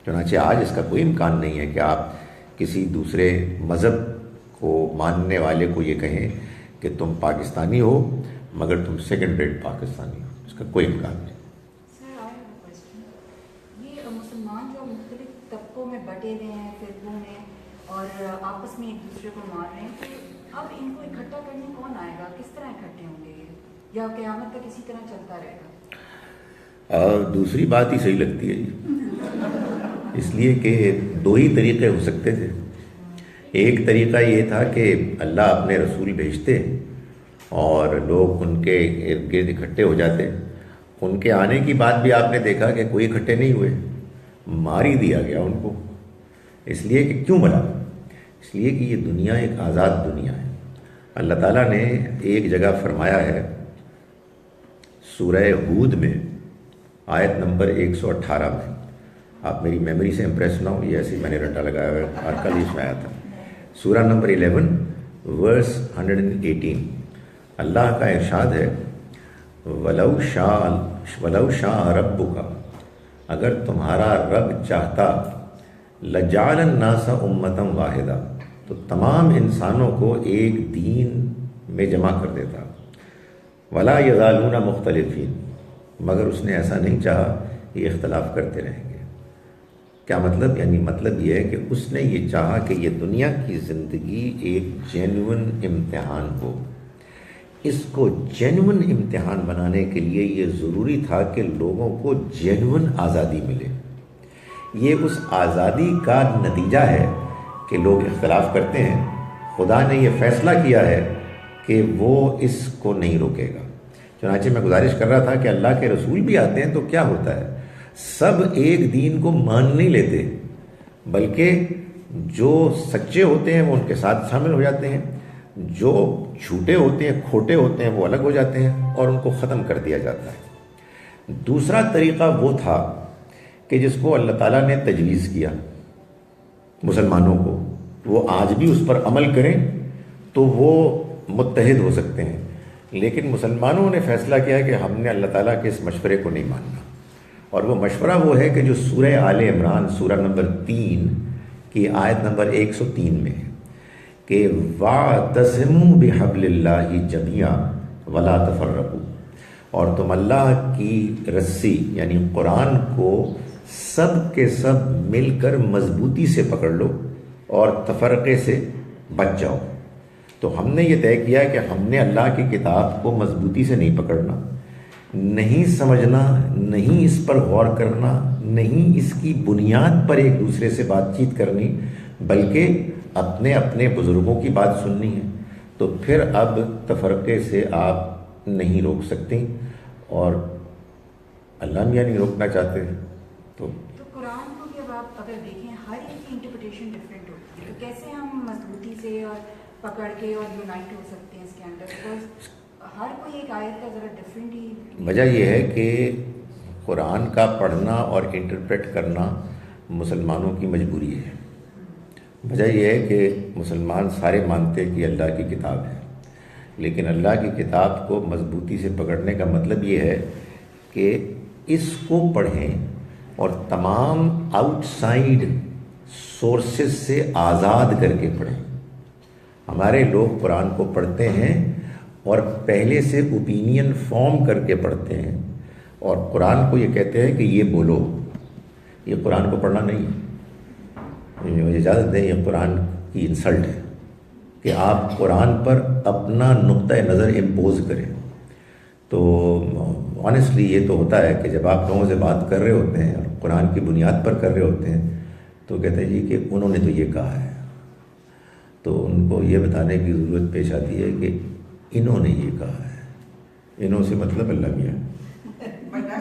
چنانچہ آج اس کا کوئی امکان نہیں ہے کہ آپ کسی دوسرے مذہب کو ماننے والے کو یہ کہیں کہ تم پاکستانی ہو مگر تم سیکنڈ ریٹ پاکستانی ہو. اس کا کوئی امکان نہیں. سر آئی ہیو اے کوسچن. یہ مسلمان جو مختلف طبقوں میں بٹے ہوئے ہیں، فرقوں میں، اور آپس میں ایک دوسرے کو مار رہے ہیں، تو اب ان کو اکٹھا کرنے کون آئے گا؟ کس طرح اکٹھے ہوں گے یہ، یا قیامت تک اسی طرح چلتا رہے گا؟ دوسری بات ہی صحیح لگتی ہے جی، اس لیے کہ دو ہی طریقے ہو سکتے تھے. ایک طریقہ یہ تھا کہ اللہ اپنے رسول بھیجتے اور لوگ ان کے ارد گرد اکٹھے ہو جاتے. ان کے آنے کی بات بھی آپ نے دیکھا کہ کوئی اکٹھے نہیں ہوئے، مار ہی دیا گیا ان کو. اس لیے کہ کیوں ملا؟ اس لیے کہ یہ دنیا ایک آزاد دنیا ہے. اللہ تعالیٰ نے ایک جگہ فرمایا ہے سورہ ہود میں آیت نمبر 118 میں. آپ میری میموری سے امپریس نہ ہو، یہ ایسے میں نے رٹا لگایا ہوا ہے، اور کل اس میں آیا تھا. سورہ نمبر 11 ورس 118 اللہ کا ارشاد ہے وَلَوْ شَاءَ رَبُّكَ، اگر تمہارا رب چاہتا لَجَعَلَ النَّاسَ أُمَّةً وَاحِدَةً، تو تمام انسانوں کو ایک دین میں جمع کر دیتا. وَلَا يَزَالُونَ مُخْتَلِفِينَ، مگر اس نے ایسا نہیں چاہا، یہ اختلاف کرتے رہیں گے. کیا مطلب؟ یعنی مطلب یہ ہے کہ اس نے یہ چاہا کہ یہ دنیا کی زندگی ایک جینون امتحان ہو. اس کو جینون امتحان بنانے کے لیے یہ ضروری تھا کہ لوگوں کو جینون آزادی ملے. یہ اس آزادی کا نتیجہ ہے کہ لوگ اختلاف کرتے ہیں. خدا نے یہ فیصلہ کیا ہے کہ وہ اس کو نہیں روکے گا. چنانچہ میں گزارش کر رہا تھا کہ اللہ کے رسول بھی آتے ہیں تو کیا ہوتا ہے، سب ایک دین کو مان نہیں لیتے، بلکہ جو سچے ہوتے ہیں وہ ان کے ساتھ شامل ہو جاتے ہیں، جو جھوٹے ہوتے ہیں کھوٹے ہوتے ہیں وہ الگ ہو جاتے ہیں اور ان کو ختم کر دیا جاتا ہے. دوسرا طریقہ وہ تھا کہ جس کو اللہ تعالیٰ نے تجویز کیا مسلمانوں کو، وہ آج بھی اس پر عمل کریں تو وہ متحد ہو سکتے ہیں. لیکن مسلمانوں نے فیصلہ کیا کہ ہم نے اللہ تعالیٰ کے اس مشورے کو نہیں ماننا. اور وہ مشورہ وہ ہے کہ جو سورہ آل عمران سورہ نمبر 3 کی آیت نمبر 103 میں ہے کہ وَاعْتَصِمُوا بِحَبْلِ اللَّهِ جَمِيعًا وَلَا تَفَرَّقُوا، اور تم اللہ کی رسی یعنی قرآن کو سب کے سب مل کر مضبوطی سے پکڑ لو اور تفرقے سے بچ جاؤ. تو ہم نے یہ طے کیا کہ ہم نے اللہ کی کتاب کو مضبوطی سے نہیں پکڑنا، نہیں سمجھنا، نہیں اس پر غور کرنا، نہیں اس کی بنیاد پر ایک دوسرے سے بات چیت کرنی، بلکہ اپنے اپنے بزرگوں کی بات سننی ہے. تو پھر اب تفرقے سے آپ نہیں روک سکتی، اور اللہ میاں نہیں روکنا چاہتے. تو قرآن کو بھی اب آپ اگر دیکھیں ہر ایک کی انٹرپریٹیشن ڈفرینٹ ہوتی ہے، تو کیسے ہم مضبوطی سے اور پکڑ کے اور یونائٹ ہو سکتے ہیں اس کے اندر؟ بیکاز ہر کوئی ایک آیت کا ذرا ڈفرینٹ ہی. وجہ یہ ہے کہ قرآن کا پڑھنا اور انٹرپریٹ کرنا مسلمانوں کی مجبوری ہے. وجہ یہ ہے کہ مسلمان سارے مانتے کہ اللہ کی کتاب ہے، لیکن اللہ کی کتاب کو مضبوطی سے پکڑنے کا مطلب یہ ہے کہ اس کو پڑھیں اور تمام آؤٹ سائیڈ سورسز سے آزاد کر کے پڑھیں. ہمارے لوگ قرآن کو پڑھتے ہیں اور پہلے سے اوپینین فارم کر کے پڑھتے ہیں، اور قرآن کو یہ کہتے ہیں کہ یہ بولو. یہ قرآن کو پڑھنا نہیں ہے، مجھے اجازت دیں، یہ قرآن کی انسلٹ ہے کہ آپ قرآن پر اپنا نقطۂ نظر امپوز کریں. تو آنیسٹلی یہ تو ہوتا ہے کہ جب آپ لوگوں سے بات کر رہے ہوتے ہیں اور قرآن کی بنیاد پر کر رہے ہوتے ہیں تو کہتے ہیں جی کہ انہوں نے تو یہ کہا ہے. تو ان کو یہ بتانے کی ضرورت پیش آتی ہے کہ انہوں نے یہ کہا ہے. انہوں سے مطلب اللہ میاں.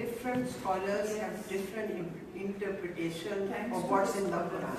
different scholars have different interpretation of what's in the Quran.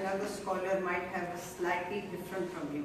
another scholar might have a slightly different from you.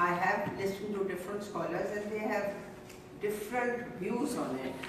I have listened to different scholars and they have different views on it.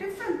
different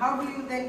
how do you then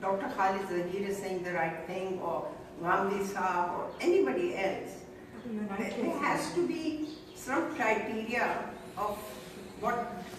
Dr. Khalid Zahir is saying the right thing, or Ghamdi Saab, or anybody else? There has to be some criteria of what.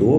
2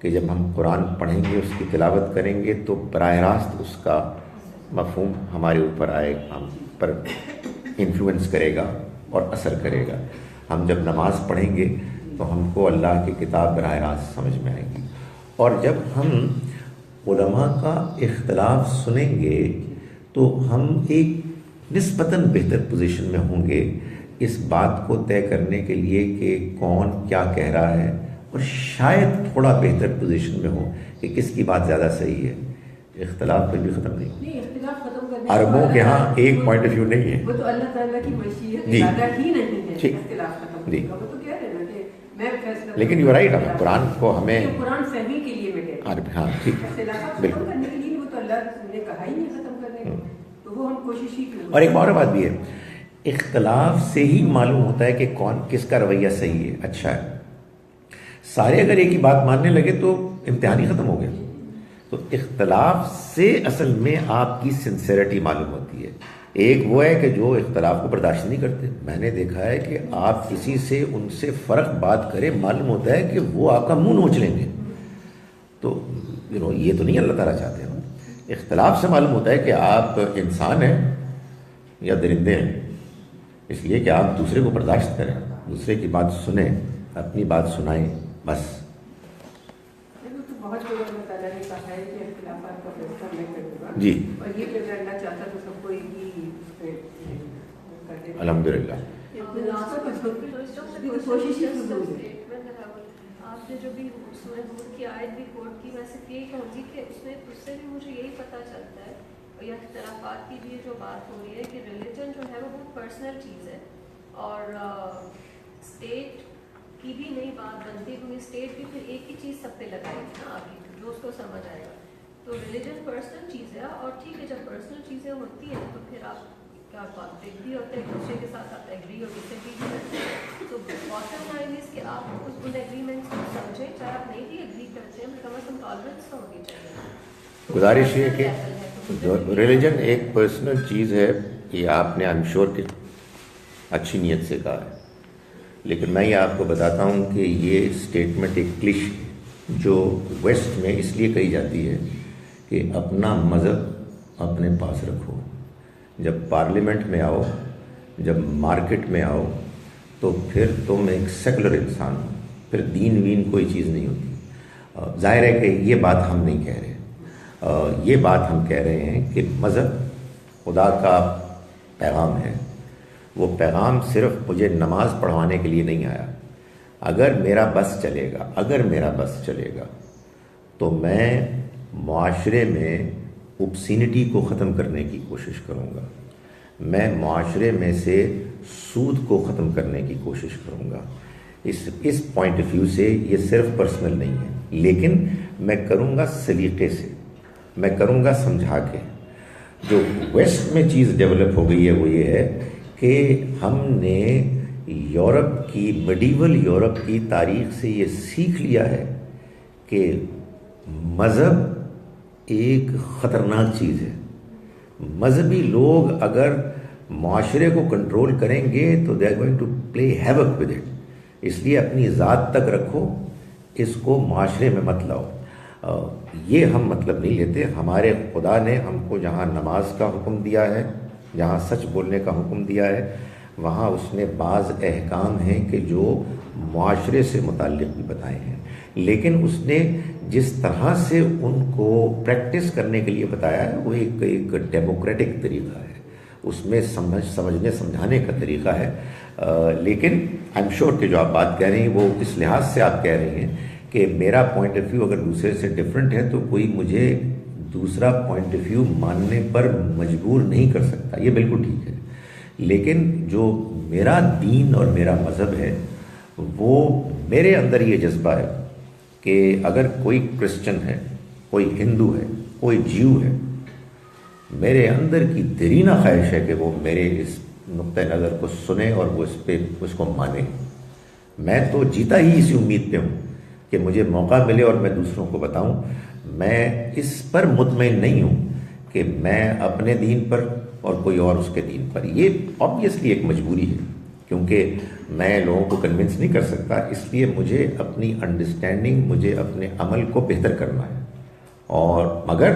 کہ جب ہم قرآن پڑھیں گے، اس کی تلاوت کریں گے، تو براہ راست اس کا مفہوم ہمارے اوپر آئے، ہم پر انفلوئنس کرے گا اور اثر کرے گا۔ ہم جب نماز پڑھیں گے تو ہم کو اللہ کی کتاب براہ راست سمجھ میں آئے گی، اور جب ہم علماء کا اختلاف سنیں گے تو ہم ایک نسبتاً بہتر پوزیشن میں ہوں گے اس بات کو طے کرنے کے لیے کہ کون کیا کہہ رہا ہے، اور شاید تھوڑا بہتر پوزیشن میں ہو کہ کس کی بات زیادہ صحیح ہے۔ اختلاف پھر بھی ختم نہیں نہیں، اختلاف ختم کرنے عربوں کے ہاں ایک پوائنٹ آف ویو نہیں ہے، وہ تو اللہ تعالیٰ کی مشیت جی، ارادہ ہی نہیں ہے ٹھیک، اختلاف ختم جی، کرنے کا۔ وہ تو کہہ رہے ہیں نا کہ میں فیصلہ، لیکن یو رائٹ، ہمیں قرآن کو ہمیں قرآن فہمی کے لیے میں کہتی ہوں، ہاں ٹھیک، اختلافات ختم بالکل۔ کرنے کے لیے وہ تو اللہ نے کہا ہی نہیں ختم کرنے کو، تو وہ ہم کوشش ہی کریں۔ اور ایک اور بات بھی ہے، اختلاف سے ہی معلوم ہوتا ہے کہ کون کس کا رویہ صحیح ہے، اچھا ہے۔ سارے اگر ایک ہی بات ماننے لگے تو امتحان ہی ختم ہو گیا۔ تو اختلاف سے اصل میں آپ کی سنسیریٹی معلوم ہوتی ہے۔ ایک وہ ہے کہ جو اختلاف کو برداشت نہیں کرتے، میں نے دیکھا ہے کہ آپ کسی سے ان سے فرق بات کریں، معلوم ہوتا ہے کہ وہ آپ کا منہ نوچ لیں گے، تو یہ تو نہیں اللہ تعالیٰ چاہتے ہیں۔ اختلاف سے معلوم ہوتا ہے کہ آپ انسان ہیں یا درندے ہیں، اس لیے کہ آپ دوسرے کو برداشت کریں، دوسرے کی بات سنیں، اپنی بات سنائیں، بس۔ بہت بڑا اللہ تعالیٰ نے کہا ہے کہ اختلافات کا فیصلہ میں کروں گا، جی، اور یہ کہ اگر اللہ چاہتا تو سب کو ایک ہی اس پہ کر دیتا۔ الحمدللہ۔ کوشش ہی فضول ہے۔ آپ نے جو بھی سورہ ہود کی آیت بھی کوٹ کی، میں صرف یہی کہوں گی کہ اس سے بھی مجھے یہی پتہ چلتا ہے، اور یہ اختلافات کی بھی جو بات ہو رہی ہے کہ ریلیجن جو ہے وہ بہت پرسنل چیز ہے، اور اسٹیٹ کی بھی نئی بات بنتی ہوئی، اسٹیٹ بھی پھر ایک ہی چیز سب پہ لگائے گی نا آگے، جو اس کو سمجھ آئے گا۔ تو ریلیجن پرسنل چیز ہے، اور ٹھیک ہے جب پرسنل چیزیں ہوتی ہیں تو پھر آپ کیا کانفلکٹ بھی ہوتے ہیں ایک دوسرے کے ساتھ، آپ ایگری اور ڈس ایگری بھی کرتے ہیں۔ تو باٹم لائن اس کہ آپ ان ایگریمنٹس کو سمجھیں، چاہے آپ نہیں بھی ایگری کرتے ہیں، کم از کم ٹالرنس تو ہونی چاہیے۔ گزارش یہ ہے کہ ریلیجن ایک پرسنل چیز ہے، یہ آپ نے آئی ایم شیور کہ اچھی نیت سے کہا ہے، لیکن میں یہ آپ کو بتاتا ہوں کہ یہ اسٹیٹمنٹ ایک کلش ہے جو ویسٹ میں اس لیے کہی جاتی ہے کہ اپنا مذہب اپنے پاس رکھو، جب پارلیمنٹ میں آؤ، جب مارکیٹ میں آؤ تو پھر تم ایک سیکولر انسان ہو، پھر دین وین کوئی چیز نہیں ہوتی۔ ظاہر ہے کہ یہ بات ہم نہیں کہہ رہے، یہ بات ہم کہہ رہے ہیں کہ مذہب خدا کا پیغام ہے، وہ پیغام صرف مجھے نماز پڑھوانے کے لیے نہیں آیا۔ اگر میرا بس چلے گا تو میں معاشرے میں اوبسینٹی کو ختم کرنے کی کوشش کروں گا، میں معاشرے میں سے سود کو ختم کرنے کی کوشش کروں گا۔ اس پوائنٹ آف ویو سے یہ صرف پرسنل نہیں ہے، لیکن میں کروں گا سلیقے سے، میں کروں گا سمجھا کے۔ جو ویسٹ میں چیز ڈیولپ ہو گئی ہے وہ یہ ہے کہ ہم نے میڈیول یورپ کی تاریخ سے یہ سیکھ لیا ہے کہ مذہب ایک خطرناک چیز ہے۔ مذہبی لوگ اگر معاشرے کو کنٹرول کریں گے تو they are going to play havoc with it, اس لیے اپنی ذات تک رکھو، اس کو معاشرے میں مت لاؤ۔ یہ ہم مطلب نہیں لیتے، ہمارے خدا نے ہم کو جہاں نماز کا حکم دیا ہے، جہاں سچ بولنے کا حکم دیا ہے، وہاں اس نے بعض احکام ہیں کہ جو معاشرے سے متعلق بھی بتائے ہیں، لیکن اس نے جس طرح سے ان کو پریکٹس کرنے کے لیے بتایا ہے وہ ایک ڈیموکریٹک طریقہ ہے، اس میں سمجھنے سمجھانے کا طریقہ ہے۔ لیکن آئی ایم شیور کہ جو آپ بات کہہ رہی ہیں وہ اس لحاظ سے آپ کہہ رہی ہیں کہ میرا پوائنٹ آف ویو اگر دوسرے سے ڈفرینٹ ہے تو کوئی مجھے دوسرا پوائنٹ آف ویو ماننے پر مجبور نہیں کر سکتا، یہ بالکل ٹھیک ہے۔ لیکن جو میرا دین اور میرا مذہب ہے وہ میرے اندر یہ جذبہ ہے کہ اگر کوئی کرسچن ہے، کوئی ہندو ہے، کوئی جیو ہے، میرے اندر کی دیرینہ خواہش ہے کہ وہ میرے اس نقطۂ نظر کو سنے اور وہ اس کو مانے۔ میں تو جیتا ہی اسی امید پہ ہوں کہ مجھے موقع ملے اور میں دوسروں کو بتاؤں۔ میں اس پر مطمئن نہیں ہوں کہ میں اپنے دین پر اور کوئی اور اس کے دین پر، یہ آبویسلی ایک مجبوری ہے کیونکہ میں لوگوں کو کنونس نہیں کر سکتا، اس لیے مجھے اپنی انڈرسٹینڈنگ، مجھے اپنے عمل کو بہتر کرنا ہے. اور مگر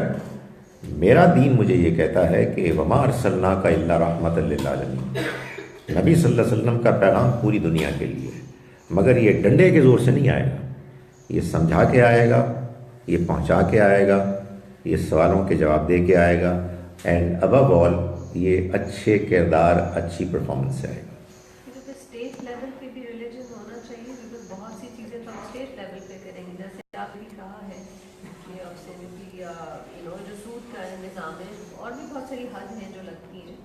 میرا دین مجھے یہ کہتا ہے کہ وما ارسلناک الا رحمۃ للعالمین، نبی صلی اللہ علیہ وسلم کا پیغام پوری دنیا کے لیے ہے، مگر یہ ڈنڈے کے زور سے نہیں آئے گا، یہ سمجھا کے آئے گا، یہ پہنچا کے آئے گا، یہ سوالوں کے جواب دے کے آئے گا، اینڈ ابو آل یہ اچھے کردار، اچھی پرفارمنس سے آئے گا. اسٹیٹ لیول پہ بھی ریلیجن ہونا چاہیے، کیونکہ بہت سی چیزیں تو ہم اسٹیٹ لیول پہ کریں گے، جیسے آپ نے کہا ہے کہ آبسینٹی یا جو سود کا نظام ہے، اور بھی بہت ساری حد ہیں جو لگتی ہیں،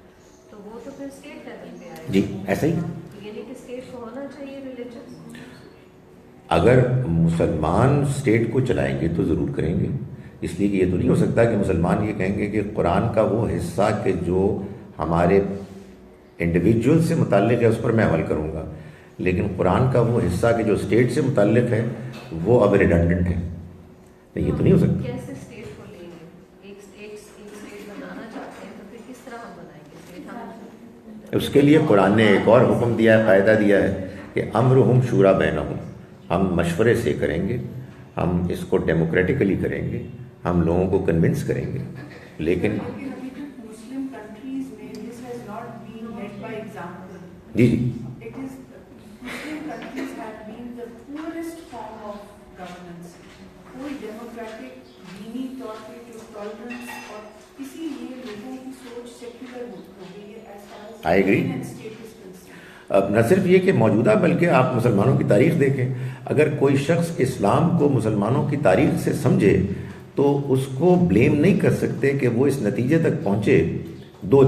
تو وہ تو پھر اسٹیٹ لیول پہ آئے گا. جی ایسا ہی. یعنی کہ اسٹیٹ کو ہونا چاہیے ریلیجن. اگر مسلمان اسٹیٹ کو چلائیں گے تو ضرور کریں گے، اس لیے کہ یہ تو نہیں ہو سکتا کہ مسلمان یہ کہیں گے کہ قرآن کا وہ حصہ کہ جو ہمارے انڈیویجول سے متعلق ہے اس پر میں عمل کروں گا، لیکن قرآن کا وہ حصہ کہ جو اسٹیٹ سے متعلق ہے وہ اب ریڈنڈنٹ ہے. یہ تو نہیں ہو سکتا. کیسے اسٹیٹ کو لیں گے؟ ایک اسٹیٹ بنانا چاہتے ہیں تو پھر کس طرح ہم بنائیں گے اسٹیٹ؟ اس کے لیے قرآن نے ایک اور حکم دیا ہے، قاعدہ دیا ہے کہ امرہم شورا بینہم، ہم مشورے سے کریں گے، ہم اس کو ڈیموکریٹکلی کریں گے، ہم لوگوں کو کنونس کریں گے. لیکن مسلم کنٹریز میں this has not been led by example. جی It is Muslim countries have been the poorest form of governance. کوئی ڈیموکریٹک دینی طور پہ جو ٹالرنس، اور اسی لیے لوگوں کی سوچ سیکولر ہو گئی ہے as far as I agree. state is concerned. اب نہ صرف یہ کہ موجودہ بلکہ آپ مسلمانوں کی تاریخ دیکھیں، اگر کوئی شخص اسلام کو مسلمانوں کی تاریخ سے سمجھے تو اس کو بلیم نہیں کر سکتے کہ وہ اس نتیجے تک پہنچے. دو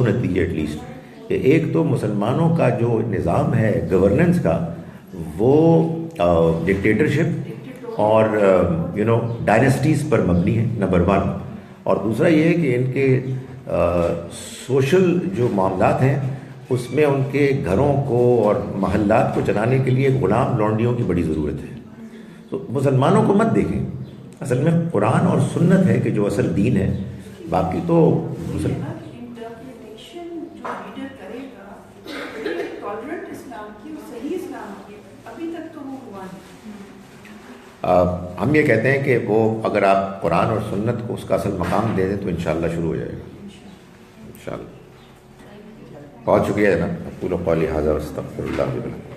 نتیجے ایٹ لیسٹ. ایک تو مسلمانوں کا جو نظام ہے گورننس کا وہ ڈکٹیٹرشپ اور ڈائنسٹیز پر مبنی ہے، نمبر 1. اور دوسرا یہ ہے کہ ان کے سوشل جو معاملات ہیں اس میں ان کے گھروں کو اور محلات کو چلانے کے لیے غلام لونڈیوں کی بڑی ضرورت ہے. تو مسلمانوں کو مت دیکھیں، اصل میں قرآن اور سنت ہے کہ جو اصل دین ہے، باقی تو انٹرپریٹیشن جو لیڈر کرے گا ٹالرنٹ اسلام کی اور صحیح اسلام کی، ابھی تک تو وہ ہوا نہیں. ہم یہ کہتے ہیں کہ وہ اگر آپ قرآن اور سنت کو اس کا اصل مقام دے دیں تو انشاءاللہ شروع ہو جائے گا انشاءاللہ. بہت شکریہ جناب. اقول قولی ھذا واستغفر اللہ لي ولکم.